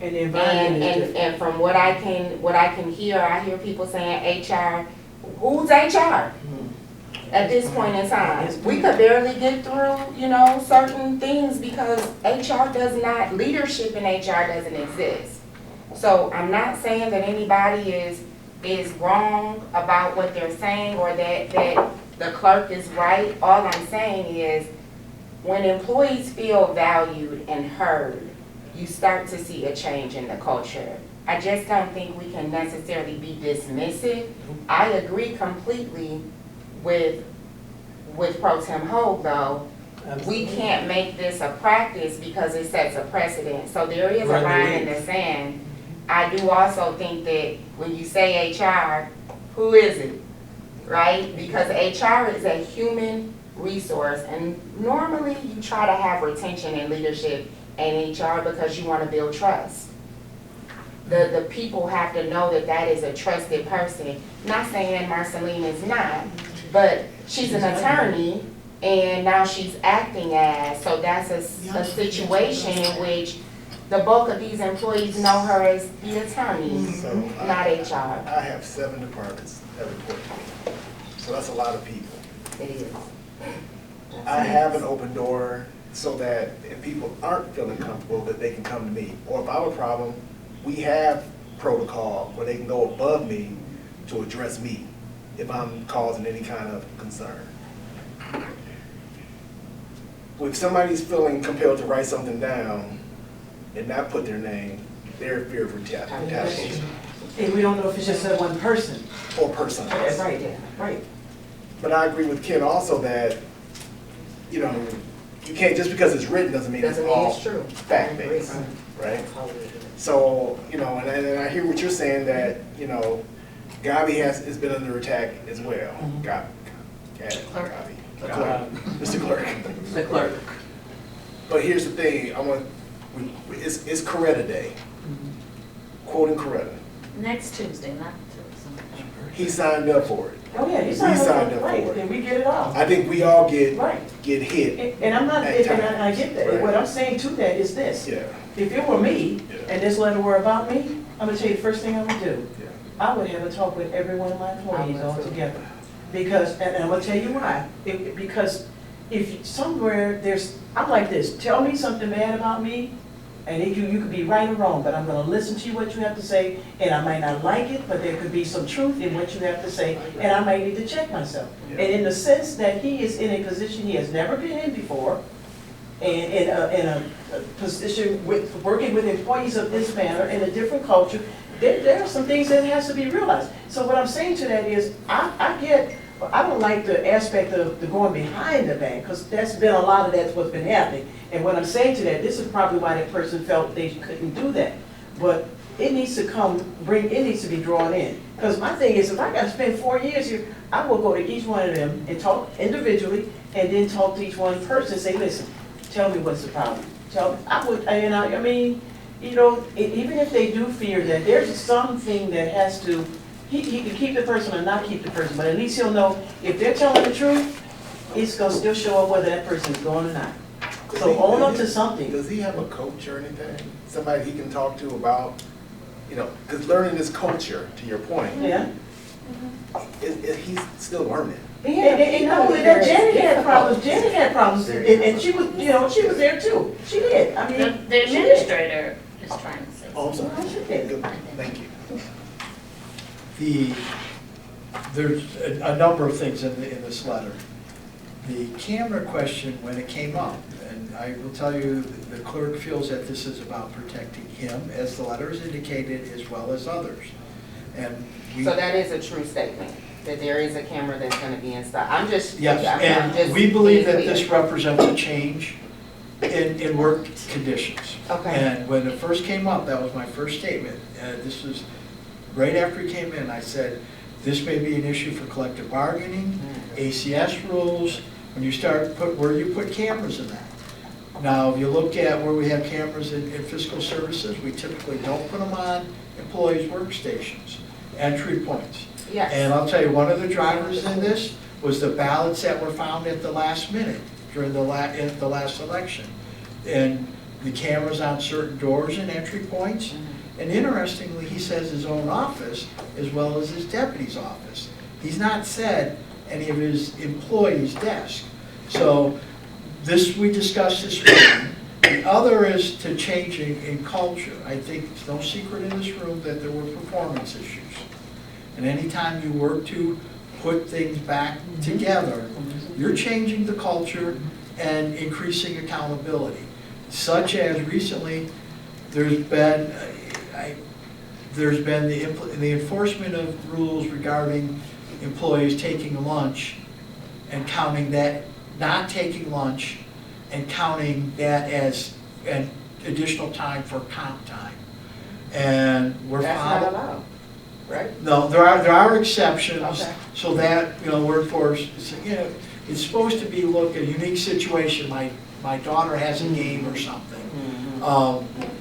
And the environment is different. And from what I can hear, I hear people saying HR, who's HR? At this point in time, we could barely get through, you know, certain things because HR does not, leadership in HR doesn't exist. So I'm not saying that anybody is wrong about what they're saying or that the clerk is right. All I'm saying is when employees feel valued and heard, you start to see a change in the culture. I just don't think we can necessarily be dismissive. I agree completely with Pro Tem Hogue though. We can't make this a practice because it sets a precedent. So there is a line in the sand. I do also think that when you say HR, who is it, right? Because HR is a human resource and normally you try to have retention and leadership in HR because you want to build trust. The people have to know that that is a trusted person. Not saying Marceline is not, but she's an attorney and now she's acting as, so that's a situation in which the bulk of these employees know her as the attorney, not HR. I have 7 departments that report to me, so that's a lot of people. It is. I have an open door so that if people aren't feeling comfortable, that they can come to me. Or if I have a problem, we have protocol where they can go above me to address me if I'm causing any kind of concern. If somebody's feeling compelled to write something down and not put their name, they're in fear of retaliation. And we don't know if it's just that one person. Or person. Right, yeah, right. But I agree with Ken also that, you know, you can't, just because it's written doesn't mean it's all true. fact-based, right? So, you know, and I hear what you're saying that, you know, Gabi has been under attack as well. Gabi. The clerk. Mr. Clerk. The clerk. But here's the thing, it's Coretta Day. Quoting Coretta. Next Tuesday, not Tuesday. He signed up for it. Oh, yeah, he We signed up for it. And we get it all. I think we all get hit. And I'm not, at and times. I get that. Right. What I'm saying to that is this. Yeah. If it were me, and this letter were about me, I'm gonna tell you the first thing I would do. I would have a talk with every one of my employees all together. Because, and I'm gonna tell you why. Because if somewhere there's, I'm like this, tell me something bad about me, and you could be right or wrong, but I'm gonna listen to what you have to say, and I might not like it, but there could be some truth in what you have to say, and I might need to check myself. And in the sense that he is in a position he has never been in before, and in a position with, working with employees of this manner in a different culture, there are some things that has to be realized. So what I'm saying to that is, I don't like the aspect of the going behind the back, because that's been a lot of that's what's been happening. And what I'm saying to that, this is probably why that person felt they couldn't do that. But it needs to it needs to be drawn in. Because my thing is, if I got to spend 4 years here, I will go to each one of them and talk individually, and then talk to each one person and say, listen, tell me what's the problem. Tell me, I mean, you know, even if they do fear that, there's something that has to, he can keep the person or not keep the person, but at least he'll know if they're telling the truth, it's gonna still show up whether that person is going or not. So own up to something. Does he have a coach or anything? Somebody he can talk to about, you know, because learning this culture, to your point. Yeah. He's still learning. And not only that, Janet had problems, and she was, you know, she was there too. She did, I mean. The administrator is trying to say. Oh, I'm sorry. She did. Thank you. There's a number of things in this letter. The camera question, when it came up, and I will tell you, the clerk feels that this is about protecting him, as the letter is indicated, as well as others. And So that is a true statement, that there is a camera that's gonna be installed. I'm just. Yes, I'm just and we believe that being this clear. represents a change in work conditions. Okay. And when it first came up, that was my first statement. This was right after he came in, I said, this may be an issue for collective bargaining, ACS rules, when you start where you put cameras in that. Now, if you look at where we have cameras in fiscal services, we typically don't put them on employees' workstations, entry points. Yes. And I'll tell you, one of the drivers in this was the ballots that were found at the last minute during the last election. And the cameras on certain doors and entry points. And interestingly, he says his own office as well as his deputy's office. He's not said any of his employees' desk. So this we discussed this morning. The other is to changing in culture. I think it's no secret in this room that there were performance issues. And anytime you work to put things back together, you're changing the culture and increasing accountability. Such as recently, there's been the enforcement of rules regarding employees taking lunch and counting that, not taking lunch, and counting that as an additional time for comp time. And we're That's not allowed, right? No, there are exceptions, Okay. so that, you know, workforce, you know, it's supposed to be, look, a unique situation, my daughter has a game or something.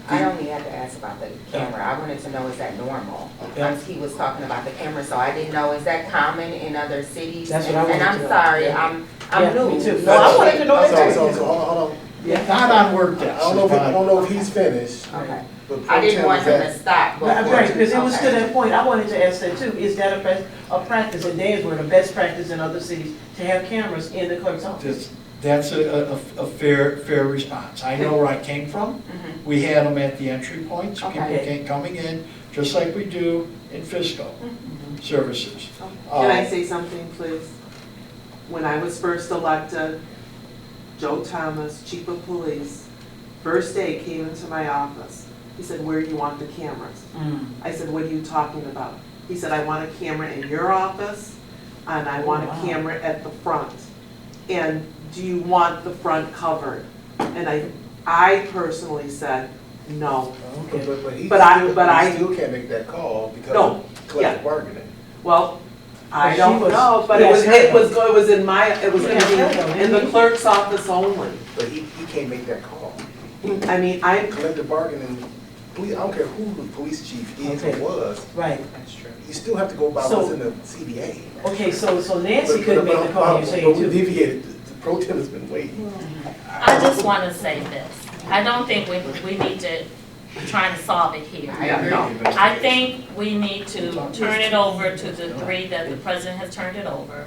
I only had to ask about the camera. I wanted to know, is that normal? Once he was talking about the camera, so I didn't know, is that common in other cities? That's what I wanted And to I'm know. sorry, Yeah. I'm new. Me too. No, I wanted to know that too. So hold on. Not on work desks. I don't know if he's finished. Okay. but I didn't want him to that- stop before. Right, because it was to Okay. that point, I wanted to ask that too, is that a practice, in Dan's word, a best practice in other cities, to have cameras in the clerk's office? That's a fair response. I know where I came from. We had them at the entry points, people coming in, just like we do in fiscal services. Can I say something, please? When I was first elected, Joe Thomas, chief of police, first day came into my office. He said, where do you want the cameras? I said, what are you talking about? He said, I want a camera in your office, and I want a camera at the front. And do you want the front covered? And I personally said, no. But he still can't make that call because No, of collective bargaining. Well, I But don't she was- know, but yes, it was gonna be in the Yes. clerk's office only. But he can't make that call. I mean, Collective bargaining, I don't care who the police chief is or was. Right. You still have to go by So- what's in the CBA. Okay, so Nancy couldn't make the call, you're saying But we too. deviated, the pro tem has been waiting. I just want to say this. I don't think we need to trying to solve it here. I agree. I think we need to turn it over to the 3 that the president has turned it over.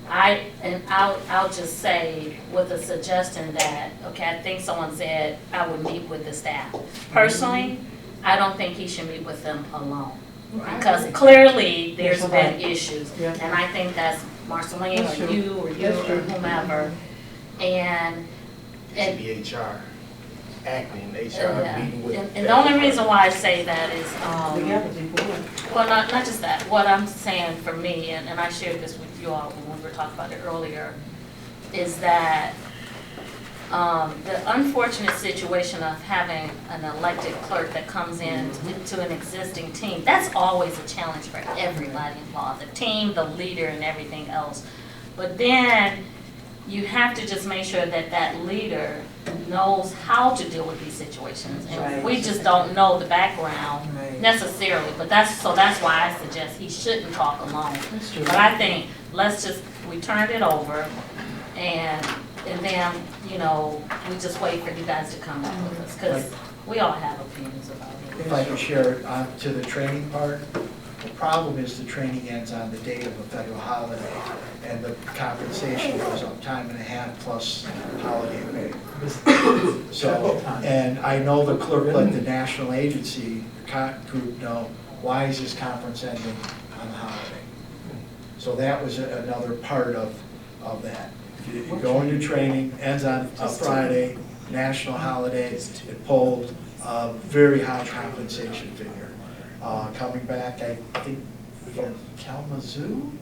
I'll just say with a suggestion that, okay, I think someone said I would meet with the staff. Personally, I don't think he should meet with them alone. Because clearly there's been issues. And I think that's Marceline or you or whomever. And It should be HR, acting, HR meeting with. and the only reason why I say that is, well, not just that, what I'm saying for me, and I shared this with you all when we were talking about it earlier, is that the unfortunate situation of having an elected clerk that comes in to an existing team, that's always a challenge for everybody involved, the team, the leader, and everything else. But then you have to just make sure that that leader knows how to deal with these situations. And we just don't know the background necessarily, but that's why I suggest he shouldn't talk alone. But I think, we turned it over, and then, we just wait for you guys to come up with us, because we all have opinions about it. If I could share to the training part, the problem is the training ends on the date of a federal holiday, and the compensation goes up time and a half plus holiday pay. So, and I know the clerk let the national agency group know, why is this conference ending on the holiday? So that was another part of that. You go into training, ends on a Friday, national holidays, it pulled a very high compensation figure. Coming back, I think, from Kalamazoo?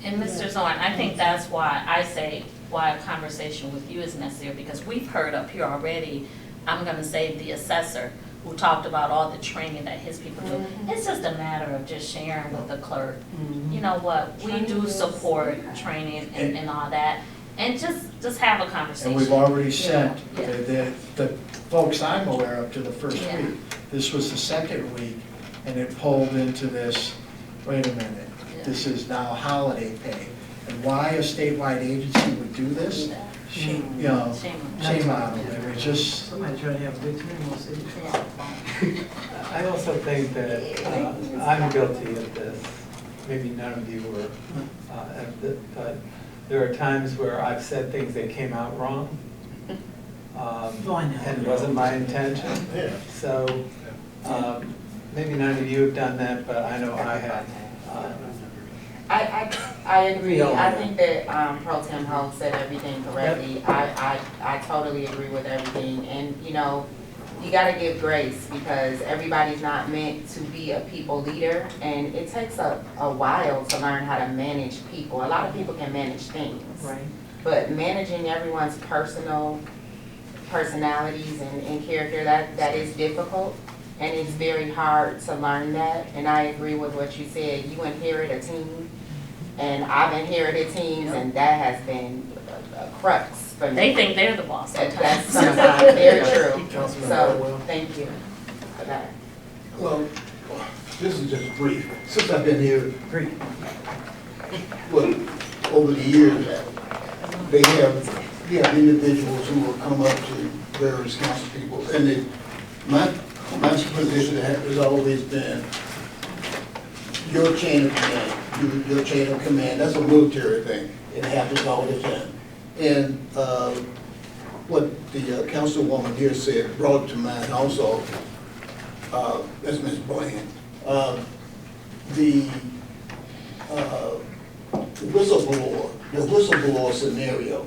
And Mr. Zorn, I think that's why I say why a conversation with you is necessary, because we've heard up here already, I'm gonna say the assessor, who talked about all the training that his people do. It's just a matter of just sharing with the clerk. You know what, we do support training and all that, and just have a conversation. And we've already sent the folks I'm aware of to the first week. This was the second week, and it pulled into this, wait a minute, this is now holiday pay. And why a statewide agency would do this? Shame on them. It's just. Somebody trying to have a good time on city. I also think that I'm guilty of this. Maybe none of you were, but there are times where I've said things that came out wrong. And it wasn't my intention. So maybe none of you have done that, but I know I have. I agree. I think that Pro Tem Hope said everything correctly. I totally agree with everything. And, you gotta give grace, because everybody's not meant to be a people leader. And it takes a while to learn how to manage people. A lot of people can manage things. Right. But managing everyone's personalities and character, that is difficult. And it's very hard to learn that. And I agree with what you said. You inherit a team. And I've inherited teams, and that has been a crux for me. They think they're the boss sometimes. That's sometimes very true. So, thank you for that. Well, this is just brief. Since I've been here, well, over the years, they have individuals who will come up to various council people, and my position has always been your chain of command. Your chain of command, that's a military thing. It happens all the time. And what the councilwoman here said brought to mind also, that's Ms. Bland, the whistleblower scenario.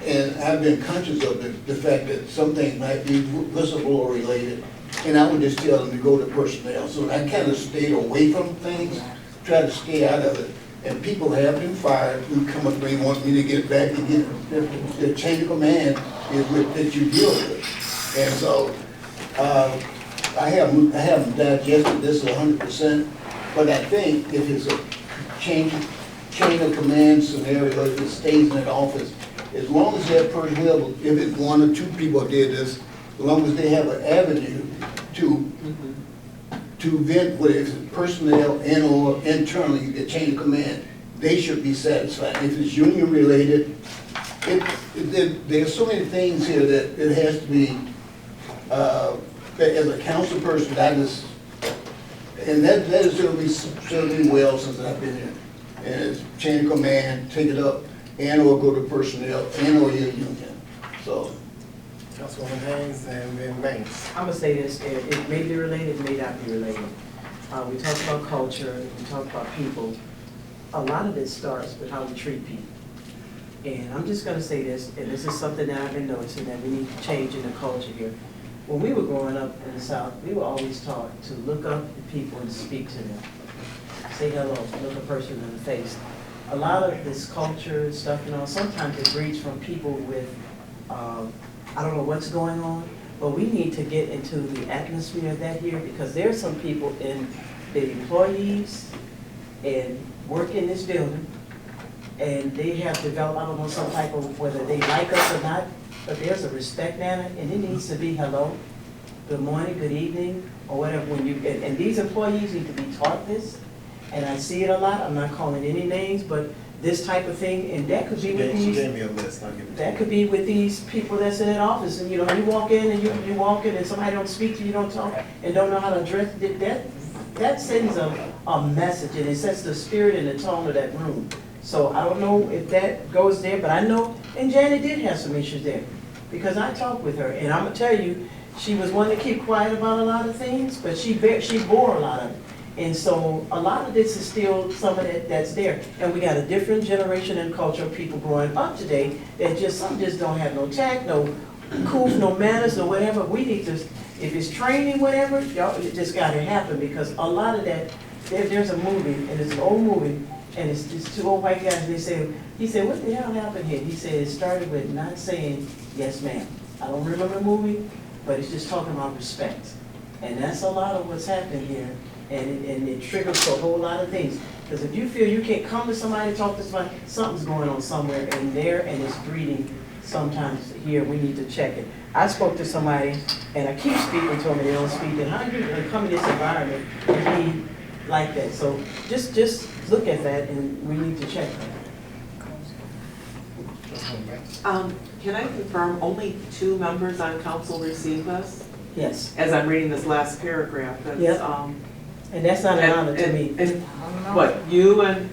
And I've been conscious of the fact that some things might be whistleblower related, and I would just tell them to go to personnel. So I kind of stayed away from things, try to stay out of it. And people have been fired who come up and want me to get back and get the chain of command that you deal with. And so I haven't digested this 100%, but I think if it's a chain of command scenario, if it stays in that office, as long as that person, if it's one or two people did this, as long as they have an avenue to vent, whether it's personnel and or internally, the chain of command, they should be satisfied. If it's union related, there's so many things here that it has to be as a council person, that is, and that is served me well since I've been here. And it's chain of command, take it up, and or go to personnel, and or your union. So, Councilwoman Haynes and then Banks. I'm gonna say this, it may be related, it may not be related. We talk about culture, we talk about people. A lot of it starts with how we treat people. And I'm just gonna say this, and this is something that I've been noticing that we need to change in the culture here. When we were growing up in the South, we were always taught to look up at people and speak to them. Say hello, look a person in the face. A lot of this culture and stuff, sometimes it breeds from people with, I don't know what's going on, but we need to get into the atmosphere of that here, because there are some people in the employees and work in this building, and they have developed, I don't know, some type of, whether they like us or not, but there's a respect manner, and it needs to be hello, good morning, good evening, or whatever. When you and these employees need to be taught this, and I see it a lot. I'm not calling any names, but this type of thing, and that could be with these. She gave me a list. I'll give it to you. That could be with these people that's in that office, and you walk in and you walk in and somebody don't speak to you, don't talk, and don't know how to address it. That sends a message, and it sets the spirit and the tone of that room. So I don't know if that goes there, but I know, and Janet did have some issues there, because I talked with her, and I'm gonna tell you, she was one to keep quiet about a lot of things, but she bore a lot of it. And so a lot of this is still some of that's there. And we got a different generation and culture of people growing up today that some just don't have no tact, no coof, no manners, or whatever. We need to, if it's training, whatever, y'all, it just gotta happen, because a lot of that, there's a movie, and it's an old movie, and it's two old white guys, and he said, what the hell happened here? He said, it started with not saying, yes ma'am. I don't remember the movie, but it's just talking about respect. And that's a lot of what's happening here. And it triggers a whole lot of things. Because if you feel you can't come to somebody and talk to somebody, something's going on somewhere in there, and it's breeding sometimes here. We need to check it. I spoke to somebody, and I keep speaking to them, and they don't speak. And how do you come in this environment and be like that? So just look at that, and we need to check that. Can I confirm only 2 members on council received this? Yes. As I'm reading this last paragraph, that's, Yep. And that's not an honor to me. And what, you and?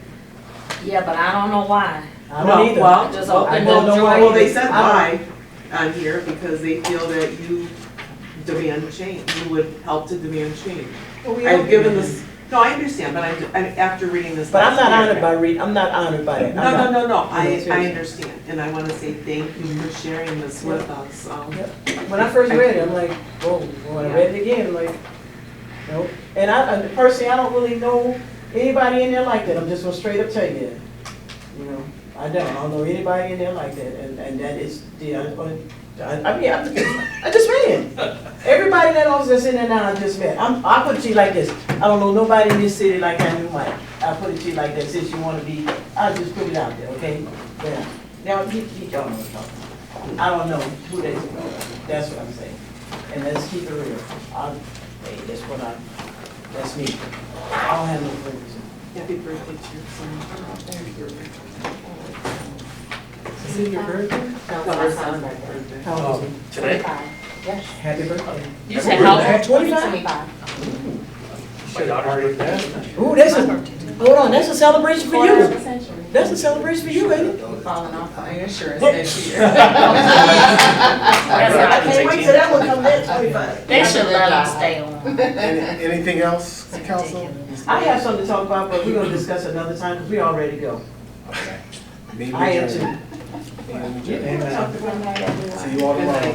Yeah, but I don't know why. I don't either. Well, I just well, opened don't know why well, they either. said I why on here, because they feel that you demand change, you would help to demand change. Well, we I've all given do. this, no, I understand, but I'm after reading this. But I'm last not honored paragraph. I'm not honored by that. No, I seriously. understand, and I want to say thank you for sharing this with us. When I first read it, I'm like, whoa. When I read it again, I'm like, nope. And personally, I don't really know anybody in there like that. I'm just gonna straight up tell you that. I don't know anybody in there like that, and that is, I just met. Everybody that office that's in there now, I just met. I put it to you like this. I don't know nobody in this city like I knew Mike. I put it to you like that. Since you want to be, I just put it out there, okay? Yeah. Now, y'all know what I'm talking about. I don't know who they are. That's what I'm saying. And let's keep it real. That's me. I don't have no friends. Happy birthday to your son. Is it your birthday? No, our son's birthday. How old is he? Today? Yes. Happy birthday. You said how old? 25? My daughter did that. Ooh, hold on, that's a celebration for you. That's a celebration for you, ain't it? Falling off my insurance next year. I can't wait till that one comes in 25. They should let them stay on. Anything else, council? I have something to talk about, but we're gonna discuss another time, because we all ready to go. Meeting I am adjourned. too. Meeting adjourned. Amen. See you all tomorrow.